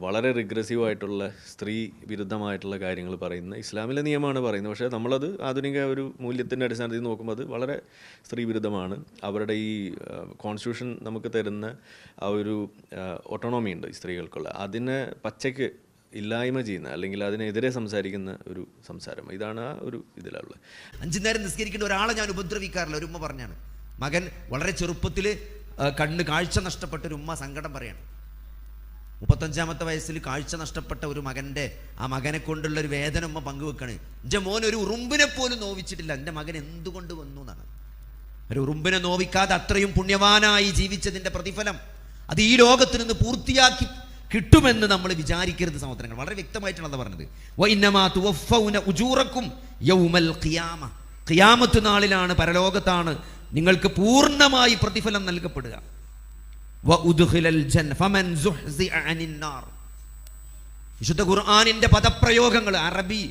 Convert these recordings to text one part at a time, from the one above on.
വളരെ റിഗ്രസീവായിട്ടുള്ള സ്ത്രീ വിരുദ്ധമായിട്ടുള്ള കാര്യങ്ങൾ പറയുന്ന ഇസ്ലാമിലെ നിയമമാണ് പറയുന്നത്. പക്ഷേ നമ്മളത് ആധുനിക ഒരു മൂല്യത്തിൻ്റെ അടിസ്ഥാനത്തിൽ നോക്കുമ്പോൾ അത് വളരെ സ്ത്രീ വിരുദ്ധമാണ്. അവരുടെ ഈ കോൺസ്റ്റിറ്റ്യൂഷൻ നമുക്ക് തരുന്ന ആ ഒരു ഓട്ടോണോമി ഉണ്ട് സ്ത്രീകൾക്കുള്ള, അതിനെ പച്ചയ്ക്ക് ഇല്ലായ്മ ചെയ്യുന്ന അല്ലെങ്കിൽ അതിനെതിരെ സംസാരിക്കുന്ന ഒരു സംസാരം, ഇതാണ് ആ ഒരു ഇതിലുള്ള. 5 നേരം നിസ്കരിക്കേണ്ട ഒരാളെ ഞാൻ ഉപദ്രവിക്കാറില്ല. ഒരു ഉമ്മ പറഞ്ഞാണ്, മകൻ വളരെ ചെറുപ്പത്തിൽ കാഴ്ച നഷ്ടപ്പെട്ട ഒരു ഉമ്മ സങ്കടം പറയാണ്. 35-ാമത്തെ വയസ്സിൽ കാഴ്ച നഷ്ടപ്പെട്ട ഒരു ആ മകനെ കൊണ്ടുള്ള ഒരു വേദന ഉമ്മ പങ്കുവെക്കാണ്. എൻ്റെ മോൻ ഒരു ഉറുമ്പിനെ പോലും നോവിച്ചിട്ടില്ല, എൻ്റെ മകൻ എന്തുകൊണ്ട് വന്നു എന്നാണ്. ഒരു ഉറുമ്പിനെ നോവിക്കാതെ അത്രയും പുണ്യവാനായി ജീവിച്ചതിൻ്റെ പ്രതിഫലം അത് ഈ ലോകത്ത് നിന്ന് പൂർത്തിയാക്കി കിട്ടുമെന്ന് നമ്മൾ വിചാരിക്കരുത് സഹോദരങ്ങൾ. വളരെ വ്യക്തമായിട്ടാണ് പറഞ്ഞത്. വഇന്നമാ തുവഫൗന ഉജൂറക്കും യൗമൽ ഖിയാമ, ഖിയാമത്ത് നാളിലാണ്, പരലോകത്താണ് നിങ്ങൾക്ക് പൂർണ്ണമായി പ്രതിഫലം നൽകപ്പെടുക. വഉദ്ഖിലൽ ജന്ന ഫമൻ സുഹ്സിഅ അനിൻ നാർ. വിശുദ്ധ ഖുർആനിന്റെ പദപ്രയോഗങ്ങൾ അറബി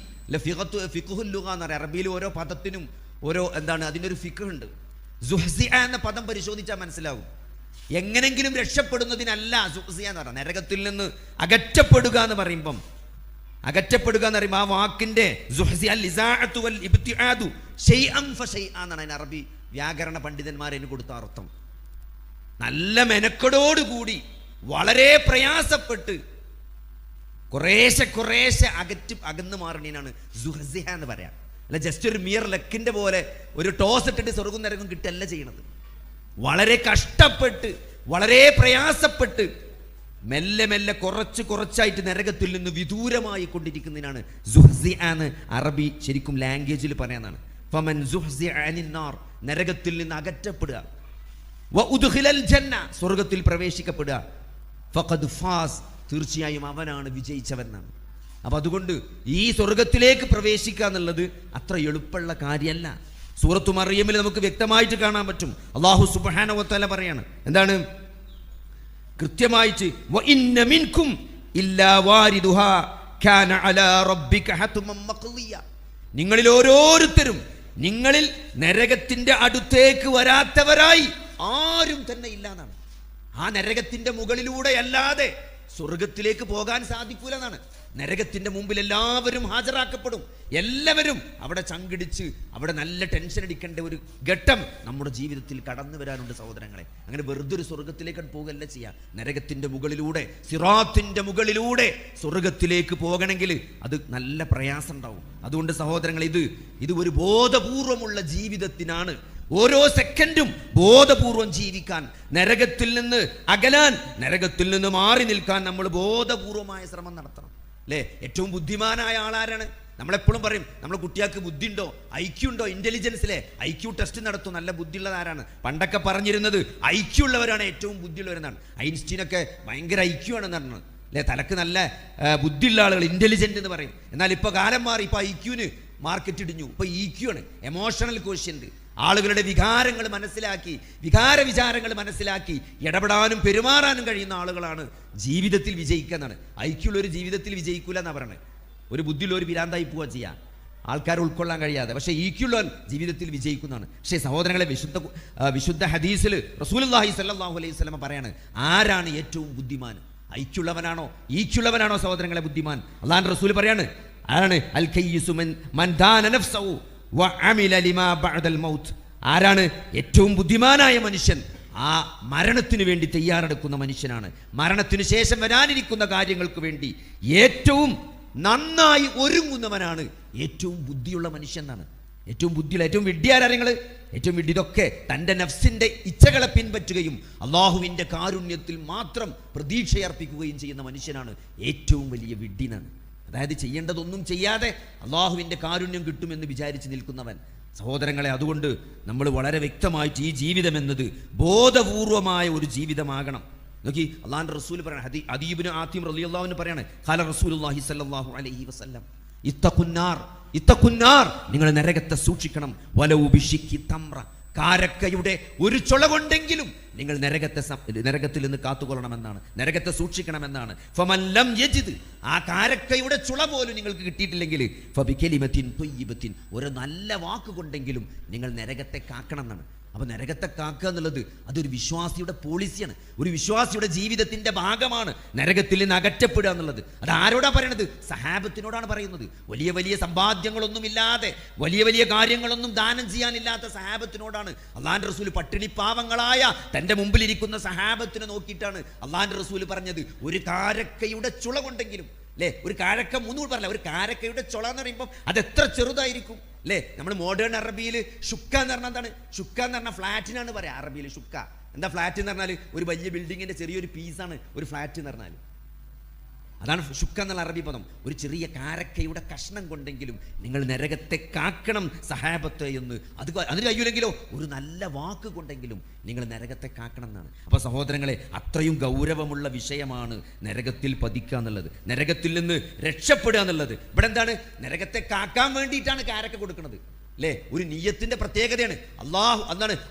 ഫിഖ്ഹുൽ ലുഗ എന്ന് പറയും. അറബിയിൽ ഓരോ പദത്തിനും ഓരോ അതിനൊരു ഫിഖ് ഉണ്ട്. സുഹ്സിഅ എന്ന പദം പരിശോധിച്ചാൽ മനസ്സിലാവും. എങ്ങനെങ്കിലും രക്ഷപ്പെടുന്നതിനല്ല സുഹ്സിഅ എന്ന് പറയുന്നത്. നരകത്തിൽ നിന്ന് അകറ്റപ്പെടുക എന്ന് പറയുമ്പോൾ ആ വാക്കിന്റെ എന്നാണ് അറബി വ്യാകരണ പണ്ഡിതന്മാർ അതിന് കൊടുത്ത അർത്ഥം. നല്ല മെനക്കെടോടുകൂടി വളരെ പ്രയാസപ്പെട്ട് കുറേശ്ശെ അകന്നു മാറണീനാണ് സുഹ്സിഅ എന്ന് പറയാം. അല്ല ജസ്റ്റ് ഒരു മിയർ ലക്കിന്റെ പോലെ ഒരു ടോസ് ഇട്ടിട്ട് സ്വർഗം നരകം കിട്ടല്ല ചെയ്യണത്. വളരെ കഷ്ടപ്പെട്ട് വളരെ പ്രയാസപ്പെട്ട് മെല്ലെ കുറച്ചായിട്ട് നരകത്തിൽ നിന്ന് വിദൂരമായി കൊണ്ടിരിക്കുന്നതിനാണ് സുഹ്സിഅ എന്ന് അറബി ശരിക്കും ലാംഗ്വേജിൽ പറയാനാണ്. ഫമൻ സുഹ്സിഅ അനിൻ നാർ, നരകത്തിൽ നിന്ന് അകറ്റപ്പെടുക. വഉദ്ഖിലൽ ജന്ന, സ്വർഗത്തിൽ പ്രവേശിക്കപ്പെടുക. ഫഖദ് ഫാസ്, തീർച്ചയായും അവനാണ് വിജയിച്ചവനാണ്. അപ്പൊ അതുകൊണ്ട് ഈ സ്വർഗത്തിലേക്ക് പ്രവേശിക്കുക എന്നുള്ളത് അത്ര എളുപ്പമുള്ള കാര്യമല്ല. സൂറത്തു മറിയമിൽ നമുക്ക് വ്യക്തമായിട്ട് കാണാൻ പറ്റും. അല്ലാഹു സുബ്ഹാനഹു വ തആല പറയാണ്, എന്താണ് കൃത്യമായിട്ട്, വഇന്ന മിൻകും ഇല്ലാ വാരിദുഹാ കാന അലാ റബ്ബിക ഹത്മൻ മഖ്ദിയ. നിങ്ങളിൽ ഓരോരുത്തരും, നിങ്ങളിൽ നരകത്തിന്റെ അടുത്തേക്ക് വരാത്തവരായി ആരും തന്നെ ഇല്ല എന്നാണ്. ആ നരകത്തിന്റെ മുകളിലൂടെ അല്ലാതെ സ്വർഗത്തിലേക്ക് പോകാൻ സാധിക്കൂല എന്നാണ്. നരകത്തിന്റെ മുമ്പിൽ എല്ലാവരും ഹാജരാക്കപ്പെടും. എല്ലാവരും അവിടെ ചങ്കിടിച്ച് അവിടെ നല്ല ടെൻഷൻ അടിക്കേണ്ട ഒരു ഘട്ടം നമ്മുടെ ജീവിതത്തിൽ കടന്നു വരാനുണ്ട് സഹോദരങ്ങളെ. അങ്ങനെ വെറുതെ ഒരു സ്വർഗത്തിലേക്ക് പോകല്ല ചെയ്യുക. നരകത്തിന്റെ മുകളിലൂടെ, സിറാത്തിന്റെ മുകളിലൂടെ സ്വർഗത്തിലേക്ക് പോകണമെങ്കിൽ അത് നല്ല പ്രയാസം ഉണ്ടാവും. അതുകൊണ്ട് സഹോദരങ്ങൾ, ഇത് ഒരു ബോധപൂർവമുള്ള ജീവിതത്തിനാണ്. ഓരോ സെക്കൻഡും ബോധപൂർവം ജീവിക്കാൻ, നരകത്തിൽ നിന്ന് അകലാൻ, നരകത്തിൽ നിന്ന് മാറി നിൽക്കാൻ നമ്മൾ ബോധപൂർവമായ ശ്രമം നടത്തണം. അല്ലേ? ഏറ്റവും ബുദ്ധിമാനായ ആളാരാണ്? നമ്മളെപ്പോഴും പറയും, നമ്മളെ കുട്ടികൾക്ക് ബുദ്ധി ഉണ്ടോ, ഐക്യു ഉണ്ടോ, ഇന്റലിജൻസിലെ ഐക്യു ടെസ്റ്റ് നടത്തും. നല്ല ബുദ്ധിയുള്ളത് ആരാണ്? പണ്ടൊക്കെ പറഞ്ഞിരുന്നത് ഐക്യു ഉള്ളവരാണ് ഏറ്റവും ബുദ്ധിയുള്ളവരെന്നാണ്. ഐൻസ്റ്റീനൊക്കെ ഭയങ്കര ഐക്യു ആണെന്ന് പറഞ്ഞത്. അല്ലേ? തലക്ക് നല്ല ബുദ്ധിയുള്ള ആളുകൾ ഇന്റലിജന്റ് എന്ന് പറയും. എന്നാൽ ഇപ്പൊ കാലം മാറി, ഇപ്പൊ ഐക്യുവിന് മാർക്കറ്റ് ഇടിഞ്ഞു. ഇപ്പൊ ഇക്യു ആണ്, എമോഷണൽ ക്വോഷ്യന്റ്. ആളുകളുടെ വികാരങ്ങൾ മനസ്സിലാക്കി, വിചാരങ്ങൾ മനസ്സിലാക്കി ഇടപെടാനും പെരുമാറാനും കഴിയുന്ന ആളുകളാണ് ജീവിതത്തിൽ വിജയിക്കുക എന്നാണ്. ഐക്യുള്ള ഒരു ജീവിതത്തിൽ വിജയിക്കൂല എന്നാ പറയണത്. ഒരു ബുദ്ധിയുള്ള ഒരു വിരാന്തായി പോവുക ചെയ്യാം, ആൾക്കാർ ഉൾക്കൊള്ളാൻ കഴിയാതെ. പക്ഷേ ഈക്യുള്ള ജീവിതത്തിൽ വിജയിക്കുന്നതാണ്. പക്ഷേ സഹോദരങ്ങളെ, വിശുദ്ധ ഹദീസിൽ റസൂലുള്ളാഹി സ്വല്ലല്ലാഹു അലൈഹി വസല്ലം പറയാണ്, ആരാണ് ഏറ്റവും ബുദ്ധിമാൻ? ഐക്യുള്ളവനാണോ ഈക്യുള്ളവനാണോ സഹോദരങ്ങളെ ബുദ്ധിമാൻ? അല്ലാഹുവിന്റെ റസൂൽ പറയാണ്, ആരാണ്? അൽ കയ്യിസു മൻ ദാന നഫ്സഹു വഅമില ലിമാ ബഅദൽ മൗത്ത്. ആരാണ് ഏറ്റവും ബുദ്ധിമാനായ മനുഷ്യൻ? ആ മരണത്തിന് വേണ്ടി തയ്യാറെടുക്കുന്ന മനുഷ്യനാണ്. മരണത്തിന് ശേഷം വരാനിരിക്കുന്ന കാര്യങ്ങൾക്ക് വേണ്ടി ഏറ്റവും നന്നായി ഒരുങ്ങുന്നവനാണ് ഏറ്റവും ബുദ്ധിയുള്ള മനുഷ്യൻ എന്നാണ്. ഏറ്റവും ബുദ്ധിയുള്ള, ഏറ്റവും വിഡ്ഢിയാരങ്ങൾ, ഏറ്റവും വിഡ്ഢി ഇതൊക്കെ തൻ്റെ നഫ്സിന്റെ ഇച്ഛകളെ പിൻപറ്റുകയും അള്ളാഹുവിൻ്റെ കാരുണ്യത്തിൽ മാത്രം പ്രതീക്ഷയർപ്പിക്കുകയും ചെയ്യുന്ന മനുഷ്യനാണ് ഏറ്റവും വലിയ വിഡ്ഢിനാണ്. അതായത് ചെയ്യേണ്ടതൊന്നും ചെയ്യാതെ അള്ളാഹുവിൻ്റെ കാരുണ്യം കിട്ടുമെന്ന് വിചാരിച്ച് നിൽക്കുന്നവൻ. സഹോദരങ്ങളെ, അതുകൊണ്ട് നമ്മൾ വളരെ വ്യക്തമായിട്ട് ഈ ജീവിതം എന്നത് ബോധപൂർവമായ ഒരു ജീവിതമാകണം. നോക്കി, അള്ളാഹുവിൻ്റെ റസൂൽ പറയാണ്, അദീബിന് ആത്തിം റളിയല്ലാഹു അൻഹു പറയാണ്, ഖാല റസൂലുള്ളാഹി സ്വല്ലല്ലാഹു അലൈഹി വസല്ലം ഇത്തഖുന്നാർ, നിങ്ങൾ നരകത്തെ സൂക്ഷിക്കണം. വലൗ ബിശിക്കി തംറ, കാരക്കയുടെ ഒരു ചുള കൊണ്ടെങ്കിലും നിങ്ങൾ നരകത്തിൽ നിന്ന് കാത്തുകൊള്ളണമെന്നാണ്, നരകത്തെ സൂക്ഷിക്കണമെന്നാണ്. ഫമൻ ലം യജിദ്, ആ കാരക്കയുടെ ചുള പോലും നിങ്ങൾക്ക് കിട്ടിയിട്ടില്ലെങ്കിൽ ഫബികലിമത്തിൻ ത്വയ്യിബത്തിൻ, ഒരു നല്ല വാക്ക് കൊണ്ടെങ്കിലും നിങ്ങൾ നരകത്തെ കാക്കണം എന്നാണ്. അപ്പോൾ നരകത്തെ കാക്കുക എന്നുള്ളത് അതൊരു വിശ്വാസിയുടെ പോളിസിയാണ്, ഒരു വിശ്വാസിയുടെ ജീവിതത്തിന്റെ ഭാഗമാണ് നരകത്തിൽ നിന്ന് അകറ്റപ്പെടുക എന്നുള്ളത്. അത് ആരോടാ പറയണത്? സഹാബത്തിനോടാണ് പറയുന്നത്. വലിയ വലിയ സമ്പാദ്യങ്ങളൊന്നുമില്ലാതെ, വലിയ വലിയ കാര്യങ്ങളൊന്നും ദാനം ചെയ്യാനില്ലാത്ത സഹാബത്തിനോടാണ് അള്ളാഹുവിന്റെ റസൂൽ പട്ടിണി പാവങ്ങളായ തന്റെ മുമ്പിലിരിക്കുന്ന സഹാബത്തിനെ നോക്കിയിട്ടാണ് അള്ളാഹുവിന്റെ റസൂൽ പറഞ്ഞത്, ഒരു കാരക്കയുടെ ചുള കൊണ്ടെങ്കിലും, അല്ലേ, ഒരു കാരക്ക മൂന്നൂട് പറഞ്ഞില്ല, ഒരു കാരക്കയുടെ ചുള എന്ന് പറയുമ്പോൾ അത് എത്ര ചെറുതായിരിക്കും, അല്ലേ? നമ്മൾ മോഡേൺ അറബിയിൽ ഷുക്ക എന്ന് പറഞ്ഞാൽ എന്താണ്? ഷുക്ക എന്ന് പറഞ്ഞാൽ ഫ്ലാറ്റിനാണ് പറയാം അറബിയിൽ. ഷുക്ക എന്താ? ഫ്ലാറ്റ് എന്ന് പറഞ്ഞാൽ ഒരു വലിയ ബിൽഡിങ്ങിന്റെ ചെറിയൊരു പീസാണ് ഒരു ഫ്ലാറ്റ് എന്ന് പറഞ്ഞാൽ. അതാണ് ഷുക്ക എന്നുള്ള അറബി പദം. ഒരു ചെറിയ കാരക്കയുടെ കഷ്ണം കൊണ്ടെങ്കിലും നിങ്ങൾ നരകത്തെ കാക്കണം സഹാബത്തെ എന്ന്. അതിന് കഴിയൂലെങ്കിലോ ഒരു നല്ല വാക്ക് കൊണ്ടെങ്കിലും നിങ്ങൾ നരകത്തെ കാക്കണം എന്നാണ്. അപ്പോൾ സഹോദരങ്ങളെ, അത്രയും ഗൗരവമുള്ള വിഷയമാണ് നരകത്തിൽ പതിക്കുക എന്നുള്ളത്, നരകത്തിൽ നിന്ന് രക്ഷപ്പെടുക എന്നുള്ളത്. ഇവിടെ എന്താണ്? നരകത്തെ കാക്കാൻ വേണ്ടിയിട്ടാണ് കാരക്ക കൊടുക്കുന്നത്, അല്ലേ? ഒരു നിയ്യത്തിന്റെ പ്രത്യേകതയാണ്.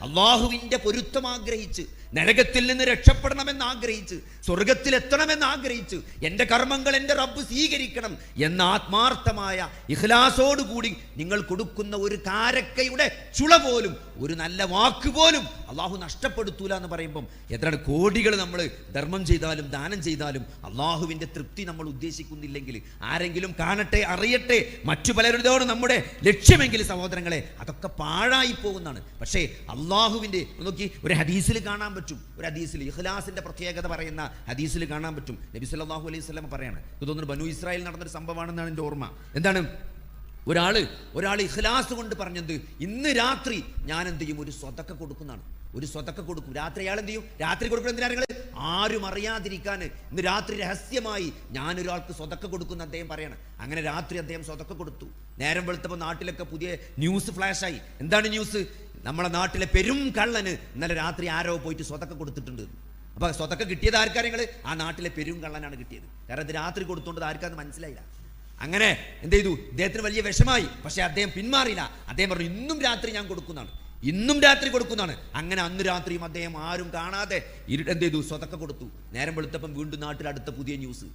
അള്ളാഹുവിന്റെ പൊരുത്തം ആഗ്രഹിച്ച്, നരകത്തിൽ നിന്ന് രക്ഷപ്പെടണമെന്ന് ആഗ്രഹിച്ച്, സ്വർഗത്തിൽ എത്തണമെന്ന് ആഗ്രഹിച്ച്, എൻ്റെ കർമ്മങ്ങൾ എൻ്റെ റബ്ബ് സ്വീകരിക്കണം എന്ന ആത്മാർത്ഥമായ ഇഖ്ലാസോടുകൂടി നിങ്ങൾ കൊടുക്കുന്ന ഒരു കാരക്കയുടെ ചുള പോലും, ഒരു നല്ല വാക്ക് പോലും അള്ളാഹു നഷ്ടപ്പെടുത്തൂല എന്ന് പറയുമ്പം എത്രയാണ് കോടികൾ നമ്മൾ ധർമ്മം ചെയ്താലും ദാനം ചെയ്താലും അള്ളാഹുവിൻ്റെ തൃപ്തി നമ്മൾ ഉദ്ദേശിക്കുന്നില്ലെങ്കിൽ, ആരെങ്കിലും കാണട്ടെ അറിയട്ടെ മറ്റു പലരുടേതാണ് നമ്മുടെ ലക്ഷ്യമെങ്കിൽ സഹോദരങ്ങളെ, അതൊക്കെ പാഴായി പോകുന്നതാണ്. പക്ഷേ അള്ളാഹുവിൻ്റെ നോക്കി ഒരു ഹദീസിൽ കാണാൻ പറ്റും, ഒരു ഹദീസിൽ ഇഖ്ലാസിന്റെ പ്രത്യേകത പറയുന്ന ഹദീസിൽ കാണാൻ പറ്റും. നബി സല്ലല്ലാഹു അലൈഹി വസല്ലം പറയാണ്, ഇത് തോന്നുന്നു ബനു ഇസ്രായേൽ നടന്നൊരു സംഭവമാണെന്നാണ് എൻ്റെ ഓർമ്മ. എന്താണ്? ഒരാൾ ഇഖ്ലാസ് കൊണ്ട് പറഞ്ഞത്, ഇന്ന് രാത്രി ഞാൻ എന്ത് ചെയ്യും, ഒരു സ്വതക്ക കൊടുക്കുന്നതാണ്, ഒരു സ്വതക്ക കൊടുക്കും. രാത്രി അയാൾ എന്ത് ചെയ്യും? രാത്രി കൊടുക്കുന്ന എന്തിനാണ്? ആരും അറിയാതിരിക്കാൻ ഇന്ന് രാത്രി രഹസ്യമായി ഞാനൊരാൾക്ക് സ്വതക്ക കൊടുക്കുന്ന അദ്ദേഹം പറയാണ്. അങ്ങനെ രാത്രി അദ്ദേഹം സ്വതക്ക കൊടുത്തു. നേരം വെളുത്തപ്പോൾ നാട്ടിലൊക്കെ പുതിയ ന്യൂസ് ഫ്ലാഷായി. എന്താണ് ന്യൂസ്? നമ്മളെ നാട്ടിലെ പെരും കള്ളന് ഇന്നലെ രാത്രി ആരോ പോയിട്ട് സ്വതക്ക കൊടുത്തിട്ടുണ്ട്. അപ്പോൾ സ്വതക്ക കിട്ടിയത് ആർക്കാര്യങ്ങൾ? ആ നാട്ടിലെ പെരും കള്ളനാണ് കിട്ടിയത്. കാരണം ഇത് രാത്രി കൊടുത്തുകൊണ്ട് ആർക്കാന്ന് മനസ്സിലായില്ല. അങ്ങനെ എന്ത് ചെയ്തു? ഇദ്ദേഹത്തിന് വലിയ വിഷമായി. പക്ഷേ അദ്ദേഹം പിന്മാറിയില്ല. അദ്ദേഹം പറഞ്ഞു, ഇന്നും രാത്രി ഞാൻ കൊടുക്കുന്നതാണ്, ഇന്നും രാത്രി കൊടുക്കുന്നതാണ്. അങ്ങനെ അന്ന് രാത്രിയും അദ്ദേഹം ആരും കാണാതെ എന്ത് ചെയ്തു? സ്വതക്ക കൊടുത്തു. നേരം വെളുത്തപ്പം വീണ്ടും നാട്ടിലടുത്ത പുതിയ ന്യൂസ്,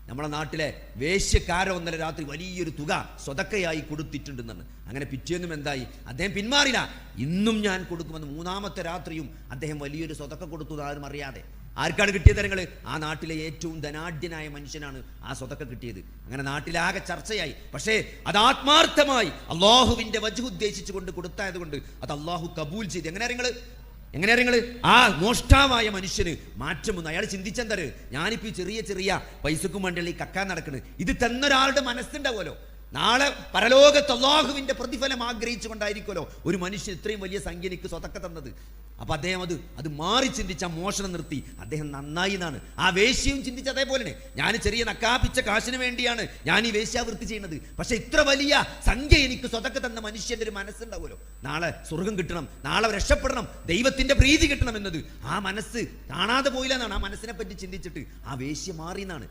നമ്മളെ നാട്ടിലെ വേശ്യക്കാരോ ഇന്നലെ രാത്രി വലിയൊരു തുക സ്വതക്കയായി കൊടുത്തിട്ടുണ്ടെന്നാണ്. അങ്ങനെ പിറ്റേന്നും എന്തായി? അദ്ദേഹം പിന്മാറില്ല. ഇന്നും ഞാൻ കൊടുക്കുമെന്ന് മൂന്നാമത്തെ രാത്രിയും അദ്ദേഹം വലിയൊരു സ്വതക്ക കൊടുത്തു, ആരും അറിയാതെ. ആർക്കാണ് കിട്ടിയത് തരങ്ങൾ? ആ നാട്ടിലെ ഏറ്റവും ധനാഢ്യനായ മനുഷ്യനാണ് ആ സ്വതക്ക കിട്ടിയത്. അങ്ങനെ നാട്ടിലാകെ ചർച്ചയായി. പക്ഷേ അത് ആത്മാർത്ഥമായി അള്ളാഹുവിന്റെ വജ്ഹ് ഉദ്ദേശിച്ചു കൊണ്ട് കൊടുത്തായത് കൊണ്ട് അത് അള്ളാഹു കബൂൽ ചെയ്തു. എങ്ങനെ അറിയങ്ങൾ? ആ മോഷ്ടാവായ മനുഷ്യന് മാറ്റം വന്നു. അയാൾ ചിന്തിച്ചെന്തര്, ഞാനിപ്പോൾ ഈ ചെറിയ ചെറിയ പൈസക്കും വേണ്ടിയുള്ള ഈ കക്കാൻ നടക്കുന്നത്, ഇത് തന്നൊരാളുടെ മനസ്സുണ്ടാവുമല്ലോ, നാളെ പരലോകത്ത് അല്ലാഹുവിന്റെ പ്രതിഫലം ആഗ്രഹിച്ചുകൊണ്ടായിരിക്കുമല്ലോ ഒരു മനുഷ്യൻ ഇത്രയും വലിയ സംഖ്യ എനിക്ക് സ്വതക്ക തന്നത്. അപ്പൊ അദ്ദേഹം അത് മാറി ചിന്തിച്ച മോഷണം നിർത്തി. അദ്ദേഹം നന്നായി എന്നാണ്. ആ വേശ്യയും ചിന്തിച്ച അതേപോലെ, ഞാൻ ചെറിയ നക്കാപ്പിച്ച കാശിന് വേണ്ടിയാണ് ഞാൻ ഈ വേശ്യാവൃത്തി ചെയ്യുന്നത്, പക്ഷെ ഇത്ര വലിയ സംഖ്യ എനിക്ക് സ്വതക്ക തന്ന മനുഷ്യന്റെ ഒരു മനസ്സുണ്ടാവുമല്ലോ, നാളെ സ്വർഗം കിട്ടണം, നാളെ രക്ഷപ്പെടണം, ദൈവത്തിന്റെ പ്രീതി കിട്ടണം എന്നത് ആ മനസ്സ് കാണാതെ പോയില്ല എന്നാണ്. ആ മനസ്സിനെ പറ്റി ചിന്തിച്ചിട്ട് ആ വേശ്യ മാറി എന്നാണ്,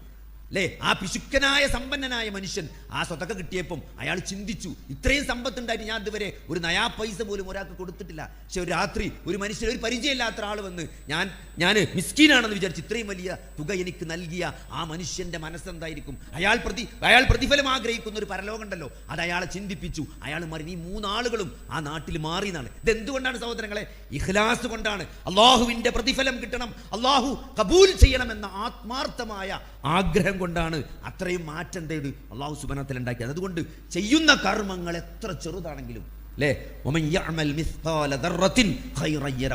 അല്ലേ? ആ പിശുക്കനായ സമ്പന്നനായ മനുഷ്യൻ ആ സ്വതക്ക കിട്ടിയപ്പം അയാൾ ചിന്തിച്ചു, ഇത്രയും സമ്പത്തുണ്ടായിട്ട് ഞാൻ ഇതുവരെ ഒരു നയാ പൈസ പോലും ഒരാൾക്ക് കൊടുത്തിട്ടില്ല. പക്ഷെ ഒരു രാത്രി ഒരു മനുഷ്യൻ, ഒരു പരിചയമില്ലാത്ത ആൾ വന്ന് ഞാൻ മിസ്കീനാണെന്ന് വിചാരിച്ച് ഇത്രയും വലിയ തുക എനിക്ക് നൽകിയ ആ മനുഷ്യന്റെ മനസ്സെന്തായിരിക്കും? അയാൾ പ്രതിഫലം ആഗ്രഹിക്കുന്ന ഒരു പരലോകം ഉണ്ടല്ലോ, അത് അയാളെ ചിന്തിപ്പിച്ചു. അയാൾ മാറി. ഈ മൂന്നാളുകളും ആ നാട്ടിൽ മാറി എന്നാണ്. ഇത് എന്തുകൊണ്ടാണ് സഹോദരങ്ങളെ? ഇഖ്ലാസ് കൊണ്ടാണ്. അള്ളാഹുവിന്റെ പ്രതിഫലം കിട്ടണം, അള്ളാഹു കബൂൽ ചെയ്യണമെന്ന ആത്മാർത്ഥമായ ആഗ്രഹം കൊണ്ടാണ് അത്രയും മാറ്റം ചെയ്ത് അള്ളാഹു സുബ്ഹാനഹു വ തആല ഉണ്ടാക്കിയത്. അതുകൊണ്ട് ചെയ്യുന്ന കർമ്മങ്ങൾ എത്ര ചെറുതാണെങ്കിലും, അല്ലേ,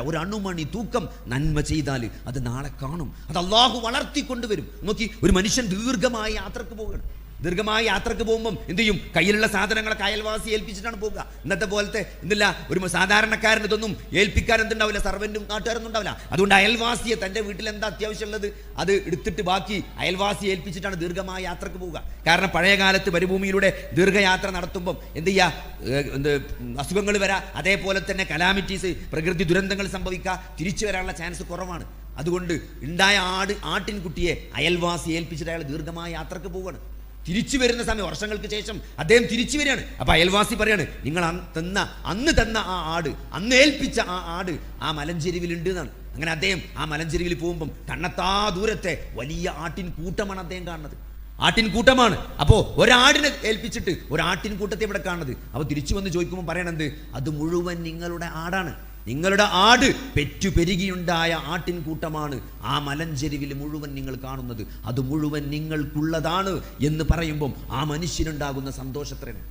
ഒരു അണുമണി തൂക്കം നന്മ ചെയ്താൽ അത് നാളെ കാണും, അത് അള്ളാഹു വളർത്തിക്കൊണ്ടുവരും. നോക്കി, ഒരു മനുഷ്യൻ ദീർഘമായ യാത്രക്ക് പോവുകയാണ്. ദീർഘമായ യാത്രക്ക് പോകുമ്പം എന്ത് ചെയ്യും? കയ്യിലുള്ള സാധനങ്ങളൊക്കെ അയൽവാസി ഏൽപ്പിച്ചിട്ടാണ് പോകുക. ഇന്നത്തെ പോലത്തെ എന്തില്ല, ഒരു സാധാരണക്കാരൻ ഇതൊന്നും ഏൽപ്പിക്കാൻ എന്തുണ്ടാവില്ല, സർവന്റും നാട്ടുകാരൊന്നും ഉണ്ടാവില്ല. അതുകൊണ്ട് അയൽവാസിയെ, തൻ്റെ വീട്ടിൽ എന്താ അത്യാവശ്യമുള്ളത് അത് എടുത്തിട്ട് ബാക്കി അയൽവാസി ഏൽപ്പിച്ചിട്ടാണ് ദീർഘമായ യാത്രക്ക് പോവുക. കാരണം പഴയ കാലത്ത് മരുഭൂമിയിലൂടെ ദീർഘയാത്ര നടത്തുമ്പം എന്ത് ചെയ്യുക, അസുഖങ്ങൾ വരാ, അതേപോലെ തന്നെ കലാമിറ്റീസ്, പ്രകൃതി ദുരന്തങ്ങൾ സംഭവിക്കുക, തിരിച്ചു വരാനുള്ള ചാൻസ് കുറവാണ്. അതുകൊണ്ട് ഉണ്ടായ ആട്ടിൻകുട്ടിയെ അയൽവാസി ഏൽപ്പിച്ചിട്ട് അയാൾ ദീർഘമായ യാത്രക്ക് പോവുകയാണ്. തിരിച്ചു വരുന്ന സമയം, വർഷങ്ങൾക്ക് ശേഷം അദ്ദേഹം തിരിച്ചു വരികയാണ്. അപ്പൊ അയൽവാസി പറയാണ്, നിങ്ങൾ അന്ന് തന്ന ആ ആട്, അന്ന് ഏൽപ്പിച്ച ആ ആട് ആ മലഞ്ചെരുവിലുണ്ട് എന്നാണ്. അങ്ങനെ അദ്ദേഹം ആ മലഞ്ചെരുവിൽ പോകുമ്പം കണ്ണത്താ ദൂരത്തെ വലിയ ആട്ടിൻ കൂട്ടമാണ് അദ്ദേഹം കാണുന്നത്. ആട്ടിൻകൂട്ടമാണ്. അപ്പോൾ ഒരാടിനെ ഏൽപ്പിച്ചിട്ട് ഒരാട്ടിൻകൂട്ടത്തെ ഇവിടെ കാണുന്നത്. അപ്പോൾ തിരിച്ചു വന്ന് ചോദിക്കുമ്പോൾ പറയണത്, അത് മുഴുവൻ നിങ്ങളുടെ ആടാണ്, നിങ്ങളുടെ ആട് പെറ്റുപെരുകിയുണ്ടായ ആട്ടിൻകൂട്ടമാണ് ആ മലഞ്ചെരുവിൽ മുഴുവൻ നിങ്ങൾ കാണുന്നത്. അത് മുഴുവൻ നിങ്ങൾക്കുള്ളതാണ് എന്ന് പറയുമ്പം ആ മനുഷ്യനുണ്ടാകുന്ന സന്തോഷത്രയാണ്.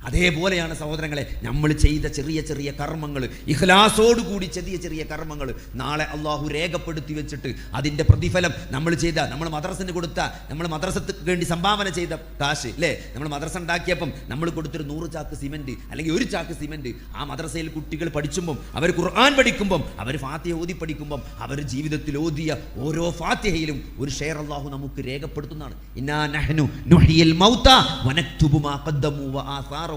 അതേപോലെയാണ് സഹോദരങ്ങളെ നമ്മൾ ചെയ്ത ചെറിയ ചെറിയ കർമ്മങ്ങൾ, ഇഖ്ലാസോടുകൂടി ചെറിയ ചെറിയ കർമ്മങ്ങൾ നാളെ അള്ളാഹു രേഖപ്പെടുത്തി വെച്ചിട്ട് അതിൻ്റെ പ്രതിഫലം നമ്മൾ ചെയ്ത, നമ്മൾ മദ്രസന് കൊടുത്ത, നമ്മൾ മദ്രസക്ക് വേണ്ടി സംഭാവന ചെയ്ത കാശ് അല്ലേ, നമ്മൾ മദ്രസ ഉണ്ടാക്കിയപ്പം നമ്മൾ കൊടുത്തൊരു 100 ചാക്ക് സിമെൻറ്റ് അല്ലെങ്കിൽ 1 ചാക്ക് സിമെൻറ്റ്, ആ മദ്രസയിൽ കുട്ടികൾ പഠിച്ചുമ്പം, അവർ ഖുർആൻ പഠിക്കുമ്പം, അവർ ഫാത്തിഹ ഓതി പഠിക്കുമ്പം, അവർ ജീവിതത്തിൽ ഓതിയ ഓരോ ഫാത്തിഹയിലും ഒരു ഷെയർ അള്ളാഹു നമുക്ക് രേഖപ്പെടുത്തുന്നതാണ്. ഇന്നാ നഹ്നു നുഹ്യിൽ മൗത വനക്തുബു മാ ഖദ്ദമു വആസാറ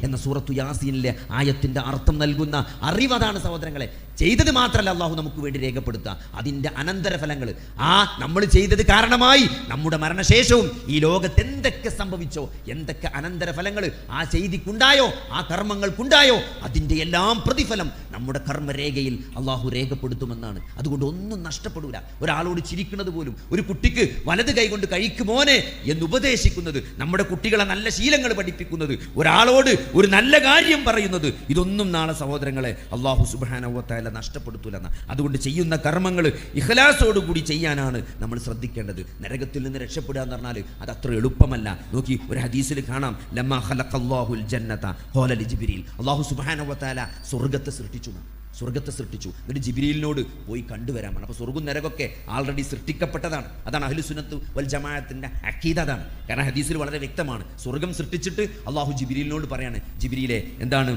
എന്ന സൂറത്തു യാസീനിലെ ആയത്തിന്റെ അർത്ഥം നൽകുന്ന അറിവതാണ് സഹോദരങ്ങളെ. ചെയ്തത് മാത്രമല്ല അള്ളാഹു നമുക്ക് വേണ്ടി രേഖപ്പെടുത്തുക, അതിൻ്റെ അനന്തരഫലങ്ങൾ. ആ നമ്മൾ ചെയ്തത് കാരണമായി നമ്മുടെ മരണശേഷവും ഈ ലോകത്ത് എന്തൊക്കെ സംഭവിച്ചോ, എന്തൊക്കെ അനന്തരഫലങ്ങൾ ആ ചെയ്തിക്കുണ്ടായോ, ആ കർമ്മങ്ങൾക്കുണ്ടായോ, അതിൻ്റെ എല്ലാം പ്രതിഫലം നമ്മുടെ കർമ്മരേഖയിൽ അള്ളാഹു രേഖപ്പെടുത്തുമെന്നാണ്. അതുകൊണ്ട് ഒന്നും നഷ്ടപ്പെടൂല. ഒരാളോട് ചിരിക്കുന്നത് പോലും, ഒരു കുട്ടിക്ക് വലത് കൈകൊണ്ട് കഴിക്കുമോനെ എന്ന് ഉപദേശിക്കുന്നത്, നമ്മുടെ കുട്ടികളെ നല്ല ശീലങ്ങൾ പഠിപ്പിക്കുന്നത്, ഒരാളോട് ഒരു നല്ല കാര്യം പറയുന്നത്, ഇതൊന്നും നാളെ സഹോദരങ്ങളെ അള്ളാഹു സുബ്ഹാനഹു വ തആല നഷ്ടപ്പെടുത്തൂലെന്ന. അതുകൊണ്ട് ചെയ്യുന്ന കർമ്മങ്ങൾ ഇഖ്ലാസോടുകൂടി ചെയ്യാനാണ് നമ്മൾ ശ്രദ്ധിക്കേണ്ടത്. നരകത്തിൽ നിന്ന് രക്ഷപ്പെടുക എന്ന് പറഞ്ഞാൽ അത് അത്ര എളുപ്പമല്ല. നോക്കി, ഒരു ഹദീസിൽ കാണാം, ലമ്മാ ഖലഖല്ലാഹുൽ ജന്നത ഖാല ലിജിബ്രീൽ, അല്ലാഹു സുബ്ഹാനഹു വ തആല സ്വർഗ്ഗത്തെ സൃഷ്ടിച്ചു. എന്നിട്ട് ജിബ്രീലിനോട് പോയി കണ്ടുവരാമാണ്. അപ്പോൾ സ്വർഗ്ഗവും നരകമൊക്കെ ആൾറെഡി സൃഷ്ടിക്കപ്പെട്ടതാണ്. അതാണ് അഹ്ലുസുന്നത്ത് വൽ ജമാഅത്തിന്റെ അഖീദ. അതാണ്. കാരണം ഹദീസിൽ വളരെ വ്യക്തമാണ്, സ്വർഗ്ഗം സൃഷ്ടിച്ചിട്ട് അല്ലാഹു ജിബ്രീലിനോട് പറയാണ്, ജിബ്രീലെ എന്താണ്,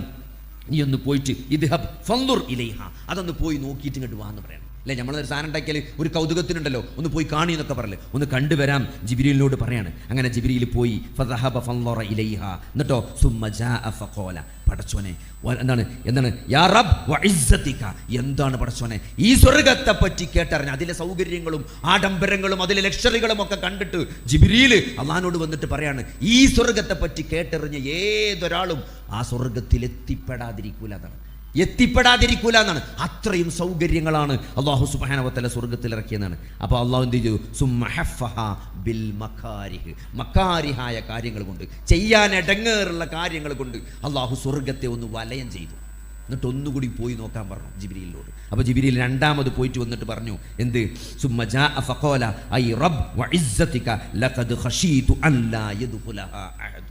നീ ഒന്ന് പോയിട്ട് ഇദ്ഹബ് ഫൻദുർ ഇലൈഹ, അതൊന്ന് പോയി നോക്കിയിട്ട് ഇങ്ങോട്ട് വാ എന്ന് പറയണം. അല്ലേ, നമ്മളൊരു സാധനം ഉണ്ടാക്കിയാൽ ഒരു കൗതുകത്തിനുണ്ടല്ലോ, ഒന്ന് പോയി കാണി എന്നൊക്കെ പറയല്ലേ, ഒന്ന് കണ്ടുവരാം ജിബ്രീലിനോട് പറയാണ്. അങ്ങനെ ജിബ്രീൽ പോയി ഫദഹബ ഫൻദറ ഇലൈഹ, എന്നിട്ടോ സുമ്മ ജാഅ ഫഖാല, പടച്ചോനെ എന്താണ് യാ റബ്ബ് വഇസ്സതിക, എന്താണ് പടച്ചോനെ ഈ സ്വർഗ്ഗത്തെ പറ്റി കേട്ടറിഞ്ഞ, അതിലെ സൗകര്യങ്ങളും ആഡംബരങ്ങളും അതിലെ ലക്ഷറികളും ഒക്കെ കണ്ടിട്ട് ജിബ്രീൽ അള്ളാഹിനോട് വന്നിട്ട് പറയാണ്, ഈ സ്വർഗ്ഗത്തെ പറ്റി കേട്ടറിഞ്ഞ ഏതൊരാളും ആ സ്വർഗ്ഗത്തിൽ എത്തിപ്പെടാതിരിക്കൂല എന്നാണ്. അത്രയും സൗകര്യങ്ങളാണ് അല്ലാഹു സുബ്ഹാനഹു വ തആല സ്വർഗ്ഗത്തിൽ ഇറക്കിയെന്നാണ്. അപ്പോൾ അള്ളാഹു എന്ത് ചെയ്തു, സുമ്മ ഹഫഹ ബിൽ മക്കാരിഹ്, മക്കാരിഹായ കാര്യങ്ങൾ കൊണ്ട്, ചെയ്യാൻ ഇടങ്ങേറുള്ള കാര്യങ്ങൾ കൊണ്ട് അള്ളാഹു സ്വർഗ്ഗത്തെ ഒന്ന് വലയം ചെയ്തു. എന്നിട്ട് ഒന്നുകൂടി പോയി നോക്കാൻ പറഞ്ഞു ജിബ്രീലിനോട്. അപ്പോൾ ജിബ്രീൽ രണ്ടാമത് പോയിട്ട് വന്നിട്ട് പറഞ്ഞു, എന്ത്, സുമ്മ ജാഅ ഫഖാല ഐ റബ്ബ് വഇസ്സതിക ലഖദ് ഖശീതു അൻ ലാ യദ്ഖുലഹാ അഹദ്,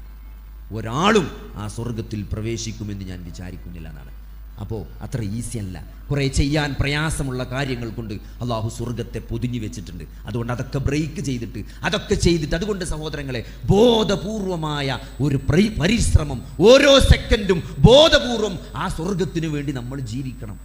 ഒരാളും ആ സ്വർഗ്ഗത്തിൽ പ്രവേശിക്കുമെന്ന് ഞാൻ വിചാരിക്കുന്നില്ല എന്നാണ്. അപ്പോൾ അത്ര ഈസി അല്ല. കുറേ ചെയ്യാൻ പ്രയാസമുള്ള കാര്യങ്ങൾ കൊണ്ട് അള്ളാഹു സ്വർഗ്ഗത്തെ പൊതിഞ്ഞു വെച്ചിട്ടുണ്ട്. അതുകൊണ്ട് അതൊക്കെ ബ്രേക്ക് ചെയ്തിട്ട്, അതുകൊണ്ട് സഹോദരങ്ങളെ, ബോധപൂർവമായ ഒരു പരിശ്രമം, ഓരോ സെക്കൻഡും ബോധപൂർവം ആ സ്വർഗ്ഗത്തിന് വേണ്ടി നമ്മൾ ജീവിക്കണം.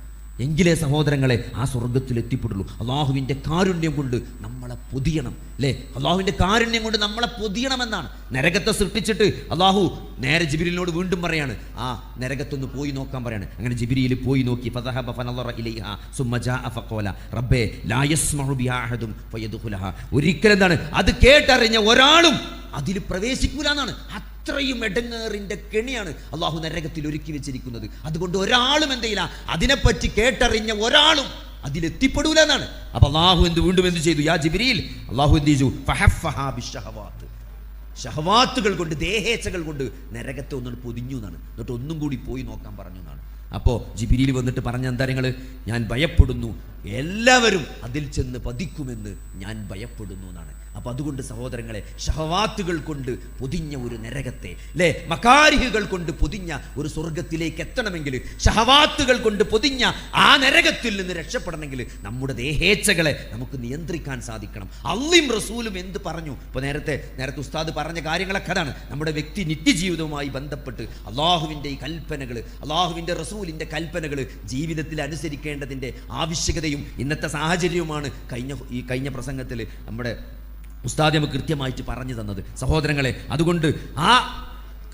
എങ്കിലേ സഹോദരങ്ങളെ ആ സ്വർഗ്ഗത്തിൽ എത്തിപ്പെടുള്ളൂ. അള്ളാഹുവിൻ്റെ കാരുണ്യം കൊണ്ട് നമ്മളെ പൊതിയണം. അല്ലേ, അള്ളാഹുവിൻ്റെ കാരുണ്യം കൊണ്ട് നമ്മളെ പൊതിയണമെന്നാണ്. നരകത്തെ സൃഷ്ടിച്ചിട്ട് അള്ളാഹു നേരെ ജിബ്രീലിനോട് വീണ്ടും പറയാണ്, ആ നരകത്തൊന്ന് പോയി നോക്കാൻ പറയാണ്. അങ്ങനെ ജിബ്രീൽ പോയി നോക്കി. ഫദഹബ ഫനളറ ഇലൈഹ സുമ്മ ജാഅ ഫഖാല റബ്ബേ ലാ യസ്മഉ ബിഹാ അഹദുൻ ഫയദ്ഖുലഹാ, ഒരിക്കലും എന്താണ് അത് കേട്ടറിഞ്ഞ ഒരാളും അതിൽ പ്രവേശിക്കൂല എന്നാണ്. അത്രയും എടങ്ങേറിന്റെ കെണിയാണ് അള്ളാഹു നരകത്തിൽ ഒരുക്കി വെച്ചിരിക്കുന്നത്. അതുകൊണ്ട് ഒരാളും എന്തെയില്ല, അതിനെപ്പറ്റി കേട്ടറിഞ്ഞ ഒരാളും അതിലെത്തിപ്പെടൂല എന്നാണ്. അപ്പൊ അള്ളാഹു വീണ്ടും എന്ത് ചെയ്തു, യാ ജിബ്രീൽ, അള്ളാഹു എന്ത് ചെയ്തു, ഫഹഫഹാ ബിശ്ശഹവാത്ത്, ഷഹവാത്തുകൾ കൊണ്ട്, ദേഹേച്ഛകൾ കൊണ്ട് നരകത്തെ ഒന്നും പൊതിഞ്ഞു എന്നാണ്. എന്നിട്ട് ഒന്നും കൂടി പോയി നോക്കാൻ പറഞ്ഞു എന്നാണ്. അപ്പോൾ ജിബ്രീൽ വന്നിട്ട് പറഞ്ഞ എന്താ, ഞാൻ ഭയപ്പെടുന്നു, എല്ലാവരും അതിൽ ചെന്ന് പതിക്കുമെന്ന് ഞാൻ ഭയപ്പെടുന്നു എന്നാണ്. അപ്പോൾ അതുകൊണ്ട് സഹോദരങ്ങളെ, ഷഹവാത്തുകൾ കൊണ്ട് പൊതിഞ്ഞ ഒരു നരകത്തെ, അല്ലേ, മക്കാരിഹുകൾ കൊണ്ട് പൊതിഞ്ഞ ഒരു സ്വർഗത്തിലേക്ക് എത്തണമെങ്കിൽ, ഷഹവാത്തുകൾ കൊണ്ട് പൊതിഞ്ഞ ആ നരകത്തിൽ നിന്ന് രക്ഷപ്പെടണമെങ്കിൽ നമ്മുടെ ദേഹേച്ഛകളെ നമുക്ക് നിയന്ത്രിക്കാൻ സാധിക്കണം. അള്ളയും റസൂലും എന്ത് പറഞ്ഞു? ഇപ്പോൾ നേരത്തെ ഉസ്താദ് പറഞ്ഞ കാര്യങ്ങളൊക്കെ അതാണ്. നമ്മുടെ വ്യക്തി നിത്യജീവിതവുമായി ബന്ധപ്പെട്ട് അള്ളാഹുവിൻ്റെ ഈ കൽപ്പനകൾ, അള്ളാഹുവിൻ്റെ റസൂലിൻ്റെ കൽപ്പനകൾ ജീവിതത്തിൽ അനുസരിക്കേണ്ടതിൻ്റെ ആവശ്യകതയും ഇന്നത്തെ സാഹചര്യവുമാണ് കഴിഞ്ഞ പ്രസംഗത്തിൽ നമ്മുടെ ഉസ്താദ് നമുക്ക് കൃത്യമായിട്ട് പറഞ്ഞു തന്നത്. സഹോദരങ്ങളെ, അതുകൊണ്ട് ആ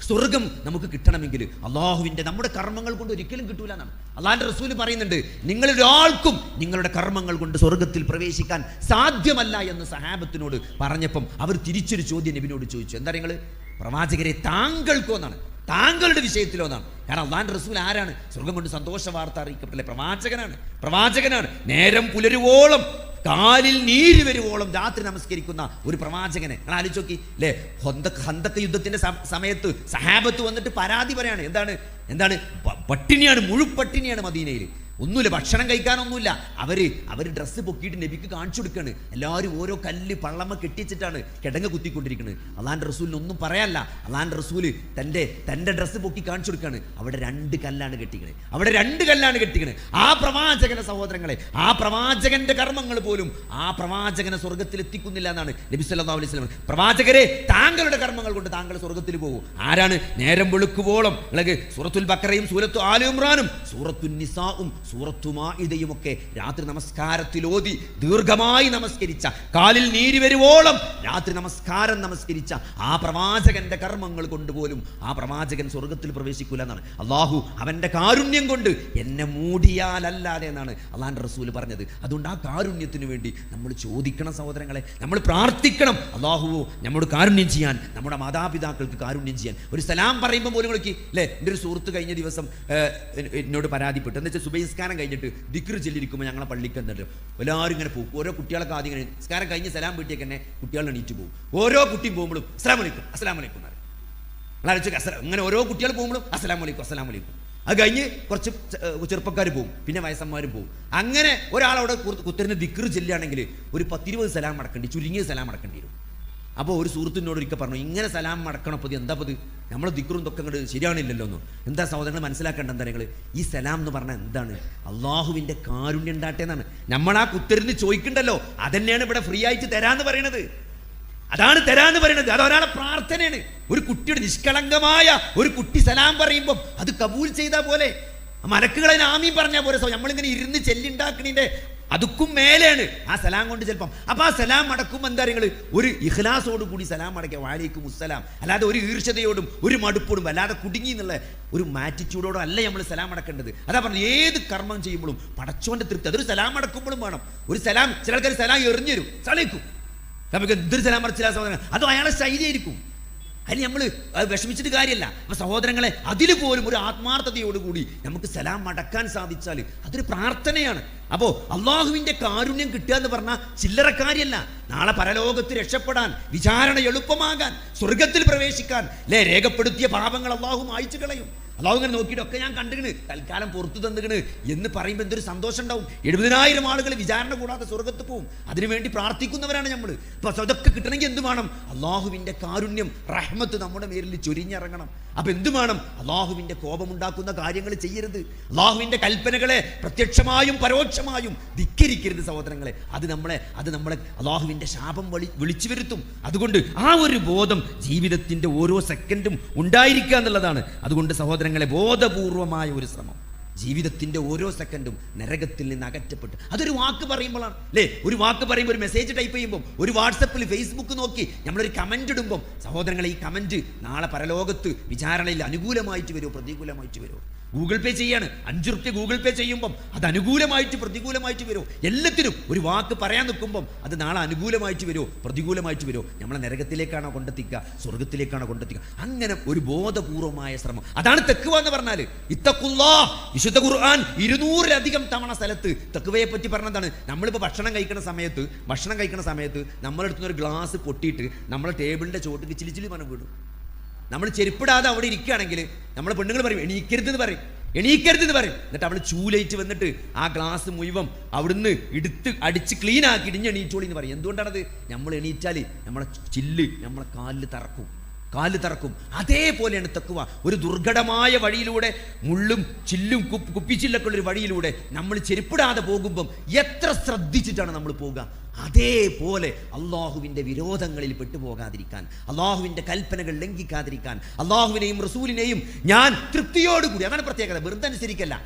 സ്വർഗം നമുക്ക് കിട്ടണമെങ്കിൽ അള്ളാഹുവിൻ്റെ, നമ്മുടെ കർമ്മങ്ങൾ കൊണ്ട് ഒരിക്കലും കിട്ടൂല എന്നാണ് അള്ളാഹിൻ്റെ റസൂൽ പറയുന്നുണ്ട്. നിങ്ങളൊരാൾക്കും നിങ്ങളുടെ കർമ്മങ്ങൾ കൊണ്ട് സ്വർഗത്തിൽ പ്രവേശിക്കാൻ സാധ്യമല്ല എന്ന് സഹാബത്തിനോട് പറഞ്ഞപ്പം അവർ തിരിച്ചൊരു ചോദ്യം നബിനോട് ചോദിച്ചു. എന്താ, നിങ്ങൾ പ്രവാചകരെ താങ്കൾക്കോ എന്നാണ്, താങ്കളുടെ വിഷയത്തിലോ എന്നാണ്. കാരണം അള്ളാഹിൻ്റെ റസൂൽ ആരാണ്? സ്വർഗം കൊണ്ട് സന്തോഷ വാർത്ത അറിയിക്കപ്പെട്ടില്ലേ, പ്രവാചകനാണ്. നേരം പുലരുവോളം കാലിൽ നീര് വരുവോളം രാത്രി നമസ്കരിക്കുന്ന ഒരു പ്രവാചകനെ നിങ്ങൾ ആലോചിച്ച് നോക്കി അല്ലേ? ഹന്തക്ക് യുദ്ധത്തിന്റെ സമയത്ത് സഹാബത്ത് വന്നിട്ട് പരാതി പറയാണ്. എന്താണ് പട്ടിണിയാണ്, മുഴുപട്ടിണിയാണ് മദീനയിൽ. ഒന്നുമില്ല, ഭക്ഷണം കഴിക്കാനൊന്നുമില്ല. അവർ ഡ്രസ്സ് പൊക്കിയിട്ട് നബിക്ക് കാണിച്ചു കൊടുക്കുകയാണ്. എല്ലാവരും ഓരോ കല്ല് പള്ളമ്മ കെട്ടിച്ചിട്ടാണ് കിടങ്ങ കുത്തിക്കൊണ്ടിരിക്കുന്നത്. അള്ളാൻ്റെ റസൂലിന് ഒന്നും പറയാനല്ല. അള്ളാൻ്റെ റസൂല് തൻ്റെ ഡ്രസ്സ് പൊക്കി കാണിച്ചു കൊടുക്കുകയാണ്. അവിടെ 2 കല്ലാണ് കെട്ടിക്കണേ. ആ പ്രവാചകന്റെ സഹോദരങ്ങളെ, ആ പ്രവാചകന്റെ കർമ്മങ്ങൾ പോലും ആ പ്രവാചകനെ സ്വർഗത്തിൽ എത്തിക്കുന്നില്ല എന്നാണ് നബി സല്ലല്ലാഹു അലൈഹി വസല്ലം. പ്രവാചകരെ, താങ്കളുടെ കർമ്മങ്ങൾ കൊണ്ട് താങ്കൾ സ്വർഗത്തിൽ പോകും. ആരാണ്? നേരം വെളുക്കുവോളം സൂറത്തുൽ ബഖറയും സൂറത്തു ആല ഇംറാനും സൂറത്തുൻ നിസാഉം സൂറത്തു മാഇദയും ഒക്കെ രാത്രി നമസ്കാരത്തിൽ ഓതി ദീർഘമായി നമസ്കരിച്ച, കാലിൽ നീര് വരുവോളം രാത്രി നമസ്കരിച്ച ആ പ്രവാചകന്റെ കർമ്മങ്ങൾ കൊണ്ടുപോലും ആ പ്രവാചകൻ സ്വർഗത്തിൽ പ്രവേശിക്കൂല എന്നാണ്. അള്ളാഹു അവന്റെ കാരുണ്യം കൊണ്ട് എന്നെ മൂടിയാലല്ലാതെ എന്നാണ് അള്ളാന്റെ റസൂല് പറഞ്ഞത്. അതുകൊണ്ട് ആ കാരുണ്യത്തിന് വേണ്ടി നമ്മൾ ചോദിക്കണം സഹോദരങ്ങളെ, നമ്മൾ പ്രാർത്ഥിക്കണം. അള്ളാഹു നമ്മോട് കാരുണ്യം ചെയ്യാൻ, നമ്മുടെ മാതാപിതാക്കൾക്ക് കാരുണ്യം ചെയ്യാൻ. ഒരു സലാം പറയുമ്പോൾ പോലും വിളിക്ക് അല്ലേ? എൻ്റെ ഒരു സുഹൃത്ത് കഴിഞ്ഞ ദിവസം എന്നോട് പരാതിപ്പെട്ടു. എന്താ വെച്ചാൽ സുബൈ നിസ്കാരം കഴിഞ്ഞിട്ട് ദിക്ർ ചൊല്ലിയിരിക്കുമ്പോൾ ഞങ്ങളെ പള്ളിക്ക് എന്നിട്ട് എല്ലാവരും ഇങ്ങനെ പോകും. ഓരോ കുട്ടികളൊക്കെ ആദ്യം ഇങ്ങനെ നിസ്കാരം കഴിഞ്ഞ് സലാം വീട്ടിലേക്ക് തന്നെ കുട്ടികൾ എണീറ്റ് പോകും. ഓരോ കുട്ടിയും പോകുമ്പോഴും അസ്സലാമു അലൈക്കും അങ്ങനെ ഓരോ കുട്ടികൾ പോകുമ്പോഴും അസ്സലാമു അലൈക്കും. അത് കഴിഞ്ഞ് കുറച്ച് ചെറുപ്പക്കാർ പോകും, പിന്നെ വയസ്സന്മാരും പോകും. അങ്ങനെ ഒരാളവിടെ കുത്തിരുന്ന് ദിക്ർ ചൊല്ലുകയാണെങ്കിൽ ഒരു 10-20 സലാം മടക്കേണ്ടി, ചുരുങ്ങിയ സലാം മടക്കേണ്ടി വരും. അപ്പോൾ ഒരു സുഹൃത്തിനോട് ഒരിക്കൽ പറഞ്ഞു, ഇങ്ങനെ സലാം മടക്കണപ്പോൾ എന്താ പത് നമ്മളെ ദിക്റും ഇതൊക്കെ അങ്ങോട്ട് ശരിയാണില്ലല്ലോ എന്ന്. എന്താ സഹോദരങ്ങൾ മനസ്സിലാക്കേണ്ട എന്താ നിങ്ങൾ? ഈ സലാം എന്ന് പറഞ്ഞാൽ എന്താണ്? അള്ളാഹുവിൻ്റെ കാരുണ്യം ഉണ്ടാട്ടെ എന്നാണ്. നമ്മൾ ആ കുത്തരുന്ന് ചോദിക്കണ്ടല്ലോ, അതന്നെയാണ് ഇവിടെ ഫ്രീ ആയിട്ട് തരാന്ന് പറയണത്. അതാണ് തരാന്ന് പറയുന്നത്. അത് ഒരാളെ പ്രാർത്ഥനയാണ്. ഒരു കുട്ടിയുടെ നിഷ്കളങ്കമായ ഒരു കുട്ടി സലാം പറയുമ്പോൾ അത് കബൂൽ ചെയ്താൽ പോലെ, മലക്കുകളെ ആമീൻ പറഞ്ഞാൽ പോലെ. നമ്മളിങ്ങനെ ഇരുന്ന് ചെല്ലുണ്ടാക്കണീൻ്റെ അതുക്കും മേലെയാണ് ആ സലാം കൊണ്ട് ചിലപ്പം. അപ്പോൾ ആ സലാം മടക്കുമ്പോൾ എന്താ നിങ്ങൾ ഒരു ഇഖ്ലാസോട് കൂടി സലാം മടക്കുക, വഅലൈക്കും മുസ്സലാം. അല്ലാതെ ഒരു ഈർഷ്യതയോടും ഒരു മടുപ്പോടും അല്ലാതെ കുടുങ്ങി എന്നുള്ള ഒരു മാറ്റിറ്റ്യൂഡോടും അല്ല നമ്മൾ സലാം മടക്കേണ്ടത്. അതാ പറഞ്ഞത്, ഏത് കർമ്മം ചെയ്യുമ്പോഴും പടച്ചോന്റെ തൃപ്തി അതൊരു സലാം മടക്കുമ്പോഴും വേണം. ഒരു സലാം, ചില ആൾക്കാർ സലാം എറിഞ്ഞു തരും, സലൈക്കും, നമുക്ക് എന്തൊരു സലാം മടച്ചില്ല സഹോദരൻ, അതും അയാളെ ശൈലിയായിരിക്കും. അതിന് നമ്മൾ വിഷമിച്ചിട്ട് കാര്യമല്ല. അപ്പോൾ സഹോദരങ്ങളെ, അതിൽ പോലും ഒരു ആത്മാർത്ഥതയോടുകൂടി നമുക്ക് സലാം മടക്കാൻ സാധിച്ചാൽ അതൊരു പ്രാർത്ഥനയാണ്. അപ്പോൾ അള്ളാഹുവിൻ്റെ കാരുണ്യം കിട്ടുക എന്ന് പറഞ്ഞാൽ ചില്ലറ കാര്യമല്ല. നാളെ പരലോകത്ത് രക്ഷപ്പെടാൻ, വിചാരണ എളുപ്പമാകാൻ, സ്വർഗത്തിൽ പ്രവേശിക്കാൻ രേഖപ്പെടുത്തിയ പാപങ്ങൾ അള്ളാഹു മായ്ച്ചു കളയും. അള്ളാഹു ഇങ്ങനെ നോക്കിയിട്ടൊക്കെ ഞാൻ കണ്ടിക്കണ്, തൽക്കാലം പുറത്തു തന്നിക്കണ് എന്ന് പറയുമ്പോൾ എന്തൊരു സന്തോഷം ഉണ്ടാവും. 70,000 ആളുകൾ വിചാരണ കൂടാതെ സ്വർഗത്ത് പോവും. അതിനുവേണ്ടി പ്രാർത്ഥിക്കുന്നവരാണ് നമ്മൾ. അപ്പോൾ അതൊക്കെ കിട്ടണമെങ്കിൽ എന്ത് വേണം? അള്ളാഹുവിൻ്റെ കാരുണ്യം, റഹ്മത്ത് നമ്മുടെ മേലിൽ ചൊരിഞ്ഞിറങ്ങണം. അപ്പോൾ എന്ത് വേണം? അള്ളാഹുവിൻ്റെ കോപമുണ്ടാക്കുന്ന കാര്യങ്ങൾ ചെയ്യരുത്. അള്ളാഹുവിൻ്റെ കൽപ്പനകളെ പ്രത്യക്ഷമായും പരോക്ഷമായും ധിക്കരിക്കരുത് സഹോദരങ്ങളെ. അത് നമ്മളെ അള്ളാഹുവിൻ്റെ ശാപം വിളിച്ചു വരുത്തും. അതുകൊണ്ട് ആ ഒരു ബോധം ജീവിതത്തിൻ്റെ ഓരോ സെക്കൻഡും ഉണ്ടായിരിക്കുക എന്നുള്ളതാണ്. അതുകൊണ്ട് സഹോദരങ്ങളെ, ബോധപൂർവമായ ഒരു ശ്രമം, ജീവിതത്തിൻ്റെ ഓരോ സെക്കൻഡും നരകത്തിൽ നിന്ന് അകറ്റപ്പെട്ട്. അതൊരു വാക്ക് പറയുമ്പോഴാണ് അല്ലേ? ഒരു വാക്ക് പറയുമ്പോൾ, ഒരു മെസ്സേജ് ടൈപ്പ് ചെയ്യുമ്പോൾ, ഒരു വാട്സപ്പിൽ ഫേസ്ബുക്ക് നോക്കി നമ്മളൊരു കമൻറ്റ് ഇടുമ്പം, സഹോദരങ്ങളെ, ഈ കമൻറ്റ് നാളെ പരലോകത്ത് വിചാരണയിൽ അനുകൂലമായിട്ട് വരുമോ പ്രതികൂലമായിട്ട് വരുമോ? ഗൂഗിൾ പേ ചെയ്യാണ്, 5 റുപ്യ ഗൂഗിൾ പേ ചെയ്യുമ്പം അത് അനുകൂലമായിട്ട് പ്രതികൂലമായിട്ട് വരുമോ? എല്ലാത്തിനും ഒരു വാക്ക് പറയാൻ നിൽക്കുമ്പം അത് നാളെ അനുകൂലമായിട്ട് വരുമോ പ്രതികൂലമായിട്ട് വരുമോ? നമ്മളെ നരകത്തിലേക്കാണോ കൊണ്ടെത്തിക്കുക, സ്വർഗത്തിലേക്കാണോ കൊണ്ടെത്തിക്കുക? അങ്ങനെ ഒരു ബോധപൂർവമായ ശ്രമം, അതാണ് തഖ്വ എന്ന് പറഞ്ഞാൽ. ഇത്തഖുല്ലാഹ്, വിശുദ്ധ ഖുർആൻ 200-ലധികം തവണ സ്ഥലത്ത് തഖ്വയെ പറ്റി പറഞ്ഞതാണ്. നമ്മളിപ്പോൾ ഭക്ഷണം കഴിക്കുന്ന സമയത്ത് നമ്മളെടുത്തുന്ന ഒരു ഗ്ലാസ് പൊട്ടിയിട്ട് നമ്മളെ ടേബിളിൻ്റെ ചോട്ടിക്ക് ചിലി മനം വീടും. നമ്മൾ ചെരുപ്പിടാതെ അവിടെ ഇരിക്കുകയാണെങ്കിൽ നമ്മളെ പെണ്ണുങ്ങൾ പറയും എണീക്കരുതെന്ന് പറയും. എന്നിട്ട് അവൾ ചൂലയിച്ച് വന്നിട്ട് ആ ഗ്ലാസ് മുഴുവൻ അവിടുന്ന് അടിച്ച് ക്ലീൻ ആക്കി എണീറ്റോളി എന്ന് പറയും. എന്തുകൊണ്ടാണത്? നമ്മൾ എണീറ്റാൽ നമ്മളെ ചില്ല് നമ്മളെ കാലിൽ തറക്കും. അതേപോലെയാണ് തഖ്വ. ഒരു ദുർഘടമായ വഴിയിലൂടെ, മുള്ളും ചില്ലും കുപ്പിച്ചില്ലൊക്കെ ഉള്ളൊരു വഴിയിലൂടെ നമ്മൾ ചെരുപ്പിടാതെ പോകുമ്പം എത്ര ശ്രദ്ധിച്ചിട്ടാണ് നമ്മൾ പോകുക. അതേപോലെ അള്ളാഹുവിൻ്റെ വിരോധങ്ങളിൽ പെട്ടുപോകാതിരിക്കാൻ, അള്ളാഹുവിൻ്റെ കൽപ്പനകൾ ലംഘിക്കാതിരിക്കാൻ, അള്ളാഹുവിനെയും റസൂലിനെയും ഞാൻ തൃപ്തിയോടുകൂടി, അതാണ് പ്രത്യേകത, വെറുതെ അനുസരിക്കല്ല,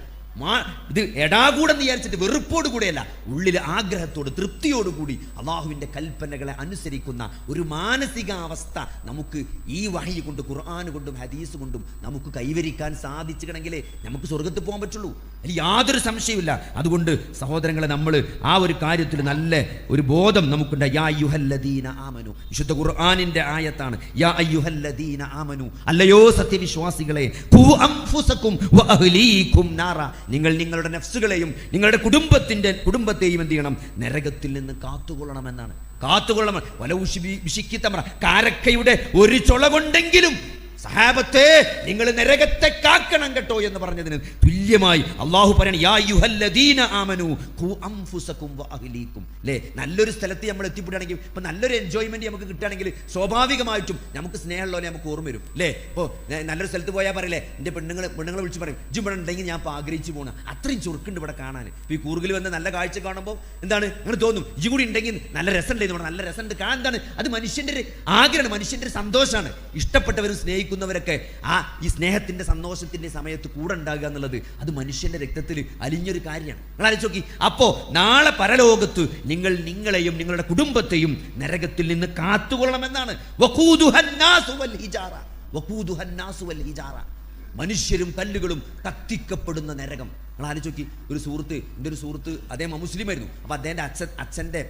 ഇത് എടാകൂടെന്ന് വിചാരിച്ചിട്ട് വെറുപ്പോട് കൂടെയല്ല, ഉള്ളിലെ ആഗ്രഹത്തോട് തൃപ്തിയോടുകൂടി അള്ളാഹുവിൻ്റെ കൽപ്പനകളെ അനുസരിക്കുന്ന ഒരു മാനസികാവസ്ഥ നമുക്ക് ഈ വഹി കൊണ്ട്, ഖുർആൻ കൊണ്ടും ഹദീസ് കൊണ്ടും നമുക്ക് കൈവരിക്കാൻ സാധിച്ചിട്ടുണ്ടെങ്കിലേ നമുക്ക് സ്വർഗത്ത് പോകാൻ പറ്റുള്ളൂ. അതിൽ യാതൊരു സംശയമില്ല. അതുകൊണ്ട് സഹോദരങ്ങളെ, നമ്മൾ ആ ഒരു കാര്യത്തിൽ നല്ല ഒരു ബോധം നമുക്കുണ്ട്. യാ അയ്യുഹല്ലദീന ആമനു, വിശുദ്ധ ഖുർആനിൻ്റെ ആയത്താണ്. യാ അയ്യുഹല്ലദീന ആമനു, അല്ലയോ സത്യവിശ്വാസികളെ, ഖൂ അൻഫുസകും വഅഹ്ലീകും നാറ, നിങ്ങൾ നിങ്ങളുടെ നഫ്സുകളെയും നിങ്ങളുടെ കുടുംബത്തെയും എന്ത് ചെയ്യണം? നരകത്തിൽ നിന്ന് കാത്തുകൊള്ളണമെന്നാണ്. കാത്തുകൊള്ളണം. വലൗഷിത്തമ്ര, കാരക്കയുടെ ഒരു ചുള കൊണ്ടെങ്കിലും സഹാബത്തെ നിങ്ങൾ നരകത്തെ കാക്കണം കേട്ടോ എന്ന് പറഞ്ഞതിന് തുല്യമായി അള്ളാഹു പറയണം, യാ അയ്യുഹല്ലദീന ആമനൂ ഖൂ അൻഫുസകും വഅഹ്ലീകും. അല്ലേ, നല്ലൊരു സ്ഥലത്ത് നമ്മൾ എത്തിപ്പെടുകയാണെങ്കിൽ, ഇപ്പം നല്ലൊരു എൻജോയ്മെന്റ് നമുക്ക് കിട്ടുകയാണെങ്കിൽ സ്വാഭാവികമായിട്ടും നമുക്ക് സ്നേഹമുള്ളവരെ നമുക്ക് ഓർമ്മ വരും. അല്ലേ, ഇപ്പോൾ നല്ലൊരു സ്ഥലത്ത് പോയാൽ പറയില്ലേ, എൻ്റെ പെണ്ണുങ്ങളെ വിളിച്ച് പറയും, ഇജ്ജ് ഇവിടെ ഉണ്ടെങ്കിൽ ഞാൻ ഇപ്പോൾ ആഗ്രഹിച്ചു പോകണം, അത്രയും ചുരുക്കുണ്ട് ഇവിടെ കാണാൻ. ഇപ്പോൾ ഈ കൂർഗിൽ വന്ന് നല്ല കാഴ്ച കാണുമ്പോൾ എന്താണ് അങ്ങനെ തോന്നും, ഇജ്ജ് കൂടി ഉണ്ടെങ്കിൽ നല്ല രസമുണ്ടെന്ന് പറഞ്ഞാൽ നല്ല രസമുണ്ട് കാണാൻ. എന്താണ് അത്? മനുഷ്യൻ്റെ ഒരു ആഗ്രഹമാണ്, മനുഷ്യൻ്റെ ഒരു സന്തോഷമാണ്. ഇഷ്ടപ്പെട്ടവരും സ്നേഹിക്കുന്നവരൊക്കെ ആ ഈ സ്നേഹത്തിന്റെ സന്തോഷത്തിന്റെ സമയത്ത് കൂടെ ഉണ്ടാകുക എന്നുള്ളത് അത് മനുഷ്യന്റെ രക്തത്തിൽ അലിഞ്ഞൊരു കാര്യമാണ്. നിങ്ങൾ ആലോചിച്ച് നോക്കി. അപ്പോ നാളെ പരലോകത്ത് നിങ്ങളെയും നിങ്ങളുടെ കുടുംബത്തെയും നരകത്തിൽ നിന്ന് കാത്തുകൊള്ളണമെന്നാണ്. മനുഷ്യരും കല്ലുകളും കത്തിക്കപ്പെടുന്ന നരകം. നിങ്ങൾ ആലോചിച്ച് നോക്കി. എൻ്റെ ഒരു സുഹൃത്ത് അദ്ദേഹം മുസ്ലിമായിരുന്നു. അപ്പോൾ അദ്ദേഹത്തിൻ്റെ അച്ഛൻ്റെ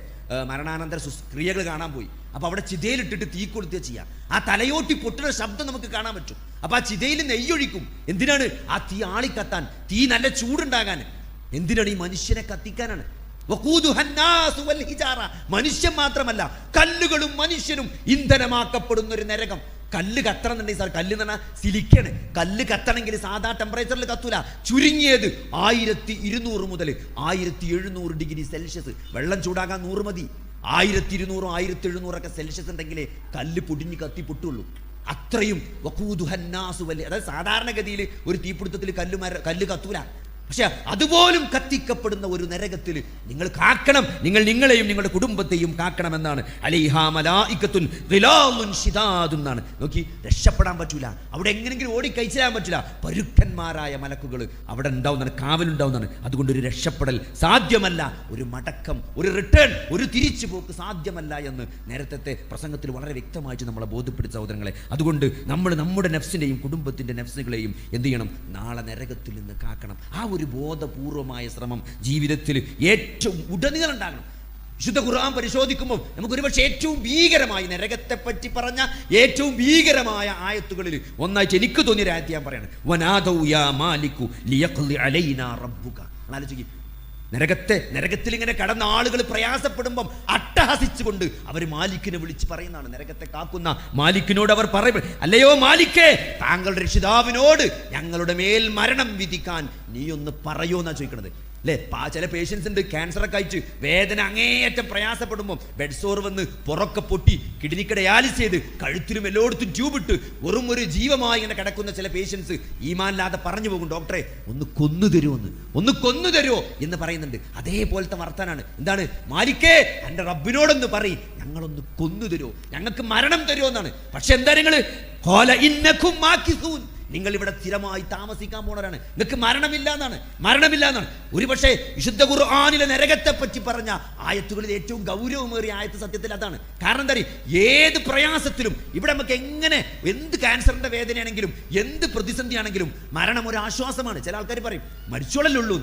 മരണാനന്തര ക്രിയകൾ കാണാൻ പോയി. അപ്പോൾ അവിടെ ചിതയിലിട്ടിട്ട് തീ കൊളുത്തുക ചെയ്യുക. ആ തലയോട്ടി പൊട്ടുന്ന ശബ്ദം നമുക്ക് കാണാൻ പറ്റും. അപ്പോൾ ആ ചിതയിൽ നെയ്യൊഴിക്കും. എന്തിനാണ്? ആ തീ ആളിക്കത്താൻ, തീ നല്ല ചൂടുണ്ടാകാൻ. എന്തിനാണ്? ഈ മനുഷ്യനെ കത്തിക്കാനാണ്. മനുഷ്യൻ മാത്രമല്ല, കല്ലുകളും മനുഷ്യനും ഇന്ധനമാക്കപ്പെടുന്ന ഒരു നരകം. കല്ല് കത്തണമെന്നുണ്ടെങ്കിൽ സാർ, കല്ല് എന്ന് പറഞ്ഞാൽ സിലിക്കാണ്. കല്ല് കത്തണമെങ്കിൽ സാധാ ടെമ്പറേച്ചറിൽ കത്തൂല. ചുരുങ്ങിയത് 1200 മുതൽ 1700 ഡിഗ്രി സെൽഷ്യസ്. വെള്ളം ചൂടാകാൻ 100 മതി. 1200 1700 സെൽഷ്യസ് ഉണ്ടെങ്കിലേ കല്ല് പൊടിഞ്ഞ് കത്തി പൊട്ടുള്ളൂ. അത്രയും അതായത് സാധാരണഗതിയിൽ ഒരു തീപിടുത്തത്തിൽ കല്ല് കത്തൂല. പക്ഷെ അതുപോലും കത്തിക്കപ്പെടുന്ന ഒരു നരകത്തിൽ നിങ്ങൾ കാക്കണം, നിങ്ങളെയും നിങ്ങളുടെ കുടുംബത്തെയും കാക്കണമെന്നാണ്. അലൈഹാ മലായികത്തുൻ ഗിലാദുൻ ശിദാദുൻ എന്നാണ്. നോക്കി, രക്ഷപ്പെടാൻ പറ്റൂല, അവിടെ എങ്ങനെയെങ്കിലും ഓടിക്കഴിച്ചാൻ പറ്റില്ല. പരുക്കന്മാരായ മലക്കുകൾ അവിടെ ഉണ്ടാവുന്നതാണ്, കാവലുണ്ടാവുന്നതാണ്. അതുകൊണ്ട് ഒരു രക്ഷപ്പെടൽ സാധ്യമല്ല, ഒരു മടക്കം, ഒരു റിട്ടേൺ, ഒരു തിരിച്ചു പോക്ക് സാധ്യമല്ല എന്ന് നേരത്തെ പ്രസംഗത്തിൽ വളരെ വ്യക്തമായിട്ട് നമ്മളെ ബോധ്യപ്പെടുത്ത സഹോദരങ്ങളെ. അതുകൊണ്ട് നമ്മൾ നമ്മുടെ നഫ്സിനെയും കുടുംബത്തിന്റെ നഫ്സുകളെയും എന്ത് ചെയ്യണം? നാളെ നരകത്തിൽ നിന്ന് കാക്കണം. ആ ഒരു ബോധപൂർവമായ ശ്രമം ജീവിതത്തിൽ ഏറ്റവും ഉടനീളം ഉണ്ടാകണം. വിശുദ്ധ ഖുർആൻ പരിശോധിക്കുമ്പോൾ നമുക്ക് ഒരുപക്ഷെ ഏറ്റവും ഭീകരമായി നരകത്തെ പറ്റി പറഞ്ഞ ഏറ്റവും ഭീകരമായ ആയത്തുകളിൽ ഒന്നായിട്ട് എനിക്ക് തോന്നിയ ആയത്ത് ഞാൻ പറയാണ്. വനാദൗ യാ മാലികു ലിയഖ്ലി അലൈനാ റബ്ബുക. ആലോചിക്കുക, നരകത്തിൽ ഇങ്ങനെ കടന്ന ആളുകൾ പ്രയാസപ്പെടുമ്പം അട്ടഹസിച്ചുകൊണ്ട് അവർ മാലിക്കിനെ വിളിച്ച് പറയുന്നതാണ്. നരകത്തെ കാക്കുന്ന മാലിക്കിനോട് അവർ പറയും, അല്ലയോ മാലിക്കേ, താങ്കളുടെ രക്ഷിതാവിനോട് ഞങ്ങളുടെ മേൽ മരണം വിധിക്കാൻ നീ ഒന്ന് പറയോ എന്നാ ചോദിക്കണത്. അല്ലേ, ചില പേഷ്യൻസ് ഉണ്ട്, ക്യാൻസറൊക്കെ ആയിട്ട് വേദന അങ്ങേയറ്റം പ്രയാസപ്പെടുമ്പോൾ ബെഡ് സോർ വന്ന് പുറക്കെ പൊട്ടി കിഡ്നിക്ക് ഡയാലിസ് ചെയ്ത് കഴുത്തിലും എല്ലായിടത്തും ട്യൂബിട്ട് വെറും ഒരു ജീവമായി ഇങ്ങനെ കിടക്കുന്ന ചില പേഷ്യൻസ് ഈമാനില്ലാതെ പറഞ്ഞു പോകും, ഡോക്ടറെ ഒന്ന് കൊന്നു തരുമോ എന്ന് പറയുന്നുണ്ട്. അതേപോലത്തെ വർത്താനാണ്. എന്താണ്? മാലിക്കേ, എൻ്റെ റബ്ബിനോടൊന്ന് പറയും, ഞങ്ങളൊന്ന് കൊന്നു തരുമോ, ഞങ്ങൾക്ക് മരണം തരുമോ എന്നാണ്. പക്ഷെ എന്താ നിങ്ങൾ ഇവിടെ സ്ഥിരമായി താമസിക്കാൻ പോണവരാണ്, നിങ്ങൾക്ക് മരണമില്ല എന്നാണ്. ഒരുപക്ഷെ വിശുദ്ധ ഖുർആനിലെ നരകത്തെ പറ്റി പറഞ്ഞ ആയത്തുകളിൽ ഏറ്റവും ഗൗരവമേറിയ ആയത്ത് സത്യത്തിൽ അതാണ്. കാരണം എന്താ പറയുക, ഏത് പ്രയാസത്തിലും ഇവിടെ നമുക്ക് എങ്ങനെ, എന്ത് ക്യാൻസറിന്റെ വേദനയാണെങ്കിലും എന്ത് പ്രതിസന്ധിയാണെങ്കിലും മരണം ഒരു ആശ്വാസമാണ്. ചില ആൾക്കാർ പറയും മരിച്ചോളല്ലുള്ളൂ,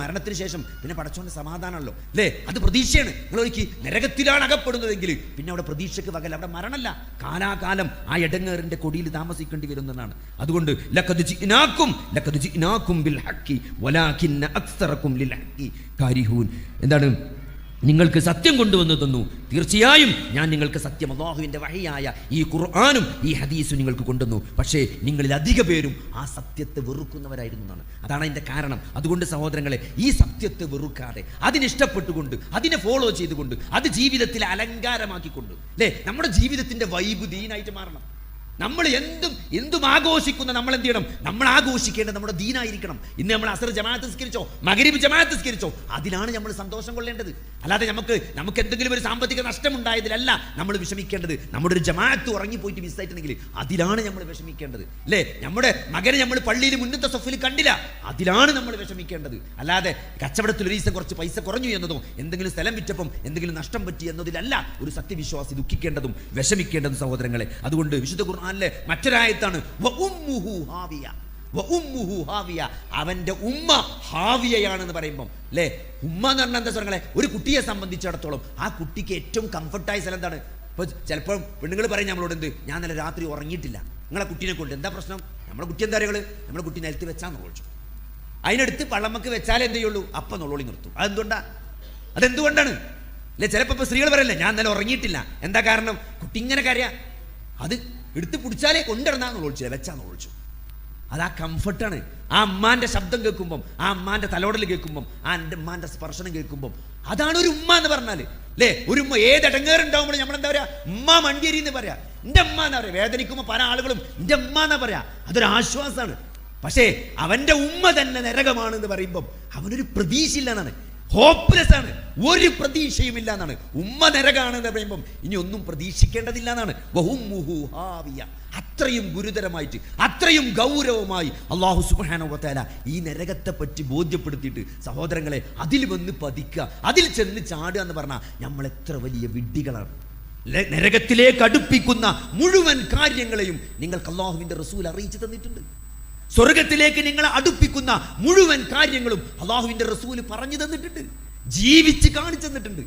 മരണത്തിന് ശേഷം പിന്നെ പടച്ചോന്റെ സമാധാനമല്ലോ, അല്ലേ, അത് പ്രതീക്ഷയാണ്. നിങ്ങൾ ഒരിക്കൽ നരകത്തിലാണ് അകപ്പെടുന്നതെങ്കിൽ പിന്നെ അവിടെ പ്രതീക്ഷയ്ക്ക് വകല്ല, അവിടെ മരണമല്ല, കാലാകാലം ആ എടങ്ങേറിന്റെ കൊടിയിൽ താമസിക്കേണ്ടി വരുന്നതാണ്. അതുകൊണ്ട് ലഖദ് ജിനാകും ബിൽ ഹഖി വലാകിന്ന അക്സറകും ലിൽ ഹഖി കാരിഹൂൻ. എന്താണ്? നിങ്ങൾക്ക് സത്യം കൊണ്ടുവന്നു തന്നു, തീർച്ചയായും ഞാൻ നിങ്ങൾക്ക് സത്യം, അല്ലാഹുവിൻ്റെ വഹിയായ ഈ ഖുർആനും ഈ ഹദീസും നിങ്ങൾക്ക് കൊണ്ടുവന്നു. പക്ഷേ നിങ്ങളിൽ അധിക പേരും ആ സത്യത്തെ വെറുക്കുന്നവരായിരുന്നു എന്നാണ്. അതാണ് അതിൻ്റെ കാരണം. അതുകൊണ്ട് സഹോദരങ്ങളെ, ഈ സത്യത്തെ വെറുക്കാതെ അതിനിഷ്ടപ്പെട്ടുകൊണ്ട് അതിനെ ഫോളോ ചെയ്തുകൊണ്ട് അത് ജീവിതത്തിൽ അലങ്കാരമാക്കിക്കൊണ്ട്, അല്ലേ, നമ്മുടെ ജീവിതത്തിൻ്റെ വൈബ് ദീനായിട്ട് മാറണം. നമ്മൾ എന്തും ആഘോഷിക്കുന്ന നമ്മൾ എന്ത് ചെയ്യണം? നമ്മൾ ആഘോഷിക്കേണ്ടത് നമ്മുടെ ദീനായിരിക്കണം. ഇന്ന് നമ്മൾ അസർ ജമാഅത്ത് നിസ്കരിച്ചോ, മഗ്രിബ് ജമാഅത്ത് നിസ്കരിച്ചോ, അതിലാണ് നമ്മൾ സന്തോഷം കൊള്ളേണ്ടത്. അല്ലാതെ നമുക്ക് എന്തെങ്കിലും ഒരു സാമ്പത്തിക നഷ്ടം ഉണ്ടായതിലല്ല നമ്മൾ വിഷമിക്കേണ്ടത്. നമ്മുടെ ഒരു ജമാഅത്ത് ഉറങ്ങിപ്പോയിട്ട് മിസ്സായിട്ടുണ്ടെങ്കിൽ അതിലാണ് നമ്മൾ വിഷമിക്കേണ്ടത്. അല്ലേ, നമ്മുടെ മകനെ നമ്മൾ പള്ളിയിൽ മുന്നത്തെ സഫിൽ കണ്ടില്ല, അതിലാണ് നമ്മൾ വിഷമിക്കേണ്ടത്. അല്ലാതെ കച്ചവടത്തിൽ ഒരു ദിവസം കുറച്ച് പൈസ കുറഞ്ഞു എന്നതോ എന്തെങ്കിലും സ്ഥലം വിറ്റപ്പം എന്തെങ്കിലും നഷ്ടം പറ്റി എന്നതിലല്ല ഒരു സത്യവിശ്വാസി ദുഃഖിക്കേണ്ടതും വിഷമിക്കേണ്ടതും സഹോദരങ്ങളെ. അതുകൊണ്ട് വിശുദ്ധ ഖുർആനിലെ മറ്റൊരായത്താണ് അവന്റെ ഉമ്മ ഹാവിയയാണെന്ന് പറയുമ്പം, അല്ലേ, ഉമ്മ എന്ന് പറഞ്ഞാൽ എന്താ പറയുക, ഒരു കുട്ടിയെ സംബന്ധിച്ചിടത്തോളം ആ കുട്ടിക്ക് ഏറ്റവും കംഫർട്ടായ സ്ഥലം എന്താണ്? ഇപ്പോൾ ചിലപ്പോൾ പെണ്ണുങ്ങൾ പറയും നമ്മളോട്, എന്ത്, ഞാൻ നല്ല രാത്രി ഉറങ്ങിയിട്ടില്ല, നിങ്ങളെ കുട്ടീനെ കൊണ്ട് എന്താ പ്രശ്നം? നമ്മുടെ കുട്ടി എന്താ അറിയുക, നമ്മുടെ കുട്ടി നിലത്ത് വെച്ചാന്ന് വിളിച്ചു, അതിനടുത്ത് പള്ളമ്മക്ക് വെച്ചാലേ എന്ത് ചെയ്യുള്ളൂ, അപ്പം നുള്ളോളി നിർത്തും. അതെന്തുകൊണ്ടാണ് അല്ലെ? ചിലപ്പോൾ ഇപ്പോൾ സ്ത്രീകൾ പറയല്ലേ, ഞാൻ ഇന്നലെ ഉറങ്ങിയിട്ടില്ല, എന്താ കാരണം, കുട്ടി ഇങ്ങനെ കരയാ, അത് എടുത്ത് പിടിച്ചാലേ കൊണ്ടിടന്നാന്ന് ഒളിച്ചില്ല, വെച്ചാന്ന് ഒളിച്ചു. അത് ആ കംഫർട്ടാണ്. ആ അമ്മാന്റെ ശബ്ദം കേൾക്കുമ്പം, ആ അമ്മാന്റെ തലോടൽ കേൾക്കുമ്പം, ആ എൻ്റെ അമ്മാന്റെ സ്പർശനം കേൾക്കുമ്പം, അതാണ് ഒരു ഉമ്മ എന്ന് പറഞ്ഞാൽ അല്ലേ. ഒരു ഉമ്മ ഏത് ഇടങ്ങേറുണ്ടാവുമ്പോഴും നമ്മളെന്താ പറയാ, ഉമ്മ മണ്ടിയരി എന്ന് പറയാ, എൻ്റെ അമ്മ എന്നാ പറയാ. വേദനിക്കുമ്പോൾ പല ആളുകളും എൻ്റെ അമ്മ എന്നാ പറയാ, അതൊരു ആശ്വാസമാണ്. പക്ഷേ അവന്റെ ഉമ്മ തന്നെ നരകമാണെന്ന് പറയുമ്പം അവനൊരു പ്രതീക്ഷയില്ല എന്നാണ്, ഹോപ്പ്ലെസ് ആണ്, ഒരു പ്രതീക്ഷയും ഇല്ല എന്നാണ്. ഉമ്മ നരകാണെന്ന് പറയുമ്പം ഇനി ഒന്നും പ്രതീക്ഷിക്കേണ്ടതില്ല എന്നാണ്. അത്രയും ഗുരുതരമായിട്ട്, അത്രയും ഗൗരവമായി അല്ലാഹു സുബ്ഹാനഹു വ തആല ഈ നരകത്തെ പറ്റി ബോധ്യപ്പെടുത്തിയിട്ട് സഹോദരങ്ങളെ അതിൽ വന്ന് പതിക്കുക, അതിൽ ചെന്ന് ചാടുക എന്ന് പറഞ്ഞാൽ നമ്മൾ എത്ര വലിയ വിഡ്ഢികളാണ്. നരകത്തിലേക്ക് അടുപ്പിക്കുന്ന മുഴുവൻ കാര്യങ്ങളെയും നിങ്ങൾക്ക് അല്ലാഹുവിന്റെ റസൂൽ അറിയിച്ചു തന്നിട്ടുണ്ട്. സ്വർഗത്തിലേക്ക് നിങ്ങളെ അടുപ്പിക്കുന്ന മുഴുവൻ കാര്യങ്ങളും അല്ലാഹുവിന്റെ റസൂൽ പറഞ്ഞു തന്നിട്ടുണ്ട്, ജീവിച്ച് കാണിച്ചു തന്നിട്ടുണ്ട്.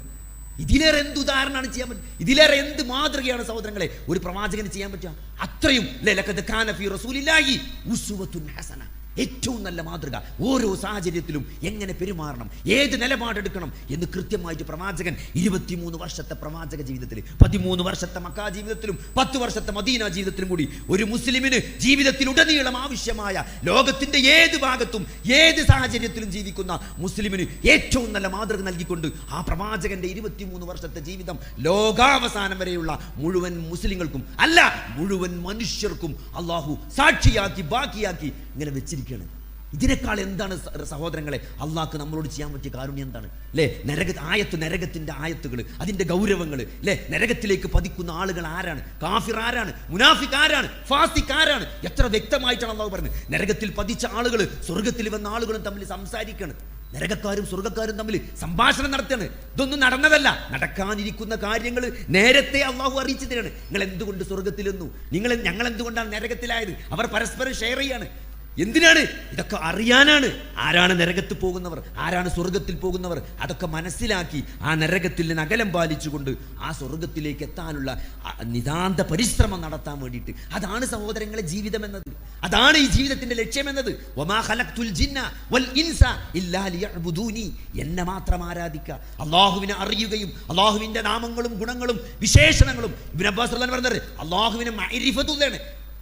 ഇതിലേറെ എന്ത് ഉദാഹരണമാണ് ചെയ്യാൻ പറ്റും, ഇതിലേറെ എന്ത് മാതൃകയാണ് സഹോദരങ്ങളെ ഒരു പ്രവാചകന് ചെയ്യാൻ പറ്റുക? അത്രയും ലഖദ് കാന ഫീ റസൂലില്ലാഹി ഉസ്വത്തുൻ ഹസന, ഏറ്റവും നല്ല മാതൃക. ഓരോ സാഹചര്യത്തിലും എങ്ങനെ പെരുമാറണം, ഏത് നിലപാടെടുക്കണം എന്ന് കൃത്യമായിട്ട് പ്രവാചകൻ 23 വർഷത്തെ പ്രവാചക ജീവിതത്തിൽ, 13 വർഷത്തെ മക്ക ജീവിതത്തിലും 10 വർഷത്തെ മദീന ജീവിതത്തിലും കൂടി ഒരു മുസ്ലിമിന് ജീവിതത്തിലുടനീളം ആവശ്യമായ ലോകത്തിന്റെ ഏത് ഭാഗത്തും ഏത് സാഹചര്യത്തിലും ജീവിക്കുന്ന മുസ്ലിമിന് ഏറ്റവും നല്ല മാതൃക നൽകിക്കൊണ്ട് ആ പ്രവാചകന്റെ 23 വർഷത്തെ ജീവിതം ലോകാവസാനം വരെയുള്ള മുഴുവൻ മുസ്ലിങ്ങൾക്കും അല്ല മുഴുവൻ മനുഷ്യർക്കും അള്ളാഹു സാക്ഷിയാക്കി ബാക്കിയാക്കി ഇങ്ങനെ വെച്ചിരിക്കുകയാണ്. ഇതിനേക്കാൾ എന്താണ് സഹോദരങ്ങളെ അള്ളാഹ്ക്ക് നമ്മളോട് ചെയ്യാൻ പറ്റിയ കാരുണ്യം എന്താണ് അല്ലേ? നരകത്തിന്റെ ആയത്തുകൾ, അതിന്റെ ഗൗരവങ്ങൾ അല്ലേ? നരകത്തിലേക്ക് പതിക്കുന്ന ആളുകൾ ആരാണ്? കാഫിർ ആരാണ്? മുനാഫിഖ് ആരാണ്? ഫാസിഖ് ആരാണ്? എത്ര വ്യക്തമായിട്ടാണ് അള്ളാഹു പറഞ്ഞത്. നരകത്തിൽ പതിച്ച ആളുകൾ സ്വർഗത്തിൽ വന്ന ആളുകളും തമ്മിൽ സംസാരിക്കുകയാണ്. നരകക്കാരും സ്വർഗക്കാരും തമ്മിൽ സംഭാഷണം നടത്തുകയാണ്. ഇതൊന്നും നടന്നതല്ല, നടക്കാനിരിക്കുന്ന കാര്യങ്ങൾ നേരത്തെ അള്ളാഹു അറിയിച്ചു തരാണ്. നിങ്ങൾ എന്തുകൊണ്ട് സ്വർഗത്തിലെന്നു, ഞങ്ങൾ എന്തുകൊണ്ടാണ് നരകത്തിലായത്, അവർ പരസ്പരം ഷെയർ ചെയ്യാണ്. എന്തിനാണ്? ഇതൊക്കെ അറിയാനാണ്. ആരാണ് നരകത്തിൽ പോകുന്നവർ, ആരാണ് സ്വർഗത്തിൽ പോകുന്നവർ, അതൊക്കെ മനസ്സിലാക്കി ആ നരകത്തിൽ നിന്ന് അകലം പാലിച്ചുകൊണ്ട് ആ സ്വർഗത്തിലേക്ക് എത്താനുള്ള നിതാന്ത പരിശ്രമം നടത്താൻ വേണ്ടിയിട്ട്. അതാണ് സഹോദരങ്ങളെ ജീവിതം എന്നത്, അതാണ് ഈ ജീവിതത്തിന്റെ ലക്ഷ്യം എന്നത്. വമാ ഖലഖ്തുൽ ജിന്ന വൽ ഇൻസ ഇല്ലാ ലിയഅ്ബുദൂനി, എന്നെ മാത്രം ആരാധിക്കുക, അല്ലാഹുവിനെ അറിയുകയും അല്ലാഹുവിന്റെ നാമങ്ങളും ഗുണങ്ങളും വിശേഷണങ്ങളും. ഇബ്നു അബ്ബാസ് റളിയല്ലാഹു അൻഹു പറഞ്ഞത് അല്ലാഹുവിനെ മഅരിഫത്തുള്ളാണ്.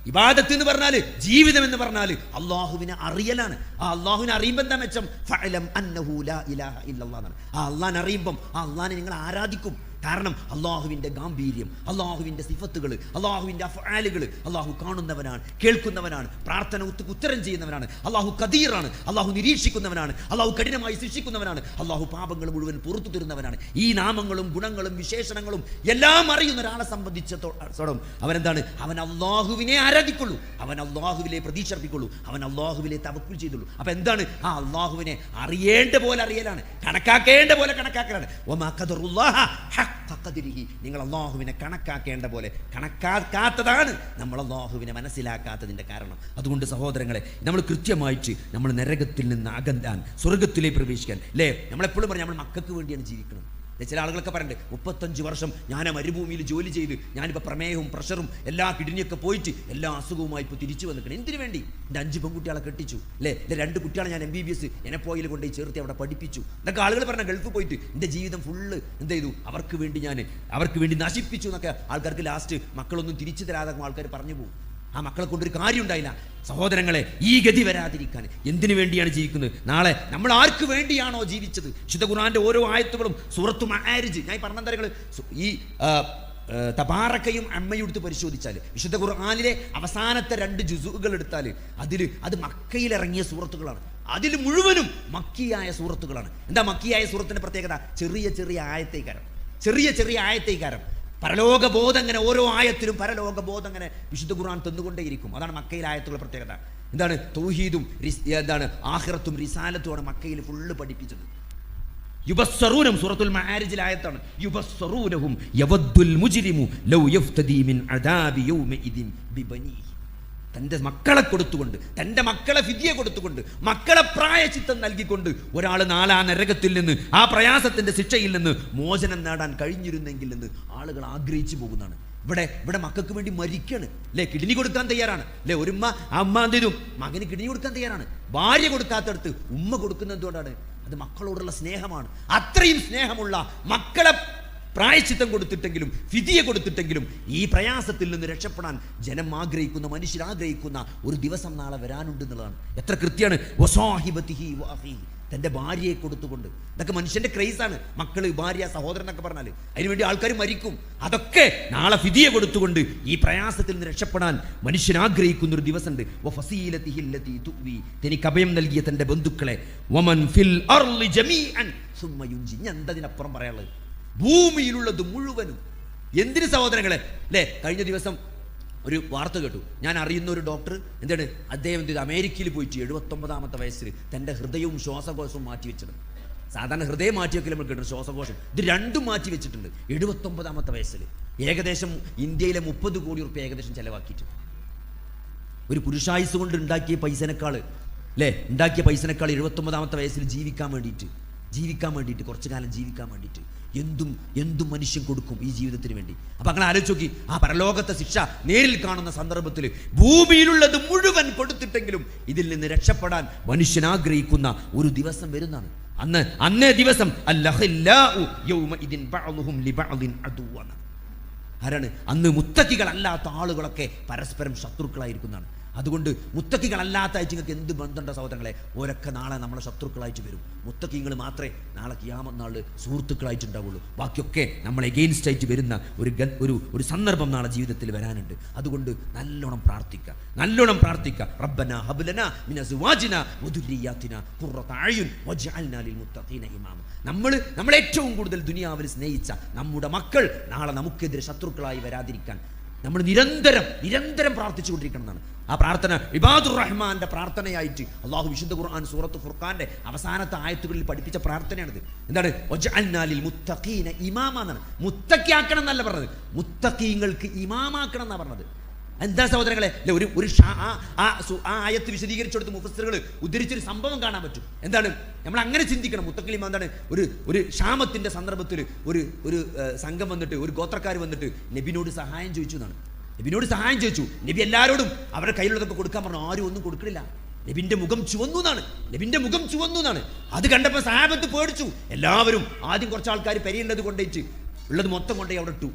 ഇബാദത്ത് എന്ന് പറഞ്ഞാൽ, ജീവിതം എന്ന് പറഞ്ഞാൽ അള്ളാഹുവിനെ അറിയലാണ്. ആ അള്ളാഹുവിനെ അറിയുമ്പോൾ എന്താ മെച്ചം? ഫഅലം അന്നഹു ലാ ഇലാഹ ഇല്ലല്ലാഹ് എന്നാണ്. ആ അള്ളാഹിനെ അറിയുമ്പം ആ അള്ളാഹിനെ നിങ്ങൾ ആരാധിക്കും. കാരണം അള്ളാഹുവിൻ്റെ ഗാംഭീര്യം, അള്ളാഹുവിൻ്റെ സിഫത്തുകൾ, അള്ളാഹുവിൻ്റെ അഫ്ആലുകൾ അള്ളാഹു കാണുന്നവനാണ്, കേൾക്കുന്നവനാണ്, പ്രാർത്ഥന ഉത്തരം ചെയ്യുന്നവനാണ്. അള്ളാഹു ഖദീറാണ്, അള്ളാഹു നിരീക്ഷിക്കുന്നവനാണ്, അള്ളാഹു കഠിനമായി ശിക്ഷിക്കുന്നവനാണ്, അള്ളാഹു പാപങ്ങൾ മുഴുവൻ പുറത്തു തരുന്നവനാണ്. ഈ നാമങ്ങളും ഗുണങ്ങളും വിശേഷണങ്ങളും എല്ലാം അറിയുന്ന ഒരാളെ സംബന്ധിച്ചിടത്തോളം അവനെന്താണ്? അവൻ അള്ളാഹുവിനെ ആരാധിക്കുള്ളൂ, അവൻ അള്ളാഹുവിലെ പ്രതീക്ഷ അർപ്പിക്കുള്ളൂ, അവൻ അള്ളാഹുവിലെ തവക്കുൽ ചെയ്തുള്ളൂ. അപ്പൊ എന്താണ്? ആ അള്ളാഹുവിനെ അറിയേണ്ട പോലെ അറിയലാണ്, കണക്കാക്കേണ്ട പോലെ കണക്കാക്കലാണ്. വമാ ഖദറുല്ലാഹ നിങ്ങൾ അള്ളാഹുവിനെ കണക്കാക്കേണ്ട പോലെ കണക്കാക്കാത്തതാണ് നമ്മൾ അള്ളാഹുവിനെ മനസ്സിലാക്കാത്തതിന്റെ കാരണം. അതുകൊണ്ട് സഹോദരങ്ങളെ, നമ്മൾ കൃത്യമായിട്ട് നമ്മൾ നരകത്തിൽ നിന്ന് അകന്നാൻ സ്വർഗത്തിലേക്ക് പ്രവേശിക്കാൻ അല്ലേ? നമ്മളെപ്പോഴും പറയാം നമ്മൾ മക്കൾക്ക് വേണ്ടിയാണ് ജീവിക്കണം. ചില ആളുകളൊക്കെ പറയണ്ടേ 35 വർഷം ഞാൻ മരുഭൂമിയിൽ ജോലി ചെയ്ത് ഞാനിപ്പോൾ പ്രമേഹവും പ്രഷറും എല്ലാ കിഡ്നിയൊക്കെ പോയിട്ട് എല്ലാ അസുഖവുമായി ഇപ്പോൾ തിരിച്ചു വന്നിക്കണം. എന്തിനു വേണ്ടി? എൻ്റെ 5 പെൺകുട്ടികളെ കെട്ടിച്ചു അല്ലേ, എൻ്റെ 2 കുട്ടികളെ ഞാൻ MBBS എനപ്പോയിൽ കൊണ്ടുപോയി ചേർത്തി അവിടെ പഠിപ്പിച്ചു എന്നൊക്കെ ആളുകൾ പറഞ്ഞ. ഗൾഫ് പോയിട്ട് എൻ്റെ ജീവിതം ഫുള്ള് എന്ത് ചെയ്തു, അവർക്ക് വേണ്ടി നശിപ്പിച്ചു എന്നൊക്കെ ആൾക്കാർക്ക് ലാസ്റ്റ് മക്കളൊന്നും തിരിച്ചു തരാതെ ആൾക്കാർ പറഞ്ഞു പോകും. ആ മക്കളെ കൊണ്ടൊരു കാര്യം ഉണ്ടായില്ല. സഹോദരങ്ങളെ, ഈ ഗതി വരാതിരിക്കാൻ എന്തിനു വേണ്ടിയാണ് ജീവിക്കുന്നത്? നാളെ നമ്മൾ ആർക്ക് വേണ്ടിയാണോ ജീവിച്ചത്? വിശുദ്ധ ഖുർആന്റെ ഓരോ ആയത്തുകളും സൂറത്തു മആരിജ്, ഞാൻ പറഞ്ഞ തരങ്ങൾ ഈ തബാറക്കയും അമ്മയും എടുത്ത് പരിശോധിച്ചാൽ, വിശുദ്ധ ഖുർആനിലെ അവസാനത്തെ 2 ജുസുകൾ എടുത്താൽ അത് മക്കയിൽ ഇറങ്ങിയ സൂറത്തുകളാണ്. അതിൽ മുഴുവനും മക്കിയായ സൂറത്തുകളാണ്. എന്താ മക്കിയായ സൂറത്തിന്റെ പ്രത്യേകത? ചെറിയ ആയത്തേക്കാരം പരലോകബോധം. അങ്ങനെ ഓരോ ആയത്തിലും പരലോകബോധം അങ്ങനെ വിശുദ്ധ ഖുർആൻ തന്നുകൊണ്ടേയിരിക്കും. അതാണ് മക്കയിലെ ആയത്തുകളുടെ പ്രത്യേകത. എന്താണ്? തൗഹീദും ആഖിറത്തും റിസാലത്തുമാണ് മക്കയിൽ ഫുള്ള് പഠിപ്പിച്ചത്. യുബസ്സറൂനഹും സൂറത്തുൽ മആരിജിൽ ആയത്താണ്. യുബസ്സറൂനഹും യവദ്ദുൽ മുജ്രിമു ലൗ യഫ്തദി മിൻ അദാബി യൗമഇദിൻ ബിബനീഹി. തൻ്റെ മക്കളെ കൊടുത്തുകൊണ്ട്, തൻ്റെ മക്കളെ ഫിദ്യ കൊടുത്തുകൊണ്ട്, മക്കളെ പ്രായശ്ചിത്തം നൽകിക്കൊണ്ട് ഒരാൾ നാളെ ആ നരകത്തിൽ നിന്ന്, ആ പ്രയാസത്തിന്റെ ശിക്ഷയിൽ നിന്ന് മോചനം നേടാൻ കഴിഞ്ഞിരുന്നെങ്കിൽ എന്ന് ആളുകൾ ആഗ്രഹിച്ചു പോകുന്നതാണ്. ഇവിടെ മക്കൾക്ക് വേണ്ടി മരിക്കാണ് അല്ലേ, കിഡ്നി കൊടുക്കാൻ തയ്യാറാണ് അല്ലേ. ഒരു അമ്മ എന്ത് ചെയ്തു, മകന് കിഡ്നി കൊടുക്കാൻ തയ്യാറാണ്. ഭാര്യ കൊടുക്കാത്തടത്ത് ഉമ്മ കൊടുക്കുന്നത് എന്തുകൊണ്ടാണ്? അത് മക്കളോടുള്ള സ്നേഹമാണ്. അത്രയും സ്നേഹമുള്ള മക്കളെ പ്രായശ്ചിത്തം കൊടുത്തിട്ടെങ്കിലും ഫിദിയ കൊടുത്തിട്ടെങ്കിലും ഈ പ്രയാസത്തിൽ നിന്ന് രക്ഷപ്പെടാൻ ജനം ആഗ്രഹിക്കുന്ന, മനുഷ്യർ ആഗ്രഹിക്കുന്ന ഒരു ദിവസം നാളെ വരാനുണ്ട് എന്നുള്ളതാണ്. എത്ര കൃത്യമാണ്. തൻ്റെ ഭാര്യയെ കൊടുത്തുകൊണ്ട്, ഇതൊക്കെ മനുഷ്യന്റെ ക്രൈസാണ്. മക്കള്, ഭാര്യ, സഹോദരൻ എന്നൊക്കെ പറഞ്ഞാൽ അതിനുവേണ്ടി ആൾക്കാർ മരിക്കും. അതൊക്കെ നാളെ ഫിദിയ കൊടുത്തുകൊണ്ട് ഈ പ്രയാസത്തിൽ നിന്ന് രക്ഷപ്പെടാൻ മനുഷ്യൻ ആഗ്രഹിക്കുന്ന ഒരു ദിവസമുണ്ട്. തനിക്ക് അഭയം നൽകിയ തന്റെ ബന്ധുക്കളെ എന്തതിനപ്പുറം പറയാനുള്ളത്? ഭൂമിയിലുള്ളത് മുഴുവനും. എന്തിന് സഹോദരങ്ങളെ അല്ലേ? കഴിഞ്ഞ ദിവസം ഒരു വാർത്ത കേട്ടു. ഞാൻ അറിയുന്ന ഒരു ഡോക്ടർ എന്താണ്, അദ്ദേഹം എന്ത് ചെയ്തു, അമേരിക്കയിൽ പോയിട്ട് 79-ാമത്തെ വയസ്സിൽ തൻ്റെ ഹൃദയവും ശ്വാസകോശവും മാറ്റി വെച്ചത്. സാധാരണ ഹൃദയം മാറ്റി വെക്കൽ നമ്മൾ കേട്ടു, ശ്വാസകോശം ഇത് രണ്ടും മാറ്റി വെച്ചിട്ടുണ്ട്. 79-ാമത്തെ വയസ്സിൽ ഏകദേശം ഇന്ത്യയിലെ 30 കോടി റുപ്യ ഏകദേശം ചെലവാക്കിയിട്ടുണ്ട്. ഒരു പുരുഷായുസ് കൊണ്ട് ഉണ്ടാക്കിയ പൈസനേക്കാൾ 79-ാമത്തെ വയസ്സിൽ ജീവിക്കാൻ വേണ്ടിയിട്ട് കുറച്ചു കാലം ജീവിക്കാൻ വേണ്ടിയിട്ട് എന്തും മനുഷ്യൻ കൊടുക്കും ഈ ജീവിതത്തിന് വേണ്ടി. അപ്പൊ അങ്ങനെ ആലോചിച്ച് നോക്കി, ആ പരലോകത്തെ ശിക്ഷ നേരിൽ കാണുന്ന സന്ദർഭത്തിൽ ഭൂമിയിലുള്ളത് മുഴുവൻ കൊടുത്തിട്ടെങ്കിലും ഇതിൽ നിന്ന് രക്ഷപ്പെടാൻ മനുഷ്യൻ ആഗ്രഹിക്കുന്ന ഒരു ദിവസം വരുന്നതാണ്. അന്നേ ദിവസം ആരാണ്? അന്ന് മുത്തക്കികളല്ലാത്ത ആളുകളൊക്കെ പരസ്പരം ശത്രുക്കളായിരിക്കുന്നതാണ്. അതുകൊണ്ട് മുത്തക്കികളല്ലാത്ത നിങ്ങൾക്ക് എന്ത് ബന്ധമുണ്ടോ സഹോദരങ്ങളെ? ഓരൊക്കെ നാളെ നമ്മളെ ശത്രുക്കളായിട്ട് വരും. മുത്തക്കിങ്ങൾ മാത്രമേ നാളെ ഖിയാമത്ത് നാളിൽ സുഹൃത്തുക്കളായിട്ടുണ്ടാവുള്ളൂ. ബാക്കിയൊക്കെ നമ്മൾ എഗെയിൻസ്റ്റ് ആയിട്ട് വരുന്ന ഒരു സന്ദർഭം നാളെ ജീവിതത്തിൽ വരാനുണ്ട്. അതുകൊണ്ട് നല്ലോണം പ്രാർത്ഥിക്കുക. റബ്ബനാ ഹബ് ലനാ മിൻ അസ്വാജിനാ വദുരിയാതിനാ ഖുർറത അയുൻ വജ്അൽനാ ലിൽ മുത്തഖീന ഇമാമ. നമ്മൾ ഏറ്റവും കൂടുതൽ ദുനിയാവിൽ സ്നേഹിച്ച നമ്മുടെ മക്കൾ നാളെ നമുക്കെതിരെ ശത്രുക്കളായി വരാതിരിക്കാൻ നമ്മൾ നിരന്തരം പ്രാർത്ഥിച്ചുകൊണ്ടിരിക്കണം എന്നാണ്. ആ പ്രാർത്ഥന ഇബാദുർ റഹ്മാന്റെ പ്രാർത്ഥനയായിട്ട് അള്ളാഹു വിശുദ്ധ ഖുർആൻ സൂറത്ത് ഫുർഖാന്റെ അവസാനത്തെ ആയത്തുകളിൽ പഠിപ്പിച്ച പ്രാർത്ഥനയാണിത്. എന്താണ്? വജ്അൽനാ ലിൽ മുത്തഖീന ഇമാമ എന്നാണ്. മുത്തഖിയാക്കണം എന്നല്ല പറഞ്ഞത്, മുത്തഖീങ്ങൾക്ക് ഇമാമാക്കണം എന്നാണ് പറഞ്ഞത്. എന്താ സഹോദരങ്ങളെ? ആ ആയത്ത് വിശദീകരിച്ചെടുത്ത് മുഫസ്സിറുകൾ ഉദ്ധരിച്ചൊരു സംഭവം കാണാൻ പറ്റും. എന്താണ്? നമ്മൾ അങ്ങനെ ചിന്തിക്കണം. മുത്തഖിലിമ എന്താണ്? ഒരു ക്ഷാമത്തിന്റെ സന്ദർഭത്തിൽ ഒരു സംഘം വന്നിട്ട്, ഒരു ഗോത്രക്കാർ വന്നിട്ട് നബിനോട് സഹായം ചോദിച്ചു എന്നാണ്. നബി എല്ലാവരോടും അവരുടെ കയ്യിലുള്ളതൊക്കെ കൊടുക്കാൻ പറഞ്ഞു. ആരും ഒന്നും കൊടുക്കണില്ല. നബിന്റെ മുഖം ചുവന്നു എന്നാണ്. അത് കണ്ടപ്പോൾ സഹാബത്ത് പേടിച്ചു. എല്ലാവരും ആദ്യം കുറച്ച് ആൾക്കാർ പെരിയുള്ളത് കൊണ്ടേച്ച് ഉള്ളത് മൊത്തം കൊണ്ടേ അവിടെ ഇട്ടു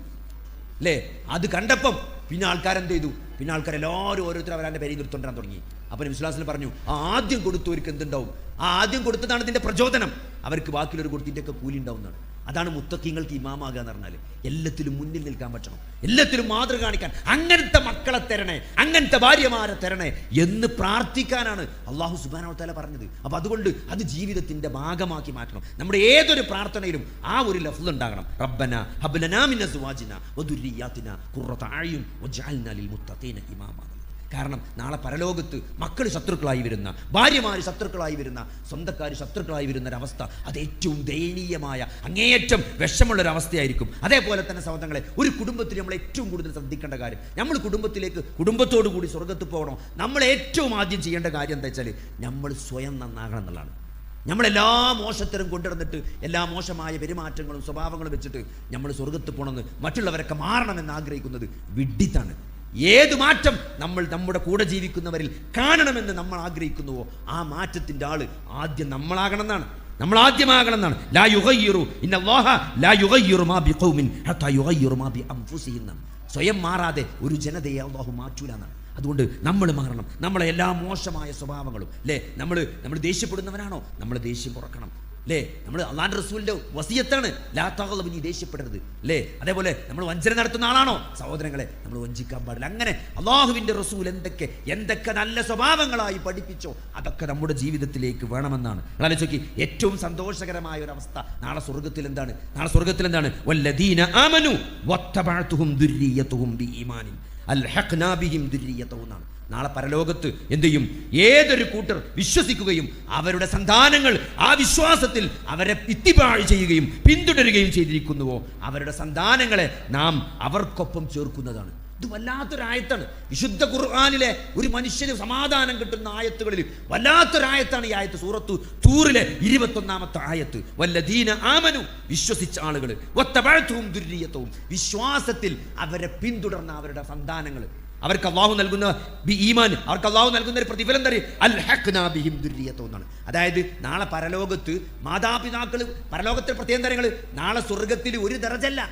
അല്ലേ. അത് കണ്ടപ്പം പിന്നെ ആൾക്കാരെന്ത് ചെയ്തു? പിന്നെ ആൾക്കാരെല്ലാവരും ഓരോരുത്തർ അവരുടെ പേരിൽ നിർത്തുകൊണ്ടിരാൻ തുടങ്ങി. അപ്പോൾ നബി സ്വല്ലല്ലാഹു അലൈഹി വസല്ലം പറഞ്ഞു, ആദ്യം കൊടുത്തവർക്ക് എന്തുണ്ടാവും? ആദ്യം കൊടുത്തതാണ് ഇതിന്റെ പ്രചോദനം. അവർക്ക് ബാക്കിയുള്ളവർ കൊടുത്തിൻ്റെയൊക്കെ കൂലി ഉണ്ടാവുന്നതാണ്. അതാണ് മുത്തഖീങ്ങൾക്ക് ഇമാമാകുക എന്ന് പറഞ്ഞാൽ. എല്ലാത്തിലും മുന്നിൽ നിൽക്കാൻ പറ്റണം, എല്ലാത്തിലും മാതൃക കാണിക്കാൻ. അങ്ങനത്തെ മക്കളെ തരണേ, അങ്ങനത്തെ ഭാര്യമാരെ തരണേ എന്ന് പ്രാർത്ഥിക്കാനാണ് അള്ളാഹു സുബ്ഹാനഹു വ തആല പറഞ്ഞത്. അപ്പോൾ അതുകൊണ്ട് അത് ജീവിതത്തിന്റെ ഭാഗമാക്കി മാറ്റണം. നമ്മുടെ ഏതൊരു പ്രാർത്ഥനയിലും ആ ഒരു ലഫ്ള് ഉണ്ടാകണം. റബ്ബനാ ഹബ് ലനാ മിൻ അസ്വാജിനാ വദുരിയാതിനാ ഖുർറത അയുൻ വജ്അൽനാ ലിൽ മുത്തഖീന ഇമാമ. കാരണം നാളെ പരലോകത്ത് മക്കൾ ശത്രുക്കളായി വരുന്ന, ഭാര്യമാർ ശത്രുക്കളായി വരുന്ന, സ്വന്തക്കാർ ശത്രുക്കളായി വരുന്ന ഒരവസ്ഥ, അത് ഏറ്റവും ദയനീയമായ, അങ്ങേയറ്റം വിഷമുള്ളൊരവസ്ഥയായിരിക്കും. അതേപോലെ തന്നെ സഹോദരങ്ങളെ, ഒരു കുടുംബത്തിൽ നമ്മൾ ഏറ്റവും കൂടുതൽ ശ്രദ്ധിക്കേണ്ട കാര്യം, നമ്മൾ കുടുംബത്തോടു കൂടി സ്വർഗ്ഗത്തിൽ പോകണം. നമ്മൾ ഏറ്റവും ആദ്യം ചെയ്യേണ്ട കാര്യം എന്താ വെച്ചാൽ, നമ്മൾ സ്വയം നന്നാകണം എന്നുള്ളതാണ്. നമ്മളെല്ലാ മോശത്തരം കൊണ്ടുവന്നിട്ട്, എല്ലാ മോശമായ പെരുമാറ്റങ്ങളും സ്വഭാവങ്ങളും വെച്ചിട്ട് നമ്മൾ സ്വർഗ്ഗത്തിൽ പോകണമെന്ന്, മറ്റുള്ളവരൊക്കെ മാറണമെന്ന് ആഗ്രഹിക്കുന്നത് വിഡ്ഢിത്താണ്. ഏത് മാറ്റം നമ്മുടെ കൂടെ ജീവിക്കുന്നവരിൽ കാണണമെന്ന് നമ്മൾ ആഗ്രഹിക്കുന്നുവോ ആ മാറ്റത്തിന്റെ ആള് ആദ്യം നമ്മളാകണമെന്നാണ്. ലാ യുഗയ്യിറു ഇന്നല്ലാഹ ലാ യുഗയ്യിറു മാ ബിഖൗമിൻ ഹത്താ യുഗയ്യിറു മാ ബിഅൻഫുസിഹിം. സ്വയം മാറാതെ ഒരു ജനതയെ അല്ലാഹു മാറ്റൂല എന്നാണ്. അതുകൊണ്ട് നമ്മൾ മാറണം. നമ്മളെ എല്ലാ മോശമായ സ്വഭാവങ്ങളും അല്ലേ, നമ്മൾ ദേഷ്യപ്പെടുന്നവനാണോ, നമ്മൾ ദേഷ്യം കുറക്കണം അല്ലേ. നമ്മൾ അള്ളാഹുവിന്റെ റസൂലിന്റെ വസിയത്താണ് ലാ തഗ്ളബ്, നീ ദേഷ്യപ്പെടരുത് അല്ലേ. അതേപോലെ നമ്മൾ വഞ്ചന നടത്തുന്ന ആളാണോ, സഹോദരങ്ങളെ നമ്മൾ വഞ്ചിക്കാൻ പാടില്ല. അങ്ങനെ അള്ളാഹുവിന്റെ റസൂൽ എന്തൊക്കെ നല്ല സ്വഭാവങ്ങളായി പഠിപ്പിച്ചോ അതൊക്കെ നമ്മുടെ ജീവിതത്തിലേക്ക് വേണമെന്നാണ്. ആലോചിച്ച് ഏറ്റവും സന്തോഷകരമായ ഒരു അവസ്ഥ നാളെ സ്വർഗ്ഗത്തിൽ എന്താണ്? വല്ലദീന ആമനു വത്തബഅതുഹും ദുർരിയ്യതുഹും ബിഈമാനിൻ അൽഹഖ്നാ ബിഹിം ദുർരിയ്യതുഹും. നാളെ പരലോകത്ത് എന്ത് ചെയ്യും? ഏതൊരു കൂട്ടർ വിശ്വസിക്കുകയും അവരുടെ സന്താനങ്ങൾ ആ വിശ്വാസത്തിൽ അവരെ ഇത്തിബാഅ് ചെയ്യുകയും പിന്തുടരുകയും ചെയ്തിരിക്കുന്നുവോ അവരുടെ സന്താനങ്ങളെ നാം അവർക്കൊപ്പം ചേർക്കുന്നതാണ്. ഇത് വല്ലാത്തൊരായത്താണ്. വിശുദ്ധ ഖുർആനിലെ ഒരു മനുഷ്യന് സമാധാനം കിട്ടുന്ന ആയത്തുകളിൽ വല്ലാത്തൊരായത്താണ് ഈ ആയത്ത്. സൂറത്തു തൂറിലെ 21-ാമത്തെ ആയത്ത്. വല്ലദീന ആമനു, വിശ്വസിച്ച ആളുകൾ, വത്തബഅതുഹും ദുർരിയ്യതുഹും, വിശ്വാസത്തിൽ അവരെ പിന്തുടർന്ന അവരുടെ സന്താനങ്ങൾ, അവർക്ക് അല്ലാഹു നൽകുന്ന ഈമാൻ, അവർക്ക് അല്ലാഹു നൽകുന്ന ഒരു പ്രതിഫലം എന്താ? അൽഹഖ്നാ ബിഹിം ദുർരിയ്യതുഹും എന്നാണ്. അതായത് നാളെ പരലോകത്ത് മാതാപിതാക്കൾ, പരലോകത്തിൽ പ്രത്യേകതകൾ, നാളെ സ്വർഗത്തിൽ ഒരു ദറജല്ല,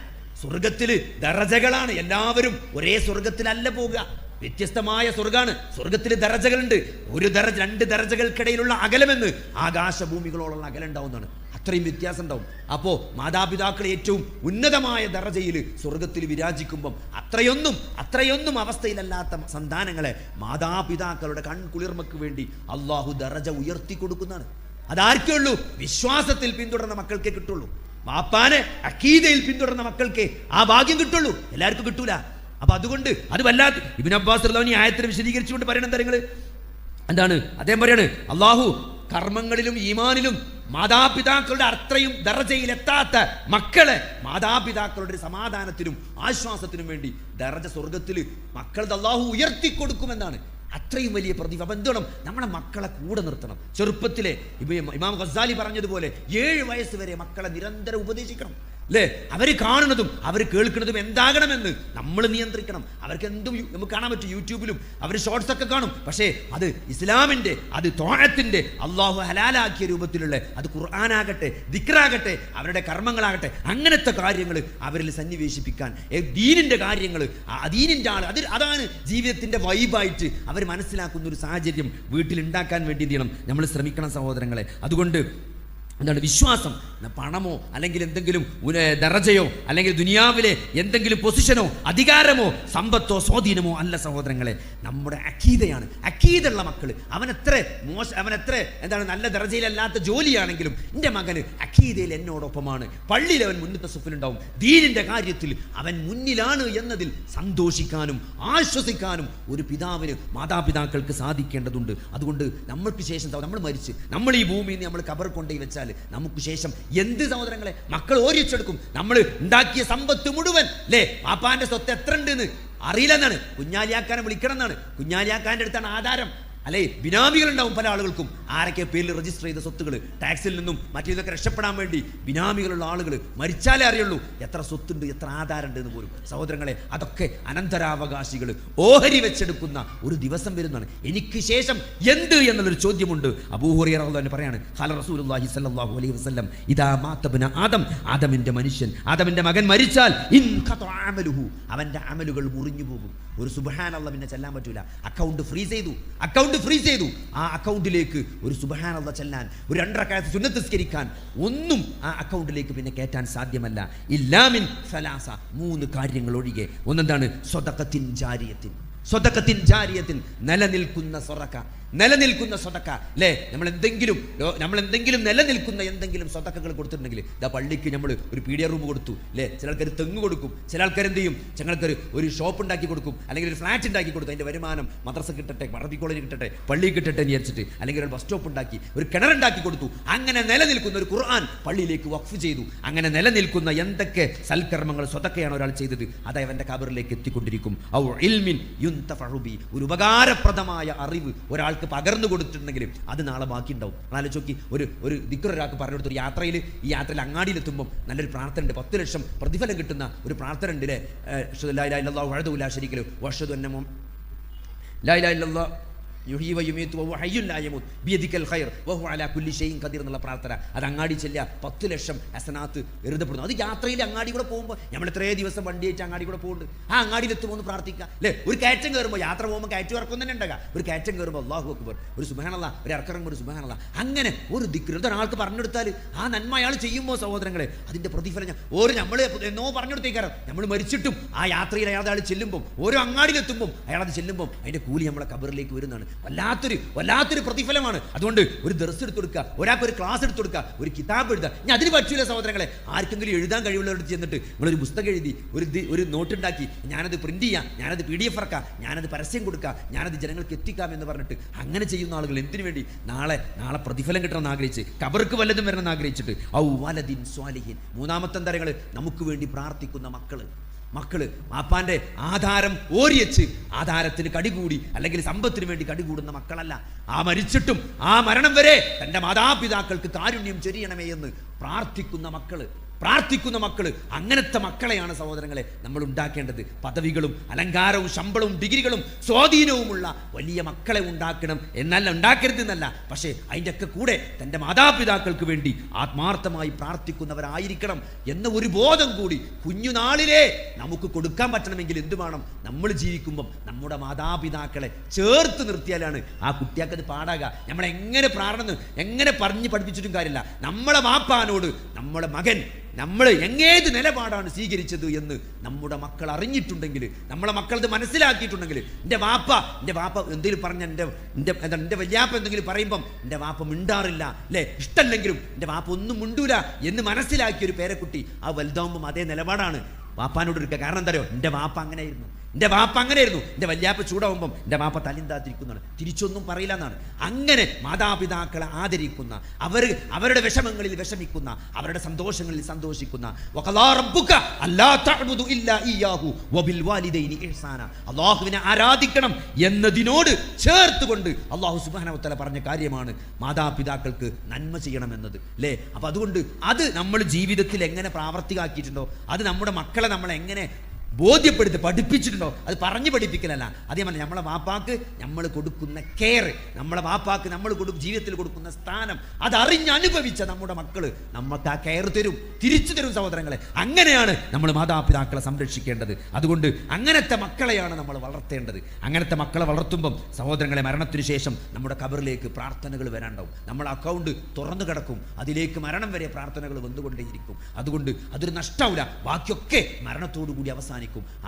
സ്വർഗത്തിൽ ദറജകളാണ്. എല്ലാവരും ഒരേ സ്വർഗത്തിലല്ല പോകുക, വ്യത്യസ്തമായ സ്വർഗാണ്. സ്വർഗത്തിൽ ദറജകളുണ്ട്. ഒരു ദറജ, 2 ദറജകൾക്കിടയിലുള്ള അകലമെന്ന് ആകാശഭൂമികളോളം അകലം ഉണ്ടാവുന്നതാണ്. അത്രയും വ്യത്യാസം ഉണ്ടാവും. അപ്പോൾ മാതാപിതാക്കൾ ഏറ്റവും ഉന്നതമായ ദറജയിൽ സ്വർഗത്തിൽ വിരാജിക്കുമ്പം അത്രയൊന്നും അവസ്ഥയിലല്ലാത്ത സന്താനങ്ങളെ മാതാപിതാക്കളുടെ കൺകുളിർമയ്ക്ക് വേണ്ടി അള്ളാഹു ദറജ ഉയർത്തി കൊടുക്കുന്നതാണ്. അതാർക്കേ ഉള്ളൂ? വിശ്വാസത്തിൽ പിന്തുടർന്ന മക്കൾക്കേ കിട്ടുള്ളൂ. വാപ്പാനെ അഖീദയിൽ പിന്തുടർന്ന മക്കൾക്ക് ആ ഭാഗ്യം കിട്ടുള്ളൂ, എല്ലാവർക്കും കിട്ടൂല. അപ്പൊ അതുകൊണ്ട് അത് വല്ലാത്ത ഇബ്നു അബ്ബാസ് റളിയല്ലാഹു അൻഹു ആയത്തിനെ വിശദീകരിച്ചുകൊണ്ട് പറയുന്നത് എന്താ? എന്താണ് അദ്ദേഹം പറയാണ്? അള്ളാഹു കർമ്മങ്ങളിലും ഈമാനിലും മാതാപിതാക്കളുടെ അത്രയും ദറജയിലെത്താത്ത മക്കളെ മാതാപിതാക്കളുടെ സമാധാനത്തിനും ആശ്വാസത്തിനും വേണ്ടി ദറജ സ്വർഗത്തിൽ മക്കളുടെ അള്ളാഹു ഉയർത്തി കൊടുക്കുമെന്നാണ്. അത്രയും വലിയ പ്രതിഫലം എന്തുവേണം? നമ്മുടെ മക്കളെ കൂടെ നിർത്തണം. ചെറുപ്പത്തിലെ ഇമാം ഗസാലി പറഞ്ഞതുപോലെ 7 വയസ്സ് വരെ മക്കളെ നിരന്തരം ഉപദേശിക്കണം, അല്ലേ? അവർ കാണുന്നതും അവർ കേൾക്കുന്നതും എന്താകണമെന്ന് നമ്മൾ നിയന്ത്രിക്കണം. അവർക്ക് എന്തും നമുക്ക് കാണാൻ പറ്റും, യൂട്യൂബിലും അവർ ഷോർട്സ് ഒക്കെ കാണും. പക്ഷേ അത് ഇസ്ലാമിൻ്റെ, അത് ത്വാഅത്തിൻ്റെ, അള്ളാഹു ഹലാലാക്കിയ രൂപത്തിലുള്ള, അത് ഖുർആനാകട്ടെ, ദിക്റാകട്ടെ, അവരുടെ കർമ്മങ്ങളാകട്ടെ, അങ്ങനത്തെ കാര്യങ്ങൾ അവരിൽ സന്നിവേശിപ്പിക്കാൻ, ദീനിൻ്റെ കാര്യങ്ങൾ, ദീനിൻ്റെ ആൾ, അതാണ് ജീവിതത്തിൻ്റെ വൈബായിട്ട് അവർ മനസ്സിലാക്കുന്ന ഒരു സാഹചര്യം വീട്ടിലുണ്ടാക്കാൻ വേണ്ടി എന്ത് ചെയ്യണം? നമ്മൾ ശ്രമിക്കണം സഹോദരങ്ങളെ. അതുകൊണ്ട് എന്താണ്? വിശ്വാസം പണമോ അല്ലെങ്കിൽ എന്തെങ്കിലും ദറജയോ അല്ലെങ്കിൽ ദുനിയാവിലെ എന്തെങ്കിലും പൊസിഷനോ അധികാരമോ സമ്പത്തോ സ്വാധീനമോ അല്ല സഹോദരങ്ങളെ. നമ്മുടെ അഖീദയാണ്. അഖീദുള്ള മക്കൾ, അവനെത്ര എന്താണ് നല്ല ദറജയിലല്ലാത്ത ജോലിയാണെങ്കിലും എൻ്റെ മകന് അഖീദയിൽ എന്നോടൊപ്പമാണ്, പള്ളിയിൽ അവൻ മുന്നത്തെ സുഫിലുണ്ടാവും, ദീനിൻ്റെ കാര്യത്തിൽ അവൻ മുന്നിലാണ് എന്നതിൽ സന്തോഷിക്കാനും ആശ്വസിക്കാനും ഒരു പിതാവിന്, മാതാപിതാക്കൾക്ക് സാധിക്കേണ്ടതുണ്ട്. അതുകൊണ്ട് നമ്മൾക്ക് ശേഷം നമ്മൾ മരിച്ച് നമ്മൾ ഈ ഭൂമിയിൽ നിന്ന് നമ്മൾ ഖബർ കൊണ്ടുപോയി വെച്ചാൽ നമുക്ക് ശേഷം എന്ത് സഹോദരങ്ങളെ മക്കൾ ഓരിച്ചെടുക്കും? നമ്മൾ ഉണ്ടാക്കിയ സമ്പത്ത് മുഴുവൻ, അല്ലേ? പാപ്പാന്റെ സ്വത്ത് എത്ര ഉണ്ടെന്ന് അറിയില്ലെന്നാണ്. കുഞ്ഞാലിയാക്കാനെ വിളിക്കണം എന്നാണ്. കുഞ്ഞാലിയാക്കാൻ്റെ അടുത്താണ് ആധാരം, അല്ലെ? ബിനാമികളുണ്ടാവും പല ആളുകൾക്കും. ആരൊക്കെ പേരിൽ രജിസ്റ്റർ ചെയ്ത സ്വത്തുകൾ, ടാക്സിൽ നിന്നും മറ്റേതൊക്കെ രക്ഷപ്പെടാൻ വേണ്ടി ബിനാമികളുള്ള ആളുകൾ മരിച്ചാലേ അറിയുള്ളൂ എത്ര സ്വത്തുണ്ട്, എത്ര ആധാരമുണ്ട് എന്ന് പോലും. സഹോദരങ്ങളെ, അതൊക്കെ അനന്തരാവകാശികൾ ഓഹരി വെച്ചെടുക്കുന്ന ഒരു ദിവസം വരുന്നതാണ്. എനിക്ക് ശേഷം എന്ത് എന്നുള്ളൊരു ചോദ്യമുണ്ട്. അബൂ ഹുറൈറ റളിയല്ലാഹു അൻഹു പറയാണ്, ഖാല റസൂലുള്ളാഹി സ്വല്ലല്ലാഹു അലൈഹി വസല്ലം, ഇദാ മാത ഇബ്നു ആദം, ആദമിന്റെ മനുഷ്യൻ, ആദമിന്റെ മകൻ മരിച്ചാൽ ഇൻഖതഅ അമലുഹു, അവന്റെ അമലുകൾ മുറിഞ്ഞു പോകും. ഒരു സുബ്ഹാനല്ലാഹ് പിന്നെ ചെല്ലാൻ പറ്റൂല. അക്കൗണ്ട് ഫ്രീസ് ചെയ്തു. ആ അക്കൗണ്ടിലേക്ക് ഒരു സുബ്ഹാനല്ലാഹ് ചെല്ലാൻ, ഒരു 2 റക്അത്ത് സുന്നത്ത് നിസ്കരിക്കാൻ ഒന്നും ആ അക്കൗണ്ടിലേക്ക് പിന്നെ കയറ്റാൻ സാധ്യമല്ല. ഇല്ലാ മിൻ സലാസ, 3 കാര്യങ്ങൾ ഒഴികെ. ഒന്നെന്താണ്? സ്വദഖത്തിൻ ജാരിയത്തിൻ, നിലനിൽക്കുന്ന സ്വതക്ക, അല്ലേ? നമ്മൾ എന്തെങ്കിലും നിലനിൽക്കുന്ന എന്തെങ്കിലും സ്വതക്കകൾ കൊടുത്തിട്ടുണ്ടെങ്കിൽ, ഇതാ പള്ളിക്ക് നമ്മൾ ഒരു പീഡിയ റൂം കൊടുത്തു, അല്ലേ? ചില ആൾക്കാർ തെങ്ങ് കൊടുക്കും, ചില ആൾക്കാർ എന്ത് ചെയ്യും? ചിലർക്ക് ഒരു ഷോപ്പ് ഉണ്ടാക്കി കൊടുക്കും, അല്ലെങ്കിൽ ഒരു ഫ്ലാറ്റ് ഉണ്ടാക്കി കൊടുക്കും. അതിൻ്റെ വരുമാനം മദ്രസ കിട്ടട്ടെ, അറബി കോളേജ് കിട്ടട്ടെ, പള്ളി കിട്ടട്ടെ എന്ന് വിചാരിച്ചിട്ട്, അല്ലെങ്കിൽ ഒരു ബസ് സ്റ്റോപ്പ് ഉണ്ടാക്കി, ഒരു കിണറുണ്ടാക്കി കൊടുത്തു. അങ്ങനെ നിലനിൽക്കുന്ന ഒരു ഖുർആൻ പള്ളിയിലേക്ക് വഖഫ് ചെയ്തു. അങ്ങനെ നിലനിൽക്കുന്ന എന്തൊക്കെ സൽക്കർമ്മങ്ങൾ, സ്വതക്കയാണ് ഒരാൾ ചെയ്തത്, അത് അവൻ്റെ ഖബറിലേക്ക് എത്തിക്കൊണ്ടിരിക്കും. ഔ ഇൽമിൻ യുൻതഫഉ ബി, ഒരു ഉപകാരപ്രദമായ അറിവ് ഒരാൾക്ക് പകർന്നു കൊടുത്തിട്ടുണ്ടെങ്കിൽ അത് നാളെ ബാക്കി ഉണ്ടാവും. ആലോചിച്ച് ഒരു ദിക്ർ ഒരാൾക്ക് പറഞ്ഞു കൊടുത്തു. ഈ യാത്രയിൽ അങ്ങാടിയിലെത്തുമ്പോൾ നല്ലൊരു പ്രാർത്ഥന ഉണ്ട്, 10 ലക്ഷം പ്രതിഫലം കിട്ടുന്ന ഒരു പ്രാർത്ഥന ഉണ്ട്, അല്ലേ? അശ്ഹദു ലാ ഇലാഹ ഇല്ലല്ലാഹു വഹ്ദഹു ലാ ശരീക ലഹു വഅശ്ഹദു അന്ന ലാ ഇലാഹ ഇല്ലല്ലാഹ് യുഹീ വയുമീതു വഹുവ ഹയ്യുൻ ലാ യമൂത്ത് ബിയദിക്കൽ ഖൈർ വഹുവ അലാ കുല്ലി ഷൈഇൻ ഖദീർ എന്നുള്ള പ്രാർത്ഥന. അത് അങ്ങാടി ചെല്ലുക, 10 ലക്ഷം ഹസനാത്ത് എഴുതപ്പെടുന്നു. അത് യാത്രയിൽ അങ്ങാടി കൂടെ പോകുമ്പോൾ, നമ്മൾ എത്രയോ ദിവസം വണ്ടി അയച്ച് അങ്ങാടി കൂടെ പോകുന്നുണ്ട്, ആ അങ്ങാടിയിലെത്തുമ്പോൾ ഒന്ന് പ്രാർത്ഥിക്കുക, അല്ലേ? ഒരു കയറ്റം കയറുമ്പോൾ, യാത്ര പോകുമ്പോൾ കയറ്റം ഇറക്കം തന്നെ ഉണ്ടാകുക. ഒരു കയറ്റം കയറുമ്പോൾ അല്ലാഹു അക്ബർ, ഒരു സുബ്ഹാനല്ലാഹ്, ഒരു ഇറക്കിറങ്ങുമ്പോൾ ഒരു സുബ്ഹാനല്ലാഹ്, അങ്ങനെ ഒരു ദിക്ർ ഒരാൾക്ക് പറഞ്ഞെടുത്താൽ ആ നന്മ അയാൾ ചെയ്യുമ്പോൾ സഹോദരങ്ങളെ, അതിൻ്റെ പ്രതിഫലം നമ്മൾ എന്നോ പറഞ്ഞെടുത്തേക്കാരം. നമ്മൾ മരിച്ചിട്ടും ആ യാത്രയിൽ അയാൾ ചെല്ലുമ്പോൾ, ഓരോ അങ്ങാടിയിലെത്തുമ്പോൾ അയാളത് ചെല്ലുമ്പോൾ അതിൻ്റെ കൂലി നമ്മളെ ഖബറിലേക്ക് വരുന്നതാണ്. വല്ലാത്തൊരു പ്രതിഫലമാണ്. അതുകൊണ്ട് ഒരു ദർസ് എടുത്തു കൊടുക്കുക, ഒരാൾക്ക് ഒരു ക്ലാസ് എടുത്തു കൊടുക്കുക, ഒരു കിതാബ് എഴുതുക. ഞാൻ അതിന് പറ്റൂല സഹോദരങ്ങളെ. ആർക്കെങ്കിലും എഴുതാൻ കഴിവുള്ളവരുടെ ചെന്നിട്ട് നിങ്ങളൊരു പുസ്തകം എഴുതി ഒരു നോട്ടുണ്ടാക്കി, ഞാനത് പ്രിന്റ് ചെയ്യാം, ഞാനത് PDF ഇറക്കാം, ഞാനത് പരസ്യം കൊടുക്കാം, ഞാനത് ജനങ്ങൾക്ക് എത്തിക്കാം എന്ന് പറഞ്ഞിട്ട് അങ്ങനെ ചെയ്യുന്ന ആളുകൾ എന്തിനു വേണ്ടി? നാളെ പ്രതിഫലം കിട്ടണമെന്ന് ആഗ്രഹിച്ച്, ഖബർക്ക് വല്ലതും വരണമെന്ന് ആഗ്രഹിച്ചിട്ട്. ഔ വലദിൻ സ്വാലിഹിൻ, 3ാമത്തെ തരങ്ങൾ നമുക്ക് വേണ്ടി പ്രാർത്ഥിക്കുന്ന മക്കൾ. മക്കള് വാപ്പാന്റെ ആധാരം ഓരിയച്ച് ആധാരത്തിന് കടികൂടി അല്ലെങ്കിൽ സമ്പത്തിന് വേണ്ടി കടികൂടുന്ന മക്കളല്ല. ആ മരിച്ചിട്ടും ആ മരണം വരെ തൻ്റെ മാതാപിതാക്കൾക്ക് കാരുണ്യം ചൊരിയണമേ എന്ന് പ്രാർത്ഥിക്കുന്ന മക്കള് അങ്ങനത്തെ മക്കളെയാണ് സഹോദരങ്ങളെ നമ്മൾ ഉണ്ടാക്കേണ്ടത്. പദവികളും അലങ്കാരവും ശമ്പളവും ഡിഗ്രികളും സ്വാധീനവുമുള്ള വലിയ മക്കളെ ഉണ്ടാക്കണം എന്നല്ല, ഉണ്ടാക്കരുത് എന്നല്ല, പക്ഷേ അതിൻ്റെ ഒക്കെ കൂടെ തൻ്റെ മാതാപിതാക്കൾക്ക് വേണ്ടി ആത്മാർത്ഥമായി പ്രാർത്ഥിക്കുന്നവരായിരിക്കണം എന്ന ഒരു ബോധം കൂടി കുഞ്ഞുനാളിലേ നമുക്ക് കൊടുക്കാൻ പറ്റണമെങ്കിൽ എന്ത് വേണം? നമ്മൾ ജീവിക്കുമ്പം നമ്മുടെ മാതാപിതാക്കളെ ചേർത്ത് നിർത്തിയാലാണ് ആ കുട്ടികൾക്ക് അത് പാടാക. നമ്മളെങ്ങനെ എങ്ങനെ പറഞ്ഞ് പഠിപ്പിച്ചിട്ടും കാര്യമില്ല. നമ്മളെ വാപ്പാനോട് നമ്മുടെ മകൻ നമ്മൾ ഏത് നിലപാടാണ് സ്വീകരിച്ചത് എന്ന് നമ്മുടെ മക്കൾ അറിഞ്ഞിട്ടുണ്ടെങ്കിൽ, നമ്മളെ മക്കളത് മനസ്സിലാക്കിയിട്ടുണ്ടെങ്കിൽ, എൻ്റെ വാപ്പ എന്തെങ്കിലും പറഞ്ഞ എൻ്റെ വല്യാപ്പ എന്തെങ്കിലും പറയുമ്പം എൻ്റെ വാപ്പ മിണ്ടാറില്ല അല്ലേ, ഇഷ്ടമല്ലെങ്കിലും എൻ്റെ വാപ്പ ഒന്നും മിണ്ടൂല എന്ന് മനസ്സിലാക്കിയൊരു പേരക്കുട്ടി ആ വലുതാവുമ്പം അതേ നിലപാടാണ് വാപ്പാനോട് എടുക്കുക. കാരണം എന്താ അറിയോ? എൻ്റെ വാപ്പ അങ്ങനെയായിരുന്നു, എൻ്റെ വല്യാപ്പ ചൂടാവുമ്പം എൻ്റെ വാപ്പ തലിന്താതിരിക്കുന്നതാണ്, തിരിച്ചൊന്നും പറയില്ല എന്നാണ്. അങ്ങനെ മാതാപിതാക്കളെ ആദരിക്കുന്ന, അവരുടെ വിഷമങ്ങളിൽ വിഷമിക്കുന്ന, അവരുടെ സന്തോഷങ്ങളിൽ സന്തോഷിക്കുന്ന, അല്ലാഹുവിനെ ആരാധിക്കണം എന്നതിനോട് ചേർത്തുകൊണ്ട് അല്ലാഹു സുബ്ഹാനഹു വ തആല പറഞ്ഞ കാര്യമാണ് മാതാപിതാക്കൾക്ക് നന്മ ചെയ്യണമെന്നത് അല്ലേ. അപ്പൊ അതുകൊണ്ട് അത് നമ്മൾ ജീവിതത്തിൽ എങ്ങനെ പ്രാവർത്തികമാക്കിയിട്ടുണ്ടോ, അത് നമ്മുടെ മക്കളെ നമ്മൾ എങ്ങനെ ബോധ്യപ്പെടുത്തി പഠിപ്പിച്ചിട്ടുണ്ടോ, അത് പറഞ്ഞു പഠിപ്പിക്കലല്ല. അതേപോലെ നമ്മളെ വാപ്പാക്ക് നമ്മൾ കൊടുക്കുന്ന കെയർ, നമ്മളെ വാപ്പാക്ക് നമ്മൾ ജീവിതത്തിൽ കൊടുക്കുന്ന സ്ഥാനം, അതറിഞ്ഞനുഭവിച്ച നമ്മുടെ മക്കള് നമുക്ക് ആ കെയർ തിരിച്ചു തരും സഹോദരങ്ങളെ. അങ്ങനെയാണ് നമ്മൾ മാതാപിതാക്കളെ സംരക്ഷിക്കേണ്ടത്. അതുകൊണ്ട് അങ്ങനത്തെ മക്കളെയാണ് നമ്മൾ വളർത്തേണ്ടത്. അങ്ങനത്തെ മക്കളെ വളർത്തുമ്പം സഹോദരങ്ങളെ, മരണത്തിന് ശേഷം നമ്മുടെ ഖബറിലേക്ക് പ്രാർത്ഥനകൾ വരാണ്ടാവും. നമ്മൾ അക്കൗണ്ട് തുറന്നു കിടക്കും, അതിലേക്ക് മരണം വരെ പ്രാർത്ഥനകൾ വന്നുകൊണ്ടേയിരിക്കും. അതുകൊണ്ട് അതൊരു നഷ്ടാവില്ല, ബാക്കിയൊക്കെ മരണത്തോടു കൂടി അവസാനിക്കും.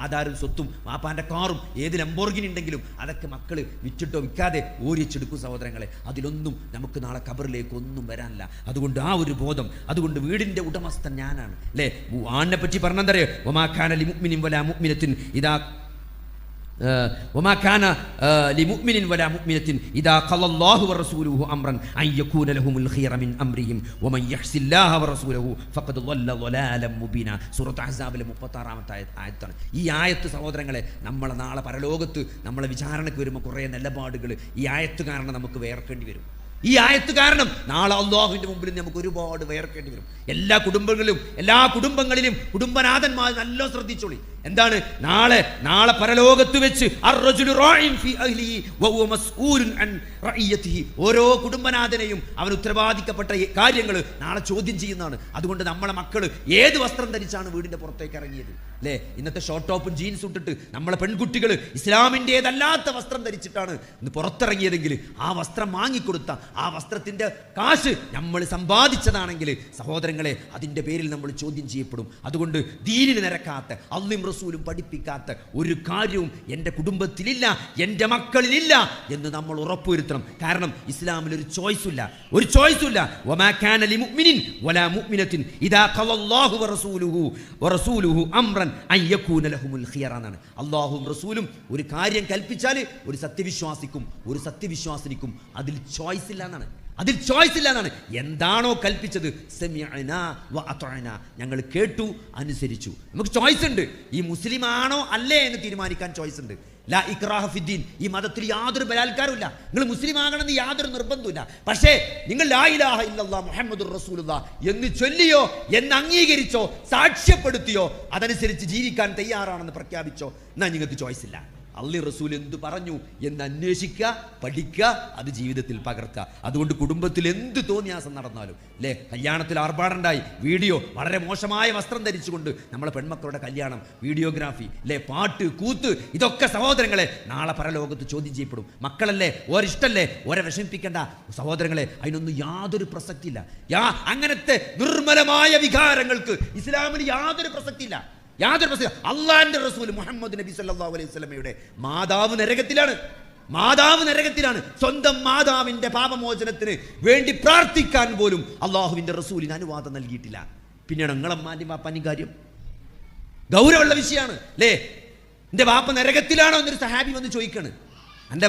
ആധാരം സ്വത്തും വാപ്പാന്റെ കാറും ഏത് ലംബോർഗിനി ഉണ്ടെങ്കിലും അതൊക്കെ മക്കള് വിറ്റിട്ടോ വിൽക്കാതെ ഓരിച്ചെടുക്കും സഹോദരങ്ങളെ. അതിലൊന്നും നമുക്ക് നാളെ ഖബറിലേക്ക് ഒന്നും വരാനില്ല. അതുകൊണ്ട് ആ ഒരു ബോധം, അതുകൊണ്ട് വീടിന്റെ ഉടമസ്ഥൻ ഞാനാണ് അല്ലേ. ആണിനെ പറ്റി പറഞ്ഞെന്തറിയോ? വമാ കാന ലിമുഅ്മിനിൻ വലാ മുഅ്മിനത്തിൻ ഇദാ وما كان لمؤمن ولا مؤمنة إذا قضى الله ورسوله أمرا أن يكون لهم الخير من أمرهم ومن يعص الله ورسوله فقد ضل ضلالا مبينا. സൂറത്ത് അഹ്സാബിലെ 36-ാമത്തെ ആയത്താണ് ഈ ആയത്ത്. സഹോദരങ്ങളെ, നമ്മളെ നാളെ പരലോകത്ത് നമ്മളെ വിചാരണയ്ക്ക് വരുമ്പോൾ കുറേ നിലപാടുകൾ ഈ ആയത്ത് കാരണം നമുക്ക് വേർക്കേണ്ടി വരും. ഈ ആയത്ത് കാരണം നാളെ അല്ലാഹുവിന്റെ മുമ്പിൽ നമുക്ക് ഒരുപാട് വേർക്കേണ്ടി വരും. എല്ലാ കുടുംബങ്ങളിലും കുടുംബനാഥന്മാർ നല്ല ശ്രദ്ധിച്ചോളി. എന്താണ്? നാളെ പരലോകത്ത് വെച്ച് ഓരോ കുടുംബനാഥനെയും അവൻ ഉത്തരവാദിക്കപ്പെട്ട കാര്യങ്ങൾ നാളെ ചോദ്യം ചെയ്യുന്നതാണ്. അതുകൊണ്ട് നമ്മളെ മക്കള് ഏത് വസ്ത്രം ധരിച്ചാണ് വീടിന്റെ പുറത്തേക്ക് ഇറങ്ങിയത് അല്ലേ? ഇന്നത്തെ ഷോർട്ട് ടോപ്പും ജീൻസും ഇട്ടിട്ട് നമ്മളെ പെൺകുട്ടികൾ ഇസ്ലാമിൻ്റെതല്ലാത്ത വസ്ത്രം ധരിച്ചിട്ടാണ് ഇന്ന് പുറത്തിറങ്ങിയതെങ്കിൽ ആ വസ്ത്രം വാങ്ങിക്കൊടുത്ത ആ വസ്ത്രത്തിന്റെ കാശ് നമ്മൾ സമ്പാദിച്ചതാണെങ്കിൽ സഹോദരങ്ങളെ, അതിന്റെ പേരിൽ നമ്മൾ ചോദ്യം ചെയ്യപ്പെടും. അതുകൊണ്ട് ദീനിന് നിരക്കാത്ത, അള്ളയും റസൂലും പഠിപ്പിക്കാത്ത ഒരു കാര്യവും എൻ്റെ കുടുംബത്തിലില്ല, എൻ്റെ മക്കളിലില്ല എന്ന് നമ്മൾ ഉറപ്പുവരുത്തണം. കാരണം ഇസ്ലാമിൽ ഒരു ചോയ്സും ഇല്ല. വമാ കാന ലിമുഅ്മിനിൻ വലാ മുഅ്മിനത്തിൻ ഇദാ ഖളല്ലാഹു വറസൂലുഹു അംറൻ അൻ യകൂന ലഹുമുൽ ഖിയറ എന്നാണ്. അല്ലാഹുവും റസൂലും ഒരു കാര്യം കൽപ്പിച്ചാൽ ഒരു സത്യവിശ്വാസിനിക്കും അതിൽ ചോയ്സ് ഇല്ല എന്നാണ്. എന്താണോ കൽപ്പിച്ചത് സമിഅനാ വ അത്അനാ, ഞങ്ങൾ കേട്ടു അനുസരിച്ചു. നമുക്ക് ചോയ്സ് ഉണ്ട്. ഈ മുസ്ലിം ആണോ അല്ലേ എന്ന് തീരുമാനിക്കാൻ ചോയ്സ് ഉണ്ട്. ലാ ഇക്റാഹ ഫിദ്ദീൻ, ഈ മതത്തിൽ യാതൊരു ബലാത്കാരമില്ല. നിങ്ങൾ മുസ്ലിം ആകണമെന്ന് യാതൊരു നിർബന്ധമില്ല. പക്ഷേ നിങ്ങൾ ലാ ഇലാഹ ഇല്ലല്ലാഹ് മുഹമ്മദുർ റസൂലുള്ളാഹ് എന്ന് ചൊല്ലിയോ, എന്ന് അംഗീകരിച്ചോ, സാക്ഷ്യപ്പെടുത്തിയോ, അതനുസരിച്ച് ജീവിക്കാൻ തയ്യാറാണെന്ന് പ്രഖ്യാപിച്ചോ, എന്നാൽ നിങ്ങൾക്ക് ചോയ്സ് ഇല്ല. അള്ളി റസൂൽ എന്ത് പറഞ്ഞു എന്ന് അന്വേഷിക്കുക, പഠിക്കുക, അത് ജീവിതത്തിൽ പകർത്തുക. അതുകൊണ്ട് കുടുംബത്തിൽ എന്ത് തോന്നിയാസം നടന്നാലും അല്ലേ, കല്യാണത്തിൽ ആർഭാടുണ്ടായി, വീഡിയോ, വളരെ മോശമായ വസ്ത്രം ധരിച്ചുകൊണ്ട് നമ്മളെ പെൺമക്കളുടെ കല്യാണം, വീഡിയോഗ്രാഫി അല്ലേ, പാട്ട്, കൂത്ത്, ഇതൊക്കെ സഹോദരങ്ങളെ നാളെ പരലോകത്ത് ചോദ്യം ചെയ്യപ്പെടും. മക്കളല്ലേ, ഓരിഷ്ടല്ലേ, ഓരെ വിഷമിപ്പിക്കേണ്ട സഹോദരങ്ങളെ, അതിനൊന്നും യാതൊരു പ്രസക്തിയില്ല. അങ്ങനത്തെ നിർമ്മലമായ വികാരങ്ങൾക്ക് ഇസ്ലാമിന് യാതൊരു പ്രസക്തിയില്ല. അള്ളാന്റെ റസൂൽ മുഹമ്മദ് നബി സല്ലല്ലാഹു അലൈഹി വസല്ലമയുടെ മാതാവ് നരകത്തിലാണ്. സ്വന്തം മാതാവിന്റെ പാപമോചനത്തിന് വേണ്ടി പ്രാർത്ഥിക്കാൻ പോലും അള്ളാഹുവിന്റെ റസൂലിന് അനുവാദം നൽകിയിട്ടില്ല. പിന്നീട് നിങ്ങളമ്മാന്റെയും വാപ്പാന്റെയും കാര്യം ഗൗരവമുള്ള വിഷയമാണ് അല്ലേ. എൻ്റെ വാപ്പ നരകത്തിലാണോ എന്നൊരു സഹാബി വന്ന് ചോദിക്കാണ്. എൻ്റെ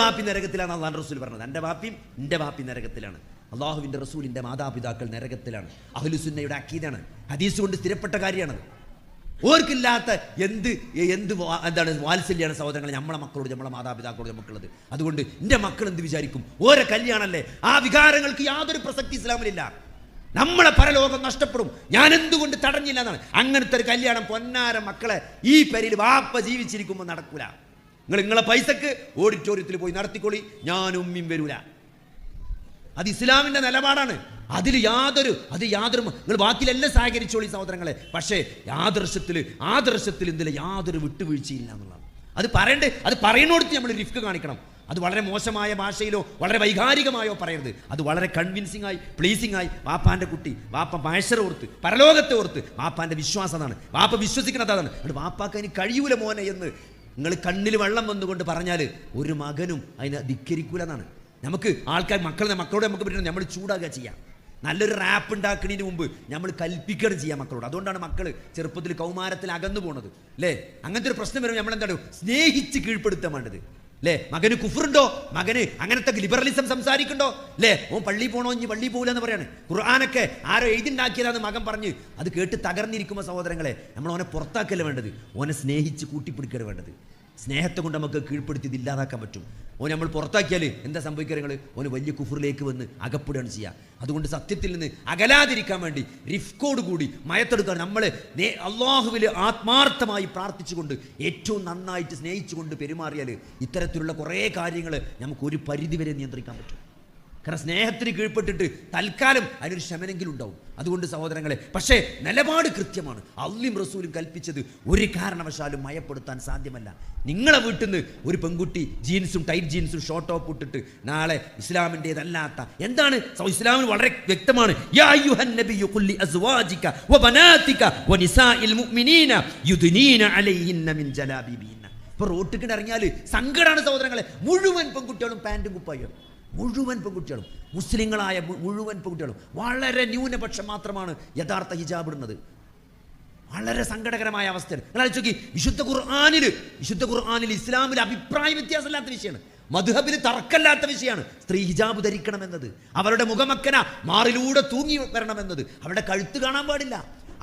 വാപ്പി നരകത്തിലാണ് അള്ളാഹുവിന്റെ റസൂൽ പറഞ്ഞത്. എൻ്റെ വാപ്പി നരകത്തിലാണ്. അള്ളാഹുവിന്റെ റസൂലിന്റെ മാതാപിതാക്കൾ നരകത്തിലാണ്. അഹ്ലുസുന്നയുടെ അഖീദയാണ്, ഹദീസ് കൊണ്ട് സ്ഥിരപ്പെട്ട കാര്യമാണത്. ഓർക്കില്ലാത്ത എന്ത് എന്താണ് വാത്സല്യാണ് സഹോദരങ്ങളെ നമ്മളെ മക്കളോട്, നമ്മളെ മാതാപിതാക്കളോട് നമുക്കുള്ളത്. അതുകൊണ്ട് എൻ്റെ മക്കൾ എന്ത് വിചാരിക്കും? ഓരോ കല്യാണമല്ലേ. ആ വികാരങ്ങൾക്ക് യാതൊരു പ്രസക്തി ഇസ്ലാമിലില്ല. നമ്മളെ പരലോകം നഷ്ടപ്പെടും. ഞാൻ എന്തുകൊണ്ട് തടഞ്ഞില്ല എന്നാണ്. അങ്ങനത്തെ ഒരു കല്യാണം പൊന്നാര മക്കളെ ഈ പെരയിൽ വാപ്പ ജീവിച്ചിരിക്കുമ്പോൾ നടക്കൂല. നിങ്ങളെ പൈസക്ക് ഓഡിറ്റോറിയത്തിൽ പോയി നടത്തിക്കൊള്ളി, ഞാനും ഉമ്മയും വരൂല. അത് ഇസ്ലാമിന്റെ നിലപാടാണ്. അതിൽ യാതൊരു നിങ്ങൾ ബാക്കിയിലെല്ലാം സഹകരിച്ചോളി സഹോദരങ്ങളെ. പക്ഷേ ആദർശത്തിൽ ഇതിൽ യാതൊരു വിട്ടുവീഴ്ചയില്ല എന്നുള്ളതാണ്. അത് പറയുന്നിടത്ത് നമ്മൾ റിസ്ക് കാണിക്കണം. അത് വളരെ മോശമായ ഭാഷയിലോ വളരെ വൈകാരികമായോ പറയരുത്. അത് വളരെ കൺവിൻസിംഗ് ആയി, പ്ലീസിംഗ് ആയി, വാപ്പാന്റെ കുട്ടി, വാപ്പ മഹേശ്വര ഓർത്ത്, പരലോകത്തെ ഓർത്ത്, വാപ്പാന്റെ വിശ്വാസം അതാണ്, വാപ്പ വിശ്വസിക്കുന്നത് അതാണ്. അത് വാപ്പാക്ക് അതിന് കഴിയൂല മോനെ എന്ന് നിങ്ങൾ കണ്ണിൽ വെള്ളം വന്നുകൊണ്ട് പറഞ്ഞാൽ ഒരു മകനും അതിനെ ധിക്കരിക്കൂല എന്നാണ്. നമുക്ക് ആൾക്കാർ മക്കളോട് നമുക്ക് പറ്റുന്നത് നമ്മൾ ചൂടാകുക ചെയ്യാം. നല്ലൊരു റാപ്പ് ഉണ്ടാക്കുന്നതിന് മുമ്പ് നമ്മൾ കൽപ്പിക്കുകയാണ് ചെയ്യാം മക്കളോട്. അതുകൊണ്ടാണ് മക്കൾ ചെറുപ്പത്തിൽ കൗമാരത്തിൽ അകന്നു പോണത് അല്ലേ. അങ്ങനത്തെ ഒരു പ്രശ്നം വരുമ്പോൾ നമ്മൾ എന്താണ് സ്നേഹിച്ച് കീഴ്പ്പെടുത്താൻ വേണ്ടത് അല്ലേ. മകന് കുഫറുണ്ടോ, മകന് അങ്ങനത്തെ ലിബറലിസം സംസാരിക്കണ്ടോ അല്ലേ, ഓൻ പള്ളി പോണോ ഇനി പള്ളി പോകില്ല എന്ന് പറയാണ്. ഖുർആനൊക്കെ ആരോ എഴുതിണ്ടാക്കിയതാന്ന് മകൻ പറഞ്ഞ് അത് കേട്ട് തകർന്നിരിക്കുമ്പോൾ സഹോദരങ്ങളെ നമ്മൾ ഓനെ പുറത്താക്കല്ല വേണ്ടത്, ഓനെ സ്നേഹിച്ച് കൂട്ടിപ്പിടിക്കുകയാണ് വേണ്ടത്. സ്നേഹത്തെ കൊണ്ട് നമുക്ക് കീഴ്പ്പെടുത്തി ഇത് ഇല്ലാതാക്കാൻ പറ്റും. ഓൻ നമ്മൾ പുറത്താക്കിയാൽ എന്താ സംഭവിക്കുക? നിങ്ങൾ ഓന് വലിയ കുഫറിലേക്ക് വന്ന് അകപ്പെടുകയാണ് ചെയ്യുക. അതുകൊണ്ട് സത്യത്തിൽ നിന്ന് അകലാതിരിക്കാൻ വേണ്ടി റിഫ്കോട് കൂടി മയത്തെടുക്കാൻ നമ്മൾ അള്ളാഹുവിൽ ആത്മാർത്ഥമായി പ്രാർത്ഥിച്ചുകൊണ്ട് ഏറ്റവും നന്നായിട്ട് സ്നേഹിച്ചുകൊണ്ട് പെരുമാറിയാൽ ഇത്തരത്തിലുള്ള കുറേ കാര്യങ്ങൾ നമുക്ക് ഒരു പരിധിവരെ നിയന്ത്രിക്കാൻ പറ്റും. കാരണം സ്നേഹത്തിന് കീഴ്പ്പെട്ടിട്ട് തൽക്കാലം അതിനൊരു ശമനെങ്കിലും ഉണ്ടാവും. അതുകൊണ്ട് സഹോദരങ്ങളെ, പക്ഷേ നിലപാട് കൃത്യമാണ്. അള്ളയും റസൂലും കൽപ്പിച്ചത് ഒരു കാരണവശാലും മയപ്പെടുത്താൻ സാധ്യമല്ല. നിങ്ങളെ വീട്ടിൽ നിന്ന് ഒരു പെൺകുട്ടി ജീൻസും ടൈറ്റ് ജീൻസും ഷോർട്ട് ടോപ്പ് ഇട്ടിട്ട് നാളെ ഇസ്ലാമിൻ്റെതല്ലാത്ത എന്താണ് ഇസ്ലാമിന് വളരെ വ്യക്തമാണ്. യാ അയ്യുഹൻ നബിയ്യു ഖുൽ ലി അസ്വാജിക വബനാതിക വനിസാഇൽ മുഅ്മിനീന യുദ്നീന അലൈഹിന്ന മിൻ ജലാബിബിഹിന്ന. ഇപ്പോൾ റോട്ടിൽ ഇറങ്ങിയാൽ സങ്കടമാണ് സഹോദരങ്ങളെ. മുഴുവൻ പെൺകുട്ടികളും പാൻറ്റും കുപ്പായും, മുഴുവൻ പെൺകുട്ടികളും, മുസ്ലിങ്ങളായ മുഴുവൻ പെൺകുട്ടികളും. വളരെ ന്യൂനപക്ഷം മാത്രമാണ് യഥാർത്ഥ ഹിജാബ് ഇടുന്നത്. വളരെ സങ്കടകരമായ അവസ്ഥയാണ്. നിങ്ങൾ ആലോചിച്ച് നോക്കി, വിശുദ്ധ ഖുർആനിൽ ഇസ്ലാമിൽ അഭിപ്രായ വ്യത്യാസമില്ലാത്ത വിഷയമാണ്, മദ്ഹബിൽ തർക്കമില്ലാത്ത വിഷയമാണ് സ്ത്രീ ഹിജാബ് ധരിക്കണമെന്നത്. അവരുടെ മുഖമക്കന മാറിലൂടെ തൂങ്ങി വരണമെന്നത്. അവരുടെ കഴുത്ത് കാണാൻ പാടില്ല,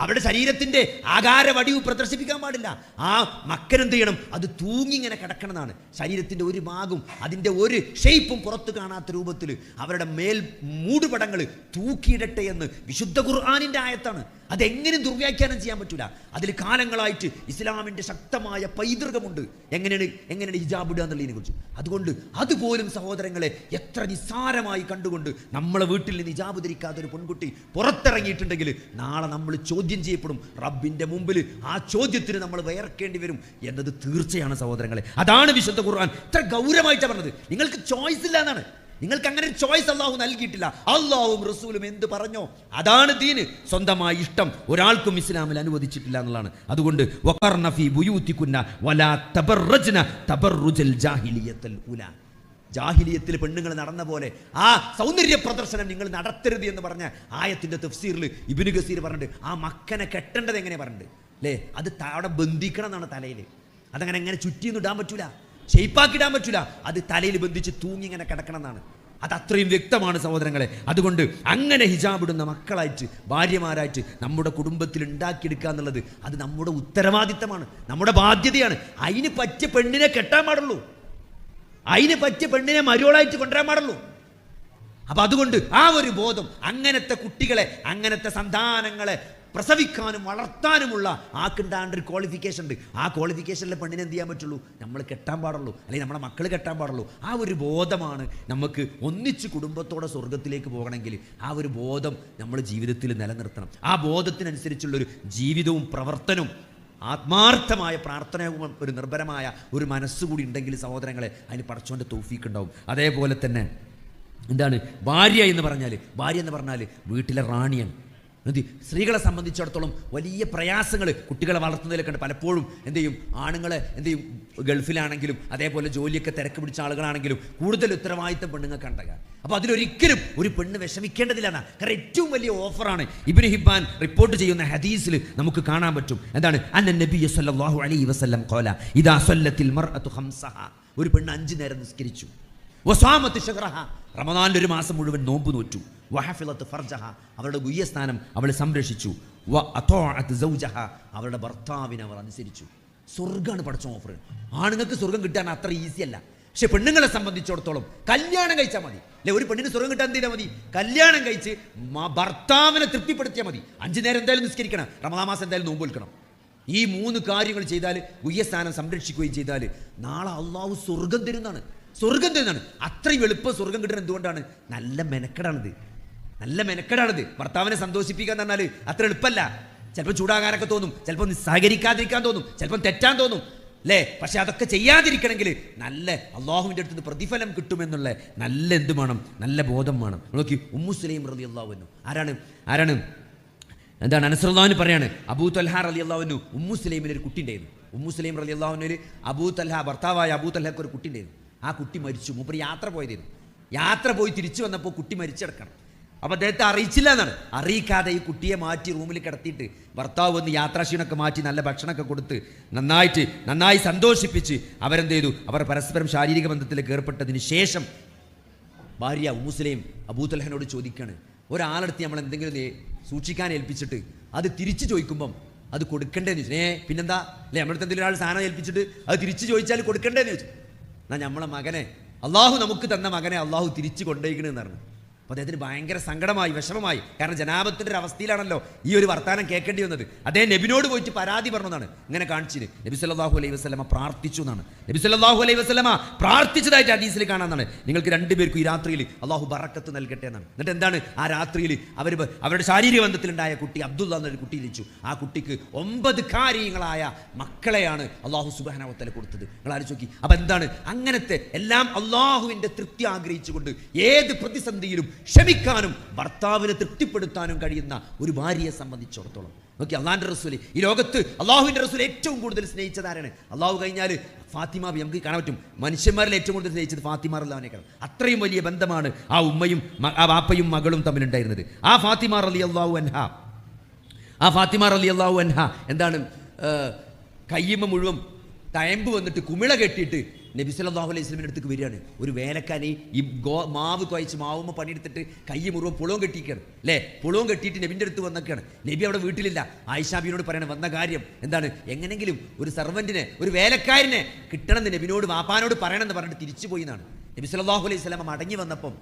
അവരുടെ ശരീരത്തിൻ്റെ ആകാര വടിവ് പ്രദർശിപ്പിക്കാൻ പാടില്ല. ആ മക്കനെന്ത് ചെയ്യണം? അത് തൂങ്ങിങ്ങനെ കിടക്കണമെന്നാണ്. ശരീരത്തിൻ്റെ ഒരു ഭാഗവും അതിൻ്റെ ഒരു ഷേപ്പും പുറത്ത് കാണാത്ത രൂപത്തിൽ അവരുടെ മേൽ മൂടുപടങ്ങൾ തൂക്കിയിടട്ടെ എന്ന് വിശുദ്ധ ഖുർആനിൻ്റെ ആയത്താണ്. അതെങ്ങനെ ദുർവ്യാഖ്യാനം ചെയ്യാൻ പറ്റില്ല. അതിൽ കാലങ്ങളായിട്ട് ഇസ്ലാമിൻ്റെ ശക്തമായ പൈതൃകമുണ്ട് എങ്ങനെയാണ് ഹിജാബ് ഇടുക എന്നുള്ളതിനെ കുറിച്ച്. അതുകൊണ്ട് അതുപോലും സഹോദരങ്ങളെ എത്ര നിസ്സാരമായി കണ്ടുകൊണ്ട് നമ്മളെ വീട്ടിൽ നിന്ന് ഹിജാബ് ധരിക്കാത്ത ഒരു പെൺകുട്ടി പുറത്തിറങ്ങിയിട്ടുണ്ടെങ്കിൽ നാളെ നമ്മൾ ചോദ്യം ചെയ്യപ്പെടും റബ്ബിൻ്റെ മുമ്പിൽ. ആ ചോദ്യത്തിന് നമ്മൾ വയർക്കേണ്ടി വരും എന്നത് തീർച്ചയാണ് സഹോദരങ്ങളെ. അതാണ് വിശുദ്ധ ഖുർആൻ ഇത്ര ഗൗരവമായിട്ട് പറഞ്ഞത്. നിങ്ങൾക്ക് ചോയ്സ് ഇല്ല എന്നാണ്. നിങ്ങൾക്ക് അങ്ങനെ ഒരു ചോയ്സ് അള്ളാഹു നൽകിയിട്ടില്ല. അള്ളാഹുവും റസൂലും എന്ത് പറഞ്ഞോ അതാണ് ദീന്. സ്വന്തമായി ഇഷ്ടം ഒരാൾക്കും ഇസ്ലാമിൽ അനുവദിച്ചിട്ടില്ല എന്നുള്ളതാണ്. അതുകൊണ്ട് വഖർന ഫീ ബുയൂതികുന്ന വലാ തബറജ്ന തബറുജൽ ജാഹിലിയത്തുൽ ഉലാ. ജാഹിലിയത്തിൽ പെണ്ണുങ്ങൾ നടന്ന പോലെ ആ സൗന്ദര്യ പ്രദർശനം നിങ്ങൾ നടത്തരുത് എന്ന് പറഞ്ഞ ആയത്തിന്റെ തഫ്സീറിൽ ഇബ്നു കസീർ പറഞ്ഞിട്ട് ആ മക്കനെ കെട്ടേണ്ടത് എങ്ങനെ പറഞ്ഞിട്ട് അല്ലേ, അത് അവിടെ ബന്ധിക്കണം എന്നാണ് തലയിൽ. അതങ്ങനെ എങ്ങനെ ചുറ്റിയൊന്നും ഇടാൻ പറ്റൂല, ഷെയ്പ്പാക്കിടാൻ പറ്റൂല, അത് തലയിൽ ബന്ധിച്ച് തൂങ്ങി ഇങ്ങനെ കിടക്കണം എന്നാണ്. അത് അത്രയും വ്യക്തമാണ് സഹോദരങ്ങളെ. അതുകൊണ്ട് അങ്ങനെ ഹിജാബ് ഇടുന്ന മക്കളായിട്ട് ഭാര്യമാരായിട്ട് നമ്മുടെ കുടുംബത്തിൽ ഉണ്ടാക്കിയെടുക്കുക എന്നുള്ളത് അത് നമ്മുടെ ഉത്തരവാദിത്തമാണ്, നമ്മുടെ ബാധ്യതയാണ്. അതിന് പറ്റിയ പെണ്ണിനെ കെട്ടാൻ പാടുള്ളൂ, അതിന് പറ്റിയ പെണ്ണിനെ മരുവളായിട്ട് കൊണ്ടുവരാൻ പാടുള്ളൂ. അപ്പം അതുകൊണ്ട് ആ ഒരു ബോധം അങ്ങനത്തെ കുട്ടികളെ, അങ്ങനത്തെ സന്താനങ്ങളെ പ്രസവിക്കാനും വളർത്താനുമുള്ള ആക്കുണ്ടാണ്ട് ഒരു ക്വാളിഫിക്കേഷൻ ഉണ്ട്. ആ ക്വാളിഫിക്കേഷനിലെ പെണ്ണിനെ എന്ത് ചെയ്യാൻ പറ്റുള്ളൂ? നമ്മൾ കെട്ടാൻ പാടുള്ളൂ, അല്ലെങ്കിൽ നമ്മുടെ മക്കൾ കെട്ടാൻ പാടുള്ളൂ. ആ ഒരു ബോധമാണ് നമുക്ക് ഒന്നിച്ച് കുടുംബത്തോടെ സ്വർഗത്തിലേക്ക് പോകണമെങ്കിൽ ആ ഒരു ബോധം നമ്മൾ ജീവിതത്തിൽ നിലനിർത്തണം. ആ ബോധത്തിനനുസരിച്ചുള്ളൊരു ജീവിതവും പ്രവർത്തനവും ആത്മാർത്ഥമായ പ്രാർത്ഥനയും ഒരു നിർഭരമായ ഒരു മനസ്സുകൂടി ഉണ്ടെങ്കിൽ സഹോദരങ്ങളെ അതിന് പടച്ചോൻ്റെ തൗഫീക്ക് ഉണ്ടാവും. അതേപോലെ തന്നെ എന്താണ് ഭാര്യ എന്ന് പറഞ്ഞാൽ വീട്ടിലെ റാണിയാണ്. സ്ത്രീകളെ സംബന്ധിച്ചിടത്തോളം വലിയ പ്രയാസങ്ങൾ കുട്ടികളെ വളർത്തുന്നതിലൊക്കെ ഉണ്ട്. പലപ്പോഴും എന്ത് ചെയ്യും, ആണുങ്ങളെ എന്ത് ചെയ്യും, ഗൾഫിലാണെങ്കിലും അതേപോലെ ജോലിയൊക്കെ തിരക്ക് പിടിച്ച ആളുകളാണെങ്കിലും കൂടുതൽ ഉത്തരവാദിത്തം പെണ്ണുങ്ങൾക്ക് ഉണ്ടാകുക. അപ്പോൾ അതിലൊരിക്കലും ഒരു പെണ്ണ് വിഷമിക്കേണ്ടതില്ലാണ്. കാരണം ഏറ്റവും വലിയ ഓഫറാണ്. ഇബ്നു ഹിബ്ബാൻ റിപ്പോർട്ട് ചെയ്യുന്ന ഹദീസിൽ നമുക്ക് കാണാൻ പറ്റും. എന്താണ്? അന്ന നബിയ്യ സല്ലല്ലാഹു അലൈഹി വസല്ലം ഖാല ഇദാ സല്ലത്തിൽ മർഅതു ഖംസഹ. ഒരു പെണ്ണ് 5 നേരം നിസ്കരിച്ചു. വസാമത്ത് ശഹ്റഹ, റമദാനിൽ ഒരു മാസം മുഴുവൻ നോമ്പ് നോറ്റു. വഹഫിളത്ത് ഫർജഹ, അവരുടെ ഗുഹ്യസ്ഥാനം അവൾ സംരക്ഷിച്ചു. വഅതഅത് സൗജഹ, അവരുടെ ഭർത്താവിനെ അവർ അനുസരിച്ചു. സ്വർഗ്ഗമാണ് പടച്ച ഓഫർ. ആണുങ്ങൾക്ക് സ്വർഗ്ഗം കിട്ടാൻ അത്ര ഈസി അല്ല. പക്ഷെ പെണ്ണുങ്ങളെ സംബന്ധിച്ചിടത്തോളം കല്യാണം കഴിച്ചാൽ മതി അല്ലെ. ഒരു പെണ്ണിന് സ്വർഗ്ഗം കിട്ടാൻ എന്തിനാ മതി? കല്യാണം കഴിച്ച് ഭർത്താവിനെ തൃപ്തിപ്പെടുത്തിയാൽ മതി. 5 നേരം എന്തായാലും നിസ്കരിക്കണം, റമദാൻ മാസം എന്തായാലും നോമ്പ് വെക്കണം. ഈ 3 കാര്യങ്ങൾ ചെയ്താൽ, ഗുഹ്യസ്ഥാനം സംരക്ഷിക്കുകയും ചെയ്താൽ നാളെ അള്ളാഹു സ്വർഗം തരുന്നതാണ്. സ്വർഗം തരുന്നതാണ്. അത്രയും എളുപ്പം സ്വർഗം കിട്ടുന്നത് എന്തുകൊണ്ടാണ്? നല്ല മെനക്കെടാണിത്. നല്ല മെനക്കെടാണിത്. ഭർത്താവിനെ സന്തോഷിപ്പിക്കുക എന്ന് പറഞ്ഞാൽ അത്ര എളുപ്പമല്ല. ചിലപ്പോൾ ചൂടാകാനൊക്കെ തോന്നും, ചിലപ്പോൾ സഹകരിക്കാതിരിക്കാൻ തോന്നും, ചിലപ്പം തെറ്റാൻ തോന്നും അല്ലേ. പക്ഷെ അതൊക്കെ ചെയ്യാതിരിക്കണമെങ്കിൽ നല്ല അള്ളാഹുവിൻ്റെ അടുത്ത് പ്രതിഫലം കിട്ടുമെന്നുള്ള നല്ല എന്ത് വേണം? നല്ല ബോധം വേണം. നോക്കി, ഉമ്മു സുലൈം റളിയല്ലാഹു അൻഹു ആരാണ് എന്താണ് അനസ്റുല്ലാഹു പറയാണ്, അബൂ തൽഹ റളിയല്ലാഹു അൻഹു ഉമ്മു സുലൈമിന് ഒരു കുട്ടി ഉണ്ടായിരുന്നു. ഉമ്മു സുലൈം റളിയല്ലാഹു അൻഹുവിൽ അബൂ തൽഹ, ഭർത്താവായ അബൂ തൽഹക്ക് ഒരു കുട്ടി ഉണ്ടായിരുന്നു. ആ കുട്ടി മരിച്ചു. മൂപ്പര് യാത്ര പോയതായിരുന്നു. യാത്ര പോയി തിരിച്ചു വന്നപ്പോൾ കുട്ടി മരിച്ചെടുക്കണം. അപ്പോൾ അദ്ദേഹത്തെ അറിയിച്ചില്ല എന്നാണ്. അറിയിക്കാതെ ഈ മാറ്റി റൂമിൽ കിടത്തിയിട്ട് ഭർത്താവ് വന്ന് യാത്രാക്ഷീണമൊക്കെ മാറ്റി നല്ല ഭക്ഷണമൊക്കെ കൊടുത്ത് നന്നായി സന്തോഷിപ്പിച്ച് അവരെന്ത് ചെയ്തു? അവർ പരസ്പരം ശാരീരിക ബന്ധത്തിലേക്ക് ഏർപ്പെട്ടതിന് ശേഷം ഭാര്യ ഉമ്മു സുലൈം അബൂ തൽഹനോട് ചോദിക്കുകയാണ്, ഒരാളെടുത്ത് നമ്മൾ എന്തെങ്കിലും സൂക്ഷിക്കാൻ ഏൽപ്പിച്ചിട്ട് അത് തിരിച്ചു ചോദിക്കുമ്പം അത് കൊടുക്കണ്ടേന്ന് ചോദിച്ചു. പിന്നെന്താ അല്ലേ, നമ്മളടുത്ത് എന്തെങ്കിലും ഒരാൾ സാധനം ഏൽപ്പിച്ചിട്ട് അത് തിരിച്ചു ചോദിച്ചാൽ കൊടുക്കണ്ടേന്ന് ചോദിച്ചു. എന്നാൽ നമ്മളെ മകനെ, അള്ളാഹു നമുക്ക് തന്ന മകനെ അള്ളാഹു തിരിച്ചു കൊണ്ടുപോയിക്കണെന്ന് പറഞ്ഞു. അപ്പോൾ അദ്ദേഹത്തിന് ഭയങ്കര സങ്കടമായി, വിഷമമായി. കാരണം ജനാബത്തിൻ്റെ ഒരു അവസ്ഥയിലാണല്ലോ ഈ ഒരു വർത്താനം കേൾക്കേണ്ടി വന്നത്. അദ്ദേഹം നബിനോട് പോയിട്ട് പരാതി പറഞ്ഞതാണ്. ഇങ്ങനെ കാണിച്ചിന് നബി സല്ലല്ലാഹു അലൈഹി വസല്ലമ പ്രാർത്ഥിച്ചു എന്നാണ്. നബി സല്ലല്ലാഹു അലൈഹി വസല്ലമ പ്രാർത്ഥിച്ചതായിട്ട് ഹദീസിൽ കാണാമെന്നാണ്. നിങ്ങൾക്ക് 2 പേർക്കും ഈ രാത്രിയിൽ അള്ളാഹു ബറക്കത്ത് നൽകട്ടെ എന്നാണ്. എന്നിട്ട് എന്താണ് ആ രാത്രിയിൽ അവരുടെ ശാരീരിക ബന്ധത്തിലുണ്ടായ കുട്ടി അബ്ദുള്ള എന്നൊരു കുട്ടി ജനിച്ചു. ആ കുട്ടിക്ക് 9 കാര്യങ്ങളായ മക്കളെയാണ് അള്ളാഹു സുബ്ഹാനഹു വ തആല കൊടുത്തത്. നിങ്ങൾ ആലോചിച്ച് നോക്കി. അപ്പം എന്താണ് അങ്ങനത്തെ എല്ലാം അള്ളാഹുവിൻ്റെ തൃപ്തി ആഗ്രഹിച്ചുകൊണ്ട് ഏത് പ്രതിസന്ധിയിലും ക്ഷമിക്കാനും ഭർത്താവിനെ തൃപ്തിപ്പെടുത്താനും കഴിയുന്ന ഒരു ഭാര്യയെ സംബന്ധിച്ചിടത്തോളം നോക്കി, അള്ളാഹിൻ്റെ റസൂല്, ഈ ലോകത്ത് അള്ളാഹുവിൻ്റെ റസൂൽ ഏറ്റവും കൂടുതൽ സ്നേഹിച്ചതാരാണ്? അള്ളാഹു കഴിഞ്ഞാൽ ഫാത്തിമ ബി. നമുക്ക് കാണാൻ പറ്റും, മനുഷ്യന്മാരിൽ ഏറ്റവും കൂടുതൽ സ്നേഹിച്ചത് ഫാത്തിമ റളിയല്ലാഹുവിനെക്കാണ്. അത്രയും വലിയ ബന്ധമാണ് ആ ഉമ്മയും ആ വാപ്പയും മകളും തമ്മിലുണ്ടായിരുന്നത്. ആ ഫാത്തിമ റളിയല്ലാഹു അൻഹ എന്താണ് കയ്യുമ്മ മുഴുവൻ തയമ്പ് വന്നിട്ട് കുമിള കെട്ടിയിട്ട് നബി സല്ലല്ലാഹു അലൈഹി വസല്ലമിൻ്റെ അടുത്തേക്ക് വരികയാണ്. ഒരു വേലക്കാരി ഈ മാവ് കുഴച്ച് മാവുമ്മ പണിയെടുത്തിട്ട് കൈ മുഴുവൻ പുളവും കെട്ടിയിരിക്കുകയാണ് അല്ലേ. പുളവും കെട്ടിയിട്ട് നബിൻ്റെ അടുത്ത് വന്നൊക്കെയാണ്. നബി അവിടെ വീട്ടിലില്ല. ആയിഷാബിനോട് പറയണം വന്ന കാര്യം എന്താണ്, എങ്ങനെങ്കിലും ഒരു സർവൻറ്റിനെ, ഒരു വേലക്കാരനെ കിട്ടണമെന്ന് നബിനോട് വാപ്പാനോട് പറയണമെന്ന് പറഞ്ഞിട്ട് തിരിച്ചു പോയി എന്നാണ്. നബി സല്ലല്ലാഹു അലൈഹി വസല്ലമ മടങ്ങി വന്നപ്പം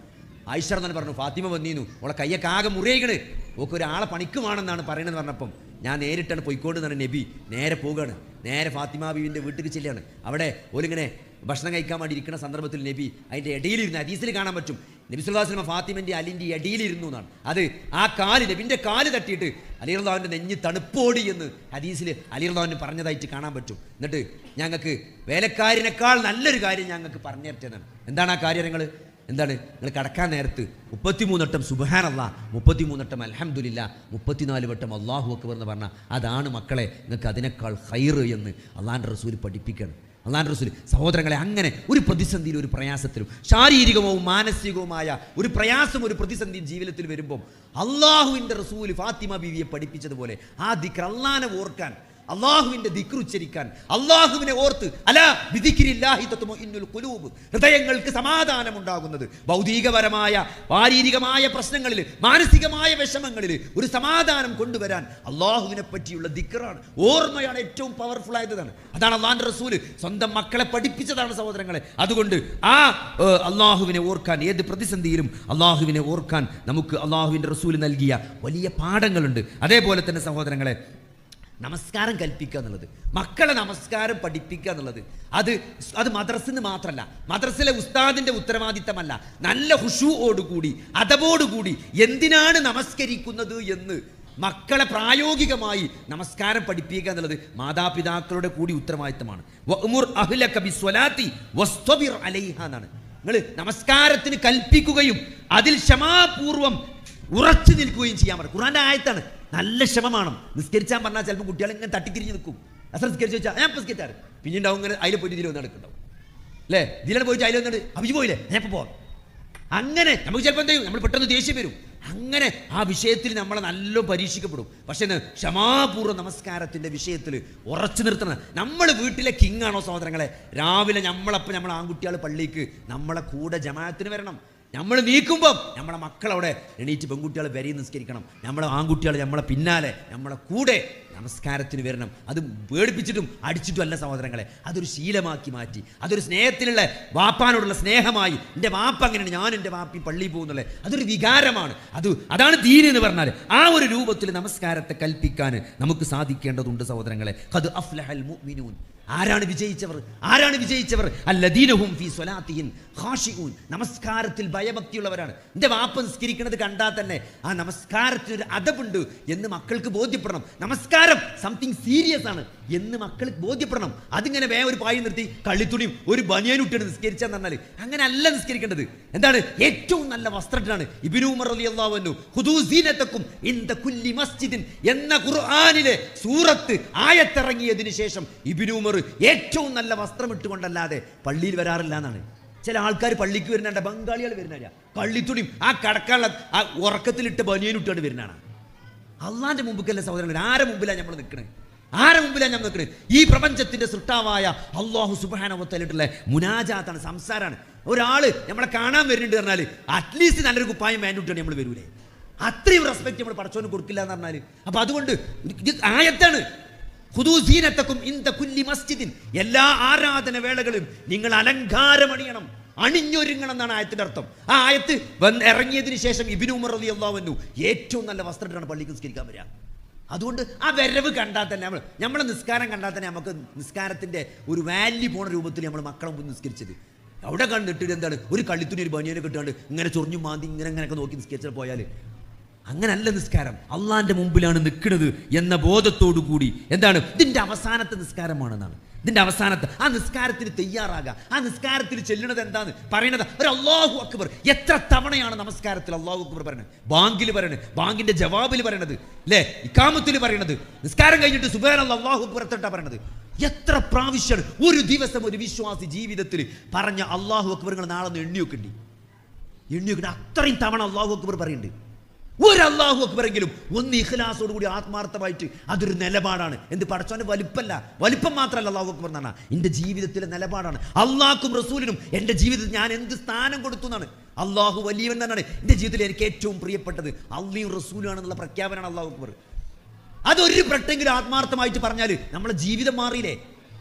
ആയിഷ എന്ന് പറഞ്ഞു, ഫാത്തിമ വന്നിരുന്നു, ഓളെ കയ്യൊക്കെ ആകെ മുറിയിക്കണ്, ഓക്ക് ഒരാളെ പണിക്കുമാണെന്നാണ് പറയണമെന്ന് പറഞ്ഞപ്പം ഞാൻ നേരിട്ടാണ് പോയിക്കൊണ്ടെന്നാണ്. നബി നേരെ പോവുകയാണ്. നേരെ ഫാത്തിമ ബീവിൻ്റെ വീട്ടിൽ ചെല്ലുകയാണ്. അവിടെ ഓലിങ്ങനെ ഭക്ഷണം കഴിക്കാൻ വേണ്ടി ഇരിക്കുന്ന സന്ദർഭത്തിൽ നബി അതിൻ്റെ ഇടയിലിരുന്ന്, ഹദീസിൽ കാണാൻ പറ്റും, നബി സല്ലല്ലാഹു അലൈഹി വസല്ലം ഫാത്തിമൻ്റെ അലിൻ്റെ ഇടയിലിരുന്നു എന്നാണ്. അത് ആ കാല്, നബിൻ്റെ കാല് തട്ടിയിട്ട് അലി റളിയല്ലാഹുവിൻ്റെ നെഞ്ഞ് തണുപ്പോടി എന്ന് ഹദീസിൽ അലി റളിയല്ലാഹു പറഞ്ഞതായിട്ട് കാണാൻ പറ്റും. എന്നിട്ട് ഞങ്ങൾക്ക് വേലക്കാരിനേക്കാൾ നല്ലൊരു കാര്യം ഞങ്ങൾക്ക് പറഞ്ഞു തരട്ടെന്നാണ്. എന്താണ് ആ കാര്യങ്ങൾ? എന്താണ്? നിങ്ങൾ കടക്കാൻ നേരത്ത് 33 വട്ടം സുബ്ഹാനല്ലാഹ്, 33 വട്ടം അൽഹംദുലില്ലാ, 34 വട്ടം അല്ലാഹു അക്ബർ എന്ന് പറഞ്ഞാൽ അതാണ് മക്കളെ നിങ്ങൾക്ക് അതിനേക്കാൾ ഖൈറ് എന്ന് അള്ളാഹുവിൻ്റെ റസൂൽ പഠിപ്പിക്കണം. അള്ളാഹുവിൻ്റെ റസൂൽ സഹോദരങ്ങളെ, അങ്ങനെ ഒരു പ്രതിസന്ധിയിലും ഒരു പ്രയാസത്തിലും ശാരീരികവും മാനസികവുമായ ഒരു പ്രയാസം, ഒരു പ്രതിസന്ധിയും ജീവിതത്തിൽ വരുമ്പം അള്ളാഹുവിൻ്റെ റസൂൽ ഫാത്തിമ ബീവിയെ പഠിപ്പിച്ചതുപോലെ ആ ദിക്ർ, അള്ളാഹിനെ ഓർക്കാൻ, അള്ളാഹുവിൻ്റെ ദിക്ർ ഉച്ചരിക്കാൻ, അള്ളാഹുവിനെ ഓർത്ത് അലാ ബിദിക്രില്ലാഹി തത്മഇന്നുൽ ഖുലൂബ്, ഹൃദയങ്ങൾക്ക് സമാധാനമുണ്ടാകുന്നത്. ഭൗതികപരമായ ശാരീരികമായ പ്രശ്നങ്ങളിൽ, മാനസികമായ വിഷമങ്ങളിൽ ഒരു സമാധാനം കൊണ്ടുവരാൻ അള്ളാഹുവിനെ പറ്റിയുള്ള ദിക്റാണ്, ഓർമ്മയാണ് ഏറ്റവും പവർഫുൾ ആയതാണ്. അതാണ് അള്ളാഹിൻ്റെ റസൂൽ സ്വന്തം മക്കളെ പഠിപ്പിച്ചതാണ് സഹോദരങ്ങളെ. അതുകൊണ്ട് ആ അള്ളാഹുവിനെ ഓർക്കാൻ, ഏത് പ്രതിസന്ധിയിലും അള്ളാഹുവിനെ ഓർക്കാൻ നമുക്ക് അള്ളാഹുവിൻ്റെ റസൂൽ നൽകിയ വലിയ പാഠങ്ങളുണ്ട്. അതേപോലെ തന്നെ സഹോദരങ്ങളെ, നമസ്കാരം കൽപ്പിക്കുക എന്നുള്ളത്, മക്കളെ നമസ്കാരം പഠിപ്പിക്കുക എന്നുള്ളത്, അത് മദ്രസിന് മാത്രമല്ല, മദ്രസിലെ ഉസ്താദിൻ്റെ ഉത്തരവാദിത്തമല്ല. നല്ല ഹുഷൂഓടുകൂടി, അദബോടുകൂടി എന്തിനാണ് നമസ്കരിക്കുന്നത് എന്ന് മക്കളെ പ്രായോഗികമായി നമസ്കാരം പഠിപ്പിക്കുക എന്നുള്ളത് മാതാപിതാക്കളുടെ കൂടി ഉത്തരവാദിത്തമാണ്. വഅ്മുർ അഹ്ലക ബിസ്വലാത്തി വസ്തബിർ അലൈഹ എന്നാണ്. നിങ്ങൾ നമസ്കാരത്തിന് കൽപ്പിക്കുകയും അതിൽ ക്ഷമാപൂർവം ഉറച്ചു നിൽക്കുകയും ചെയ്യാൻ പറയും. ഖുർആന്റെ ആയത്താണ്. നല്ല ക്ഷമമാണ്. നിസ്കരിച്ചാൻ പറഞ്ഞാൽ ചിലപ്പോൾ കുട്ടികൾ ഇങ്ങനെ തട്ടിത്തിരിഞ്ഞ് നിൽക്കും. അസർ നിസ്കരിച്ച് വെച്ചാൽ ഞാൻ നിസ്കരിച്ചാറ്, പിന്നെ ഉണ്ടാവും ഇങ്ങനെ അതിൽ പോയിട്ട് ഇതിൽ വന്ന് നടക്കുന്നുണ്ടാവും അല്ലേ. ഇതിലാണ് പോയിട്ട് അതിൽ വന്നിട്ട് അഭിജ് പോയില്ലേ, ഞാൻ ഇപ്പോൾ പോകാം. അങ്ങനെ നമുക്ക് ചിലപ്പോൾ എന്ത് ചെയ്യും, നമ്മൾ പെട്ടെന്ന് ദേഷ്യം വരും. അങ്ങനെ ആ വിഷയത്തിൽ നമ്മളെ നല്ല പരീക്ഷിക്കപ്പെടും. പക്ഷേ ക്ഷമാപൂർവ്വ നമസ്കാരത്തിൻ്റെ വിഷയത്തിൽ ഉറച്ചു നിർത്തണം. നമ്മൾ വീട്ടിലെ കിങ് ആണോ സഹോദരങ്ങളെ? രാവിലെ നമ്മൾ ആൺകുട്ടികൾ പള്ളിക്ക് നമ്മളെ കൂടെ ജമാഅത്തിന് വരണം. നമ്മൾ നീക്കുമ്പം നമ്മളെ മക്കളവിടെ എണീറ്റ് പെൺകുട്ടികൾ വരി നിസ്കരിക്കണം. നമ്മളെ ആൺകുട്ടികൾ നമ്മളെ പിന്നാലെ നമ്മളെ കൂടെ നമസ്കാരത്തിന് വരണം. അത് പേടിപ്പിച്ചിട്ടും അടിച്ചിട്ടും അല്ല സഹോദരങ്ങളെ, അതൊരു ശീലമാക്കി മാറ്റി, അതൊരു സ്നേഹത്തിലുള്ള വാപ്പാനോടുള്ള സ്നേഹമായി. എൻ്റെ വാപ്പ അങ്ങനെയാണ്, ഞാൻ എൻ്റെ വാപ്പി പള്ളിയിൽ പോകുന്നുള്ളത്, അതൊരു വികാരമാണ്. അതാണ് ദീൻ എന്ന് പറഞ്ഞാൽ. ആ ഒരു രൂപത്തിൽ നമസ്കാരത്തെ കൽപ്പിക്കാൻ നമുക്ക് സാധിക്കേണ്ടതുണ്ട് സഹോദരങ്ങളെ. ഖദ് അഫ്ലഹൽ മുഅ്മിനൂൻ. ആരാണ് വിജയിച്ചവർ? അല്ലദീനഹും ഫീ സ്വലാത്തിഹിം ഖാശിഊൻ. നമസ്കാരത്തിൽ ഭയഭക്തിയുള്ളവരാണ്. എൻ്റെ വാപ്പ നിസ്കരിക്കുന്നത് കണ്ടാൽ തന്നെ ആ നമസ്കാരത്തിന് ഒരു അദബുണ്ട് എന്ന് മക്കൾക്ക് ബോധ്യപ്പെടണം. നമസ്കാരം സംതിങ് സീരിയസ് ആണ് എന്ന് മക്കൾക്ക് ബോധ്യപ്പെടണം. അതിങ്ങനെ ഒരു പായി നിർത്തി കള്ളിത്തുണിയും ഒരു ബനിയനും ഇട്ടിട്ട് നിസ്കരിച്ചാന്ന് പറഞ്ഞാൽ അങ്ങനെ അല്ല നിസ്കരിക്കേണ്ടത്. എന്താണ്? ഏറ്റവും നല്ല വസ്ത്രത്തിനാണ്. ഇബ്നു ഉമർ റളിയല്ലാഹു അൻഹു ഖുദൂ സീനതകും ഇൻദ കുല്ലി മസ്ജിദിൻ എന്ന ഖുർആനിലെ സൂറത്ത് ആയത്തിറങ്ങിയതിനു ശേഷം ഇബ്നു ഉമർ ഏറ്റവും നല്ല വസ്ത്രം ഇട്ടുകൊണ്ടല്ലാതെ പള്ളിയിൽ വരാറില്ല എന്നാണ്. ചില ആൾക്കാർ പള്ളിക്ക് വരുന്നുണ്ട്, ബംഗാളികൾ വരുന്ന കള്ളിത്തുണിയും ആ കടക്കാനുള്ള ആ ഉറക്കത്തിലിട്ട് ബനിയനും ഇട്ടുകൊണ്ട് വരുന്നതാണ്. അള്ളാന്റെ മുമ്പിക്കല്ല സഹോദരങ്ങൾ, ആരെ മുമ്പിലാണ് നമ്മൾ നിൽക്കുന്നത്? ഈ പ്രപഞ്ചത്തിന്റെ സൃഷ്ടാവായ അല്ലാഹു സുബ്ഹാനഹു വ തആലയുടെ മുനാജാത്താണ്, സംസാരമാണ്. ഒരാള് നമ്മളെ കാണാൻ വരുന്നുണ്ട് പറഞ്ഞാൽ അറ്റ്ലീസ്റ്റ് നല്ലൊരു കുപ്പായം വേണ്ടിട്ടാണ് നമ്മൾ വരൂലേ? അത്രയും റെസ്പെക്ട് നമ്മൾ പടച്ചോന് കൊടുക്കില്ല എന്ന് പറഞ്ഞാൽ. അപ്പൊ അതുകൊണ്ട് ആയത്താണ് ഖുദൂ സീനതകും ഇൻദ കുല്ലി മസ്ജിദിൻ. എല്ലാ ആരാധന വേളകളും നിങ്ങൾ അലങ്കാരമണിയണം, അണിഞ്ഞൊരുങ്ങണം എന്നാണ് ആയത്തിന്റെ അർത്ഥം. ആ ആയത്ത് ഇറങ്ങിയതിനു ശേഷം ഇബ്നു ഉമർ റളിയല്ലാഹു അൻഹു ഏറ്റവും നല്ല വസ്ത്രത്തിലാണ് പള്ളിക്ക് നിസ്കരിക്കാൻ വരിക. അതുകൊണ്ട് ആ വരവ് കണ്ടാൽ തന്നെ നമ്മളെ നിസ്കാരം കണ്ടാൽ തന്നെ നമുക്ക് നിസ്കാരത്തിന്റെ ഒരു വാല്യൂ പോണ രൂപത്തിൽ നമ്മൾ മക്കളെ മുമ്പ് നിസ്കരിച്ചത്. അവിടെ കണ്ടിട്ട് എന്താണ് ഒരു കള്ളിത്തുണി ഒരു ബനിയനെ കിട്ടാണ്ട് ഇങ്ങനെ ചൊറിഞ്ഞു മാന്തി ഇങ്ങനെയൊക്കെ നോക്കി നിസ്കരിച്ചാൽ പോയാൽ അങ്ങനല്ല നിസ്കാരം. അള്ളാന്റെ മുമ്പിലാണ് നിൽക്കുന്നത് എന്ന ബോധത്തോടു കൂടി എന്താണ് ഇതിന്റെ അവസാനത്തെ നിസ്കാരമാണെന്നാണ്. ഇതിന്റെ അവസാനത്തെ ആ നിസ്കാരത്തിന് തയ്യാറാകുക. ആ നിസ്കാരത്തിൽ ചെല്ലുന്നത് എന്താണ് പറയണത്? ഒരു അല്ലാഹു അക്ബർ. എത്ര തവണയാണ് നമസ്കാരത്തിൽ അല്ലാഹു അക്ബർ പറയുന്നത്? ബാങ്കിൽ പറയുന്നത്, ബാങ്കിന്റെ ജവാബിൽ പറയണത്, അല്ലേ? ഇഖാമത്തിൽ പറയണത്, നിസ്കാരം കഴിഞ്ഞിട്ട് സുബ്ഹാനല്ലാഹ് അല്ലാഹു അക്ബർ എത്ര പറയണത്? എത്ര പ്രാവശ്യമാണ് ഒരു ദിവസം ഒരു വിശ്വാസി ജീവിതത്തിൽ പറഞ്ഞ അല്ലാഹു അക്ബറുകൾ നാളെ എണ്ണി വെക്കണ്ടി. അത്രയും തവണ അല്ലാഹു അക്ബർ പറയുന്നുണ്ട്. ഒരു അല്ലാഹു അക്ബറെങ്കിലും ഒന്ന് ഇഖ്ലാസോടുകൂടി ആത്മാർത്ഥമായിട്ട് അതൊരു നിലപാടാണ്. എന്ത് പടച്ചോന്റെ വലിപ്പം മാത്രമല്ല അല്ലാഹു അക്ബർ എന്ന് പറഞ്ഞാൽ എൻ്റെ ജീവിതത്തിലെ നിലപാടാണ്. അള്ളാഹ്ക്കും റസൂലിനും എൻ്റെ ജീവിതത്തിൽ ഞാൻ എന്ത് സ്ഥാനം കൊടുത്തു എന്നാണ്. അള്ളാഹു വലിയവൻ എന്നാണ് എൻ്റെ ജീവിതത്തിൽ എനിക്ക് ഏറ്റവും പ്രിയപ്പെട്ടത് അള്ളാഹും റസൂലും ആണെന്നുള്ള പ്രഖ്യാപനമാണ് അല്ലാഹു അക്ബർ. അതൊരു പെട്ടെങ്കിലും ആത്മാർത്ഥമായിട്ട് പറഞ്ഞാൽ നമ്മളെ ജീവിതം മാറിയില്ലേ?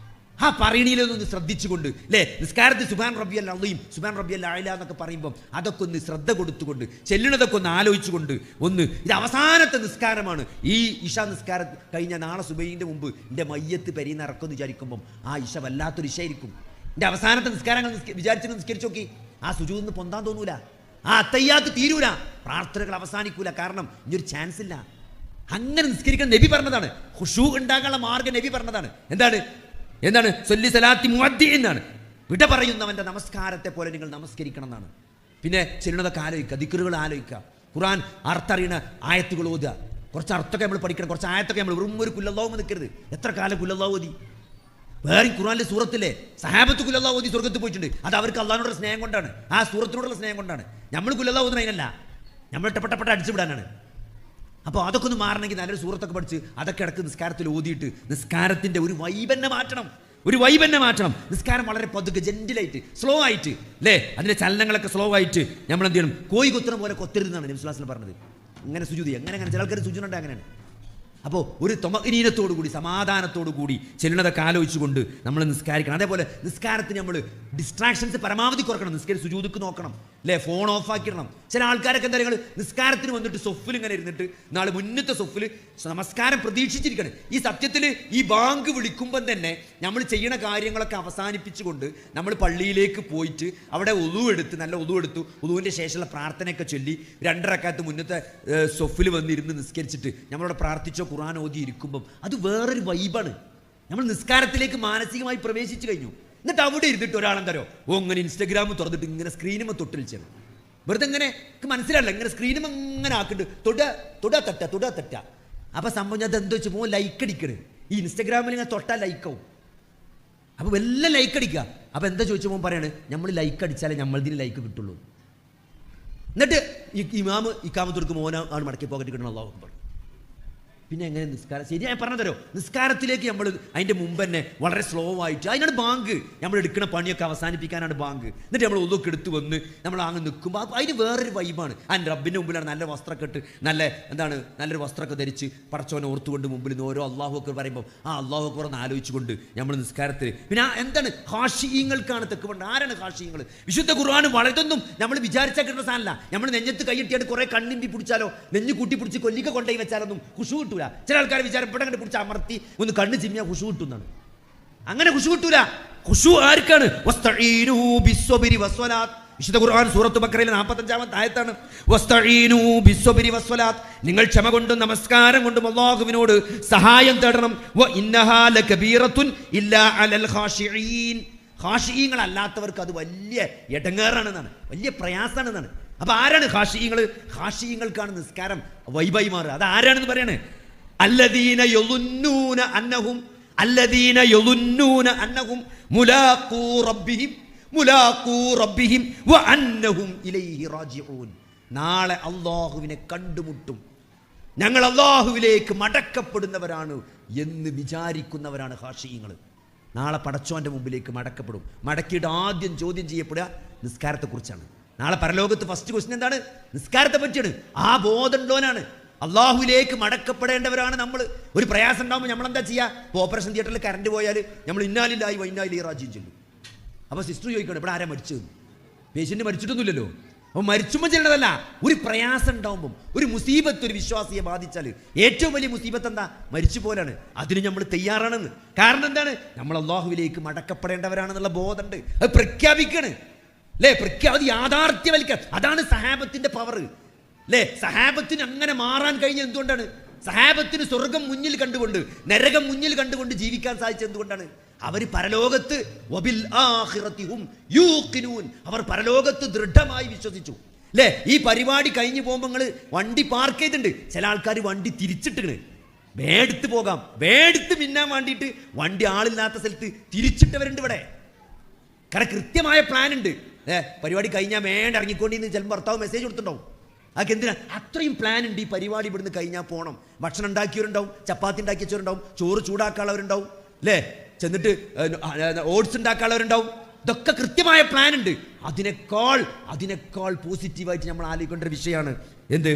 ആ പറയണിയിലൊന്ന് ശ്രദ്ധിച്ചുകൊണ്ട്, അല്ലേ? നിസ്കാരത്തിൽ സുബ്ഹാൻ റബ്ബിയൽ അളീം, സുബ്ഹാൻ റബ്ബിയൽ അഅ്ല എന്നൊക്കെ പറയുമ്പോൾ അതൊക്കെ ഒന്ന് ശ്രദ്ധ കൊടുത്തുകൊണ്ട് ചെല്ലുന്നതൊക്കെ ഒന്ന് ആലോചിച്ചുകൊണ്ട് ഇത് അവസാനത്തെ നിസ്കാരമാണ്. ഈ ഇഷ നിസ്കാരം കഴിഞ്ഞ നാളെ സുബൈൻ്റെ മുമ്പ് എൻ്റെ മയ്യത്ത് പെരീന്ന് ഇറക്കുമെന്ന് വിചാരിക്കുമ്പം ആ ഇഷ വല്ലാത്തൊരു ഇഷയായിരിക്കും. എൻ്റെ അവസാനത്തെ നിസ്കാരങ്ങൾ വിചാരിച്ച് നിസ്കരിച്ചു നോക്കി, ആ സുജൂദിന് പൊന്താൻ തോന്നൂല, ആ അത്തയ്യാത്ത് തീരൂല, പ്രാർത്ഥനകൾ അവസാനിക്കൂല. കാരണം ഇനിയൊരു ചാൻസ് ഇല്ല. അങ്ങനെ നിസ്കരിക്കാൻ നബി പറഞ്ഞതാണ്. ഖുശൂ ഉണ്ടാകാനുള്ള മാർഗ്ഗം നബി പറഞ്ഞതാണ്. എന്താണ് സല്ലി സലാത്തി മുഅദ്ദി എന്നാണ്. വിട പറയുന്നവന്റെ നമസ്കാരത്തെ പോലെ നിങ്ങൾ നമസ്കരിക്കണം എന്നാണ്. പിന്നെ ചെല്ലുന്നതൊക്കെ ആലോചിക്കുക, ദിക്റുകൾ ആലോചിക്കുക, ഖുർആൻ അർത്ഥറിയണ ആയത്തുകൾ ഓതുക, കുറച്ച് അർത്ഥമൊക്കെ നമ്മൾ പഠിക്കണം, കുറച്ച് ആയത്തൊക്കെ നമ്മൾ വെറും ഒരു കുല്ലല്ലാഹു നിൽക്കരുത്. എത്ര കാലം കുല്ലല്ലാഹു ഓതി? വേറെ ഖുർആനിലെ സൂറത്തിലെ സഹാബത്ത് കുല്ലല്ലാഹു ഓതി സ്വർഗ്ഗത്തിൽ പോയിട്ടുണ്ട്. അത് അവർക്ക് അള്ളാഹിനോടുള്ള സ്നേഹം കൊണ്ടാണ്, ആ സൂറത്തിനോടുള്ള സ്നേഹം കൊണ്ടാണ്. നമ്മൾ കുല്ലല്ലാഹു ഓതുന്നത് അതിനല്ല, നമ്മൾ ഇട്ടപ്പെട്ട അടിച്ചു വിടാനാണ്. അപ്പോൾ അതൊക്കെ ഒന്ന് മാറണമെങ്കിൽ നല്ലൊരു സൂറത്തൊക്കെ പഠിച്ച് അതൊക്കെ ഇടക്ക് നിസ്കാരത്തിൽ ഓതിയിട്ട് നിസ്കാരത്തിൻ്റെ ഒരു വൈബന്നെ മാറ്റണം. നിസ്കാരം വളരെ പതുക്കെ ജെന്റിലായിട്ട് സ്ലോ ആയിട്ട്, അല്ലേ? അതിൻ്റെ ചലനങ്ങളൊക്കെ സ്ലോ ആയിട്ട് നമ്മൾ എന്ത് ചെയ്യണം? കോഴി കൊത്തുന്ന പോലെ കൊത്തരുതെന്നാണ് നബി സ്വല്ലല്ലാഹു അലൈഹി വസല്ലം പറഞ്ഞത്. ഇങ്ങനെ സുജൂദ് അങ്ങനെ ചില ആൾക്കാർ സുജൂദുണ്ട് അങ്ങനെയാണ്. അപ്പോൾ ഒരു തൊമഅനീനത്തോടു കൂടി സമാധാനത്തോടു കൂടി ചെല്ലുന്നതൊക്കെ ആലോചിച്ചുകൊണ്ട് നമ്മൾ നിസ്കാരിക്കണം. അതേപോലെ നിസ്കാരത്തിന് നമ്മൾ ഡിസ്ട്രാക്ഷൻസ് പരമാവധി കുറക്കണം. സുജൂദുക്ക് നോക്കണം, അല്ലേ? ഫോൺ ഓഫ് ആക്കിയിടണം. ചില ആൾക്കാരൊക്കെ എന്താ പറയുക, നിസ്കാരത്തിന് വന്നിട്ട് സൊഫിൽ ഇങ്ങനെ ഇരുന്നിട്ട് നാളെ മുന്നത്തെ സൊഫിൽ നമസ്കാരം പ്രതീക്ഷിച്ചിരിക്കണം. ഈ സത്യത്തിൽ ഈ ബാങ്ക് വിളിക്കുമ്പം തന്നെ നമ്മൾ ചെയ്യുന്ന കാര്യങ്ങളൊക്കെ അവസാനിപ്പിച്ചുകൊണ്ട് നമ്മൾ പള്ളിയിലേക്ക് പോയിട്ട് അവിടെ ഒളു എടുത്ത് നല്ല ഒളു എടുത്തു ഒളുവിൻ്റെ ശേഷമുള്ള പ്രാർത്ഥനയൊക്കെ ചൊല്ലി 2 റക്അത്ത് മുന്നത്തെ സൊഫിൽ വന്നിരുന്ന് നിസ്കരിച്ചിട്ട് നമ്മളവിടെ പ്രാർത്ഥിച്ചോ ഖുർആൻ ഓതി ഇരിക്കുമ്പം അത് വേറൊരു വൈബാണ്. നമ്മൾ നിസ്കാരത്തിലേക്ക് മാനസികമായി പ്രവേശിച്ചു കഴിഞ്ഞു. എന്നിട്ട് അവിടെ ഇരുന്നിട്ട് ഒരാളെന്തരോ ഇങ്ങനെ ഇൻസ്റ്റഗ്രാം തുറന്നിട്ട് ഇങ്ങനെ സ്ക്രീനുമ്പോൾ തൊട്ടിളിച്ചാണ്. വെറുതെ ഇങ്ങനെ മനസ്സിലായില്ല, ഇങ്ങനെ സ്ക്രീനും അങ്ങനെ ആക്കിയിട്ട് തൊടാ തട്ട. അപ്പൊ സംഭവം ഞാൻ എന്താ വെച്ച് പോകും, ലൈക്ക് അടിക്കണ്. ഈ ഇൻസ്റ്റഗ്രാമിൽ ഇങ്ങനെ തൊട്ടാൽ ലൈക്കാവും. അപ്പൊ വല്ല ലൈക്ക് അടിക്കുക. അപ്പൊ എന്താ ചോദിച്ചു പോകുമ്പോൾ പറയാണ്, നമ്മൾ ലൈക്ക് അടിച്ചാലേ നമ്മളിതിന് ലൈക്ക് കിട്ടുള്ളൂ. എന്നിട്ട് ഇമാമ് ഇക്കാമത്ത് കൊടുക്കും, മോനാണ് മടക്കി പോക്കറ്റ് കിട്ടണം, അല്ലാഹു അക്ബർ. പിന്നെ എങ്ങനെ നിസ്കാരം? ശരി, ഞാൻ പറഞ്ഞു തരോ, നിസ്കാരത്തിലേക്ക് നമ്മൾ അതിൻ്റെ മുമ്പ് തന്നെ വളരെ സ്ലോ ആയിട്ട്, അതിനാണ് ബാങ്ക്, നമ്മൾ എടുക്കുന്ന പണിയൊക്കെ അവസാനിപ്പിക്കാനാണ് ബാങ്ക്. എന്നിട്ട് നമ്മൾ ഒതൊക്കെ എടുത്ത് വന്ന് നമ്മൾ അങ്ങ് നിൽക്കുമ്പോൾ അതിന് വേറൊരു വൈബാണ്. അതിൻ്റെ റബ്ബിൻ്റെ മുമ്പിലാണ് നല്ല വസ്ത്രമൊക്കെ ഇട്ട് നല്ലൊരു വസ്ത്രമൊക്കെ ധരിച്ച് പടച്ചോനെ ഓർത്തുകൊണ്ട് മുമ്പിൽ നിന്ന് ഓരോ അല്ലാഹു അക്ബർ പറയുമ്പോൾ ആ അല്ലാഹു അക്ബർ എന്ന് ആലോചിച്ചുകൊണ്ട് നമ്മൾ നിസ്കാരത്തിൽ പിന്നെ എന്താണ് ഖാശിഈങ്ങൾക്കാണ് തെക്കുകൊണ്ട്. ആരാണ് ഖാശിഈങ്ങൾ? വിശുദ്ധ ഖുർആൻ വളരെയൊന്നും നമ്മൾ വിചാരിച്ചാൽ കിട്ടുന്ന സാധനമല്ല. നമ്മൾ നെഞ്ഞത്ത് കൈയിട്ടിയാൽ കുറേ കണ്ണിമ്പി പിടിച്ചാലോ നെഞ്ഞ് കൂട്ടി പിടിച്ച് കൊല്ലിക്ക കൊണ്ടുപോയി വെച്ചാലൊന്നും ഖുശൂ കിട്ടൂല. ചില ആൾക്കാർ വിചാരം ഇവിടെ കണ്ട് പിടിച്ച് അമർത്തി ഒന്ന് കണ്ണ് ചിമ്മിയാൽ ഖുശൂ കിട്ടുന്നതാണ്. അങ്ങനെ ഖുശൂ കിട്ടൂല. ഖുശൂ ആർക്കാണ്? വസ്തഈനൂ ബിസ്സബ്രി വസ്സലാത്ത്. വിശുദ്ധ ഖുർആൻ സൂറത്ത് ബഖറയിലെ 45-ാമത്തെ ആയത്താണ്. വസ്തഈനൂ ബിസ്സബ്രി വസ്സലാത്ത്. നിങ്ങൾ ക്ഷമ കൊണ്ടും നമസ്കാരം കൊണ്ടും അല്ലാഹുവിനോട് സഹായം തേടണം. വ ഇന്നഹാ ലകബീറത്തുൻ ഇല്ലാ അലൽ ഖാശിഈൻ. ഖാശിഈങ്ങൾ അല്ലാത്തവർക്ക് അത് വലിയ ഇടങ്ങേറാണെന്നാണ്, വലിയ പ്രയാസമാണെന്നാണ്. അപ്പൊ ആരാണ് ഖാശിഈങ്ങൾ? ഖാശിഈങ്ങൾക്കാണ് നിസ്കാരം വൈബായി മാറുക. അത് ആരാണെന്ന് പറയാണ്? അല്ലദീന യളുന്നൂന അന്നഹും മുലാഖൂ റബ്ബിഹിം വ അന്നഹും ഇലൈഹി റാജിഊൻ. നാളെ അല്ലാഹുവിനെ കണ്ടുമുട്ടും, ഞങ്ങൾ അല്ലാഹുവിലേക്ക് മടക്കപ്പെടുന്നവരാണ് എന്ന് വിചാരിക്കുന്നവരാണ് ഖാശിഈങ്ങൾ. നാളെ പടച്ചോന്റെ മുമ്പിലേക്ക് മടക്കപ്പെടും. മടക്കിയിട്ട് ആദ്യം ചോദ്യം ചെയ്യപ്പെടുക നിസ്കാരത്തെക്കുറിച്ചാണ്. നാളെ പരലോകത്ത് ഫസ്റ്റ് ക്വസ്റ്റ്യൻ എന്താണ്? നിസ്കാരത്തെ പറ്റിയാണ്. ആ ബോധമുള്ളവനാണ്. അള്ളാഹുവിലേക്ക് മടക്കപ്പെടേണ്ടവരാണ് നമ്മൾ. ഒരു പ്രയാസം ഉണ്ടാകുമ്പോൾ നമ്മൾ എന്താ ചെയ്യുക? ഇപ്പോൾ ഓപ്പറേഷൻ തിയേറ്ററിൽ കറണ്ട് പോയാൽ നമ്മൾ ഇന്നാലില്ലായി വൈന്നാലി റാജിയും ചൊല്ലും. അപ്പോൾ സിസ്റ്റർ ചോദിക്കണം ഇവിടെ ആരാ മരിച്ചത്? പേഷ്യൻ്റ് മരിച്ചിട്ടൊന്നുമില്ലല്ലോ. അപ്പോൾ മരിച്ചുമ്പോൾ ചെയ്യേണ്ടതല്ല, ഒരു പ്രയാസം ഉണ്ടാകുമ്പം, ഒരു മുസീബത്ത് ഒരു വിശ്വാസിയെ ബാധിച്ചാൽ ഏറ്റവും വലിയ മുസീബത്ത് എന്താ? മരിച്ചു പോലാണ്. അതിന് നമ്മൾ തയ്യാറാണെന്ന്. കാരണം എന്താണ്? നമ്മൾ അള്ളാഹുവിലേക്ക് മടക്കപ്പെടേണ്ടവരാണെന്നുള്ള ബോധമുണ്ട്. അത് പ്രഖ്യാപിക്കാണ് അല്ലേ? അത് യാഥാർത്ഥ്യവൽക്ക. അതാണ് സഹാബത്തിന്റെ പവർ അല്ലേ? സഹാബത്തിന് അങ്ങനെ മാറാൻ കഴിഞ്ഞ എന്തുകൊണ്ടാണ്? സഹാബത്തിന് സ്വർഗം മുന്നിൽ കണ്ടുകൊണ്ട് നരകം മുന്നിൽ കണ്ടുകൊണ്ട് ജീവിക്കാൻ സാധിച്ചത് എന്തുകൊണ്ടാണ്? അവർ പരലോകത്ത് വബിൽ ആഖിറതി ഹും യൂഖിനൂൻ. അവർ പരലോകത്ത് ദൃഢമായി വിശ്വസിച്ചു അല്ലേ? ഈ പരിപാടി കഴിഞ്ഞ് പോകുമ്പോൾ നിങ്ങൾ വണ്ടി പാർക്ക് ചെയ്തിട്ടുണ്ട്. ചില ആൾക്കാർ വണ്ടി തിരിച്ചിട്ടിണ്, വേടുത്ത് പോകാം, വേടുത്ത് മിന്നാൻ വേണ്ടിയിട്ട് വണ്ടി ആളില്ലാത്ത സ്ഥലത്ത് തിരിച്ചിട്ടവരുണ്ട് ഇവിടെ. കാരണം കൃത്യമായ പ്ലാൻ ഉണ്ട്. പരിപാടി കഴിഞ്ഞാൽ വേണ്ട ഇറങ്ങിക്കൊണ്ടിന്ന് ചിലപ്പോൾ ഭർത്താവ് മെസ്സേജ് കൊടുത്തിട്ടുണ്ടാവും. അതൊക്കെ എന്തിനാ? അത്രയും പ്ലാൻ ഉണ്ട്. ഈ പരിപാടി ഇവിടുന്ന് കഴിഞ്ഞാൽ പോകണം. ഭക്ഷണം ഉണ്ടാക്കിയവരുണ്ടാവും, ചപ്പാത്തി ഉണ്ടാക്കി വെച്ചവരുണ്ടാവും, ചോറ് ചൂടാക്കാനുള്ളവരുണ്ടാവും അല്ലേ? ചെന്നിട്ട് ഓട്സ് ഉണ്ടാക്കാനുള്ളവരുണ്ടാവും. ഇതൊക്കെ കൃത്യമായ പ്ലാൻ ഉണ്ട്. അതിനേക്കാൾ പോസിറ്റീവായിട്ട് നമ്മൾ ആലോചിക്കേണ്ട ഒരു വിഷയമാണ് എന്ത്?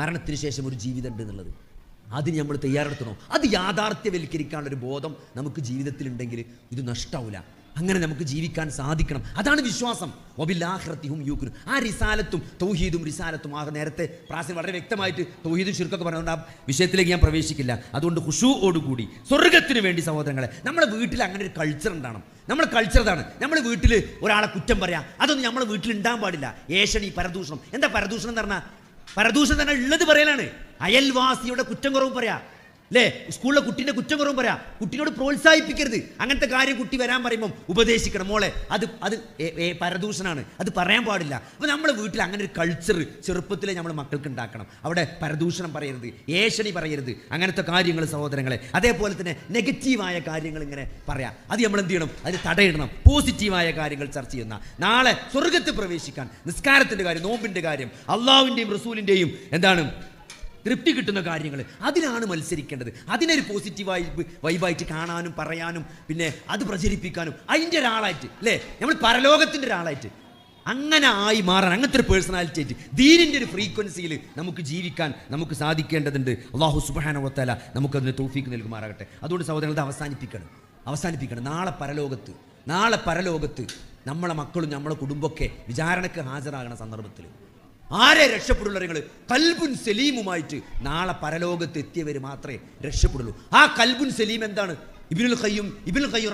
മരണത്തിന് ശേഷം ഒരു ജീവിതം ഉണ്ട് എന്നുള്ളത്. അതിന് നമ്മൾ തയ്യാറെടുത്തണോ? അത് യാഥാർത്ഥ്യവൽക്കരിക്കാനുള്ളൊരു ബോധം നമുക്ക് ജീവിതത്തിലുണ്ടെങ്കിൽ ഇത് നഷ്ടാവില്ല. അങ്ങനെ നമുക്ക് ജീവിക്കാൻ സാധിക്കണം. അതാണ് വിശ്വാസം. വബിൽ-ആഖിറതി ഹും യൂഖിനൂൻ. ആ റിസാലത്തും തൗഹീദും റിസാലത്തും നേരത്തെ പ്രാസിൽ വളരെ വ്യക്തമായിട്ട് തൗഹീദും ശിർക്കൊക്കെ പറഞ്ഞുകൊണ്ട് ആ വിഷയത്തിലേക്ക് ഞാൻ പ്രവേശിക്കില്ല. അതുകൊണ്ട് ഖുശൂഓടുകൂടി സ്വർഗത്തിന് വേണ്ടി സഹോദരങ്ങളെ നമ്മുടെ വീട്ടിൽ അങ്ങനെ ഒരു കൾച്ചർ ഉണ്ടാകണം. നമ്മുടെ കൾച്ചർ ഇതാണ്. നമ്മൾ വീട്ടിൽ ഒരാളെ കുറ്റം പറയാം, അതൊന്നും നമ്മുടെ വീട്ടിൽ ഉണ്ടാകാൻ പാടില്ല. ഏഷണി, പരദൂഷണം. എന്താ പരദൂഷണം എന്ന് പറഞ്ഞാൽ? പരദൂഷണം തന്നെ ഉള്ളത് പറയലാണ്. അയൽവാസിയുടെ കുറ്റം കുറവ് പറയാ അല്ലേ? സ്കൂളിലെ കുട്ടീൻ്റെ കുറ്റം കുറവും പറയാം. കുട്ടീനോട് പ്രോത്സാഹിപ്പിക്കരുത്. അങ്ങനത്തെ കാര്യം കുട്ടി വരാൻ പറയുമ്പം ഉപദേശിക്കണം, മോളെ അത് പരദൂഷണമാണ്, അത് പറയാൻ പാടില്ല. അപ്പോൾ നമ്മുടെ വീട്ടിൽ അങ്ങനെ ഒരു കൾച്ചർ ചെറുപ്പത്തിലെ നമ്മൾ മക്കൾക്ക് ഉണ്ടാക്കണം. അവിടെ പരദൂഷണം പറയരുത്, ഏഷണി പറയരുത്, അങ്ങനത്തെ കാര്യങ്ങൾ സഹോദരങ്ങളെ. അതേപോലെ തന്നെ നെഗറ്റീവായ കാര്യങ്ങൾ ഇങ്ങനെ പറയാം. അത് നമ്മൾ എന്ത് ചെയ്യണം? അത് തടയിടണം. പോസിറ്റീവായ കാര്യങ്ങൾ ചർച്ച ചെയ്യുന്ന നാളെ സ്വർഗത്ത് പ്രവേശിക്കാൻ നിസ്കാരത്തിൻ്റെ കാര്യം, നോമ്പിൻ്റെ കാര്യം, അള്ളാഹുവിൻ്റെയും റസൂലിൻ്റെയും എന്താണ് തൃപ്തി കിട്ടുന്ന കാര്യങ്ങൾ, അതിനാണ് മത്സരിക്കേണ്ടത്. അതിനൊരു പോസിറ്റീവായി വൈബായിട്ട് കാണാനും പറയാനും പിന്നെ അത് പ്രചരിപ്പിക്കാനും അതിൻ്റെ ഒരാളായിട്ട് അല്ലേ? നമ്മൾ പരലോകത്തിൻ്റെ ഒരാളായിട്ട് അങ്ങനെ ആയി മാറാൻ, അങ്ങനത്തെ ഒരു പേഴ്സണാലിറ്റി ആയിട്ട് ദീനിൻ്റെ ഒരു ഫ്രീക്വൻസിയിൽ നമുക്ക് ജീവിക്കാൻ നമുക്ക് സാധിക്കേണ്ടതുണ്ട്. അല്ലാഹു സുബ്ഹാനഹു വ തആല നമുക്കതിന് തൗഫീഖ് നൽകുമാറാകട്ടെ. അതുകൊണ്ട് സഹോദരങ്ങൾ അവസാനിപ്പിക്കണം. നാളെ പരലോകത്ത് നമ്മളെ മക്കളും നമ്മളെ കുടുംബമൊക്കെ വിചാരണക്ക് ഹാജരാകണ സന്ദർഭത്തിൽ ആരെ രക്ഷപ്പെടുള്ളൂ? നിങ്ങൾ കൽബുൻ സലീമുമായിട്ട് നാളെ പരലോകത്ത് എത്തിയവർ മാത്രമേ രക്ഷപ്പെടുള്ളൂ. ആ കൽബുൻ സലീം എന്താണ്? ഇബ്നുൽ ഖയ്യിം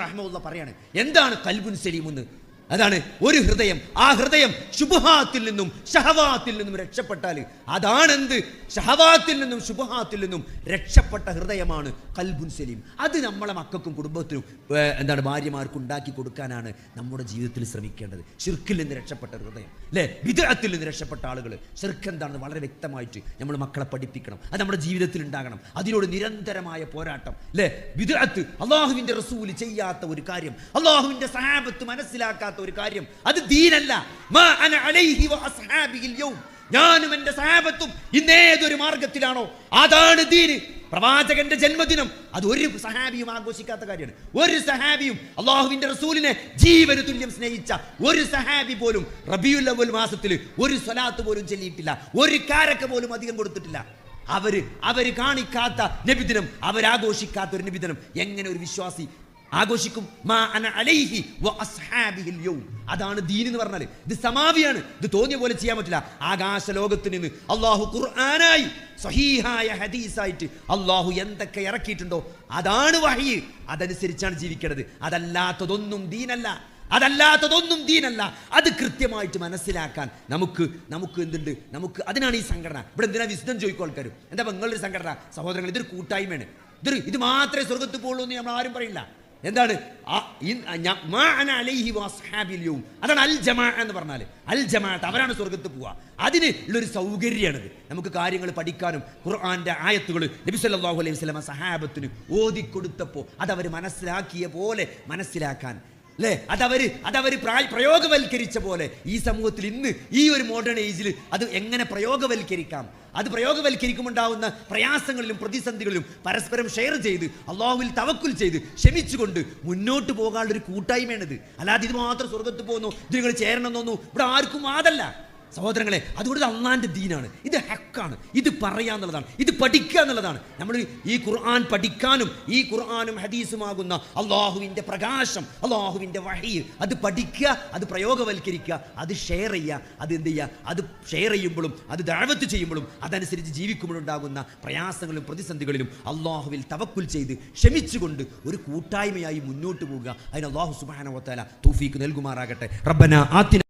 റഹ്മത്തുള്ളാഹി പറയാണ് എന്താണ് കൽബുൻ സലീം എന്ന്. അതാണ് ഒരു ഹൃദയം. ആ ഹൃദയം ശുബ്ഹാത്തിൽ നിന്നും ഷഹവാത്തിൽ നിന്നും രക്ഷപ്പെട്ടാൽ അതാണെന്ത്? ഷഹവാത്തിൽ നിന്നും ശുബ്ഹാത്തിൽ നിന്നും രക്ഷപ്പെട്ട ഹൃദയമാണ് കൽബുൻ സലീം. അത് നമ്മളെ മക്കൾക്കും കുടുംബത്തിനും ഭാര്യമാർക്കും ഉണ്ടാക്കി കൊടുക്കാനാണ് നമ്മുടെ ജീവിതത്തിൽ ശ്രമിക്കേണ്ടത്. ശിർക്കിൽ നിന്ന് രക്ഷപ്പെട്ട ഹൃദയം അല്ലേ? ബിദ്അത്തിൽ നിന്ന് രക്ഷപ്പെട്ട ആളുകൾ ശിർക്ക് എന്താണെന്ന് വളരെ വ്യക്തമായിട്ട് നമ്മൾ മക്കളെ പഠിപ്പിക്കണം. അത് നമ്മുടെ ജീവിതത്തിൽ ഉണ്ടാകണം. അതിനോട് നിരന്തരമായ പോരാട്ടം അല്ലേ? ബിദ്അത്ത്, അള്ളാഹുവിൻ്റെ റസൂൽ ചെയ്യാത്ത ഒരു കാര്യം, അള്ളാഹുവിൻ്റെ സഹാബത്ത് മനസ്സിലാക്കാത്ത ചെയ്യാത്ത ഒരു കാര്യം അത് ദീനല്ല. മാ അന അലൈഹി വ അസ്ഹാബിഹിൽ യൗം, ഞാനും എന്റെ സഹാബത്തും ഇന്നേതൊരു മാർഗത്തിലാണോ അതാണ് ദീന്. പ്രവാചകന്റെ ജന്മദിനം അത് ഒരു സഹാബിയും ആഘോഷിക്കാത്ത കാര്യമാണ്. ഒരു സഹാബിയും അള്ളാഹുവിന്റെ റസൂലിനെ ജീവന് തുല്യം സ്നേഹിച്ച ഒരു സഹാബി പോലും റബീഉൽ അവ്വൽ മാസത്തിൽ ഒരു സ്വലാത്ത് പോലും ചൊല്ലിയിട്ടില്ല, ഒരു കാരക്ക പോലും അധികം കൊടുത്തിട്ടില്ല. അവര് കാണിക്കാത്ത നബിദിനം, അവരാഘോഷിക്കാത്ത ഒരു നബിദിനം എങ്ങനെ ഒരു വിശ്വാസി ആഘോഷിക്കും? മാ അന അലൈഹി വ അസ്ഹാബിഹിൽ യൗം, അതാണ് ദീൻ എന്ന് പറഞ്ഞാൽ. ഇത് സമാവിയാണ്, ഇത് തോന്നിയ പോലെ ചെയ്യാൻ പറ്റില്ല. ആകാശ ലോകത്ത് നിന്ന് അള്ളാഹു ഖുർആനായി സഹീഹായ ഹദീസായിട്ട് അള്ളാഹു എന്തൊക്കെ ഇറക്കിയിട്ടുണ്ടോ അതാണ് വഹി, അതനുസരിച്ചാണ് ജീവിക്കേണ്ടത്. അതല്ലാത്തതൊന്നും ദീനല്ല, അതല്ലാത്തതൊന്നും ദീനല്ല. അത് കൃത്യമായിട്ട് മനസ്സിലാക്കാൻ നമുക്ക് എന്തുണ്ട്? നമുക്ക് അതിനാണ് ഈ സംഘടന. ഇവിടെ എന്തിനാ വിശദം ചോദിക്കും ആൾക്കാർ? എന്താ നിങ്ങളൊരു സംഘടന? സഹോദരങ്ങൾ, ഇതൊരു കൂട്ടായ്മയാണ്. ഇത് മാത്രമേ സ്വർഗത്ത് പോകുള്ളൂ എന്ന് നമ്മൾ ആരും പറയില്ല. എന്താണ് അതാണ് അൽ ജമാ എന്ന് പറഞ്ഞാൽ. അൽ ജമാഅത്ത്, അവരാണ് സ്വർഗത്ത് പോവുക. അതിന് ഉള്ളൊരു സൗകര്യമാണിത്. നമുക്ക് കാര്യങ്ങൾ പഠിക്കാനും ഖുർആന്റെ ആയത്തുകൾ നബി സല്ലല്ലാഹു അലൈഹി വസല്ലം സഹാബത്തിന് ഓതിക്കൊടുത്തപ്പോൾ അതവർ മനസ്സിലാക്കിയ പോലെ മനസ്സിലാക്കാൻ, അല്ലേ? അതവര് പ്രയോഗവൽക്കരിച്ച പോലെ ഈ സമൂഹത്തിൽ ഇന്ന് ഈ ഒരു മോഡേൺ ഏജിൽ അത് എങ്ങനെ പ്രയോഗവൽക്കരിക്കാം, അത് പ്രയോഗവൽക്കരിക്കുമുണ്ടാവുന്ന പ്രയാസങ്ങളിലും പ്രതിസന്ധികളിലും പരസ്പരം ഷെയർ ചെയ്ത് അള്ളാഹുവിൽ തവക്കുൽ ചെയ്ത് ക്ഷമിച്ചുകൊണ്ട് മുന്നോട്ട് പോകാനുള്ള ഒരു കൂട്ടായ്മയാണിത്. അല്ലാതെ ഇത് മാത്രം സ്വർഗത്ത് പോകുന്നു, ഇത് നിങ്ങൾ ചേരണമെന്നൊന്നും ഇവിടെ ആർക്കും അതല്ല സഹോദരങ്ങളെ. അതുകൊണ്ട് അള്ളാന്റെ ദീനാണ്, ഇത് ഹക്കാണ്, ഇത് പറയാന്നുള്ളതാണ്, ഇത് പഠിക്കുക എന്നുള്ളതാണ്. നമ്മൾ ഈ ഖുർആൻ പഠിക്കാനും ഈ ഖുർആനും ഹദീസുമാകുന്ന അള്ളാഹുവിൻ്റെ പ്രകാശം, അള്ളാഹുവിൻ്റെ വഹി, അത് പഠിക്കുക, അത് പ്രയോഗവൽക്കരിക്കുക, അത് ഷെയർ ചെയ്യുക. അത് എന്ത് ചെയ്യുക? അത് ഷെയർ ചെയ്യുമ്പോഴും അത് ദഅവത്ത് ചെയ്യുമ്പോഴും അതനുസരിച്ച് ജീവിക്കുമ്പോഴുണ്ടാകുന്ന പ്രയാസങ്ങളിലും പ്രതിസന്ധികളിലും അള്ളാഹുവിൽ തവക്കുൽ ചെയ്ത് ക്ഷമിച്ചുകൊണ്ട് ഒരു കൂട്ടായ്മയായി മുന്നോട്ട് പോവുക. അതിന് അള്ളാഹു സുബ്ഹാനഹു വ തആല തൗഫീഖ് നൽകുമാറാകട്ടെ. റബ്ബനാ ആതിന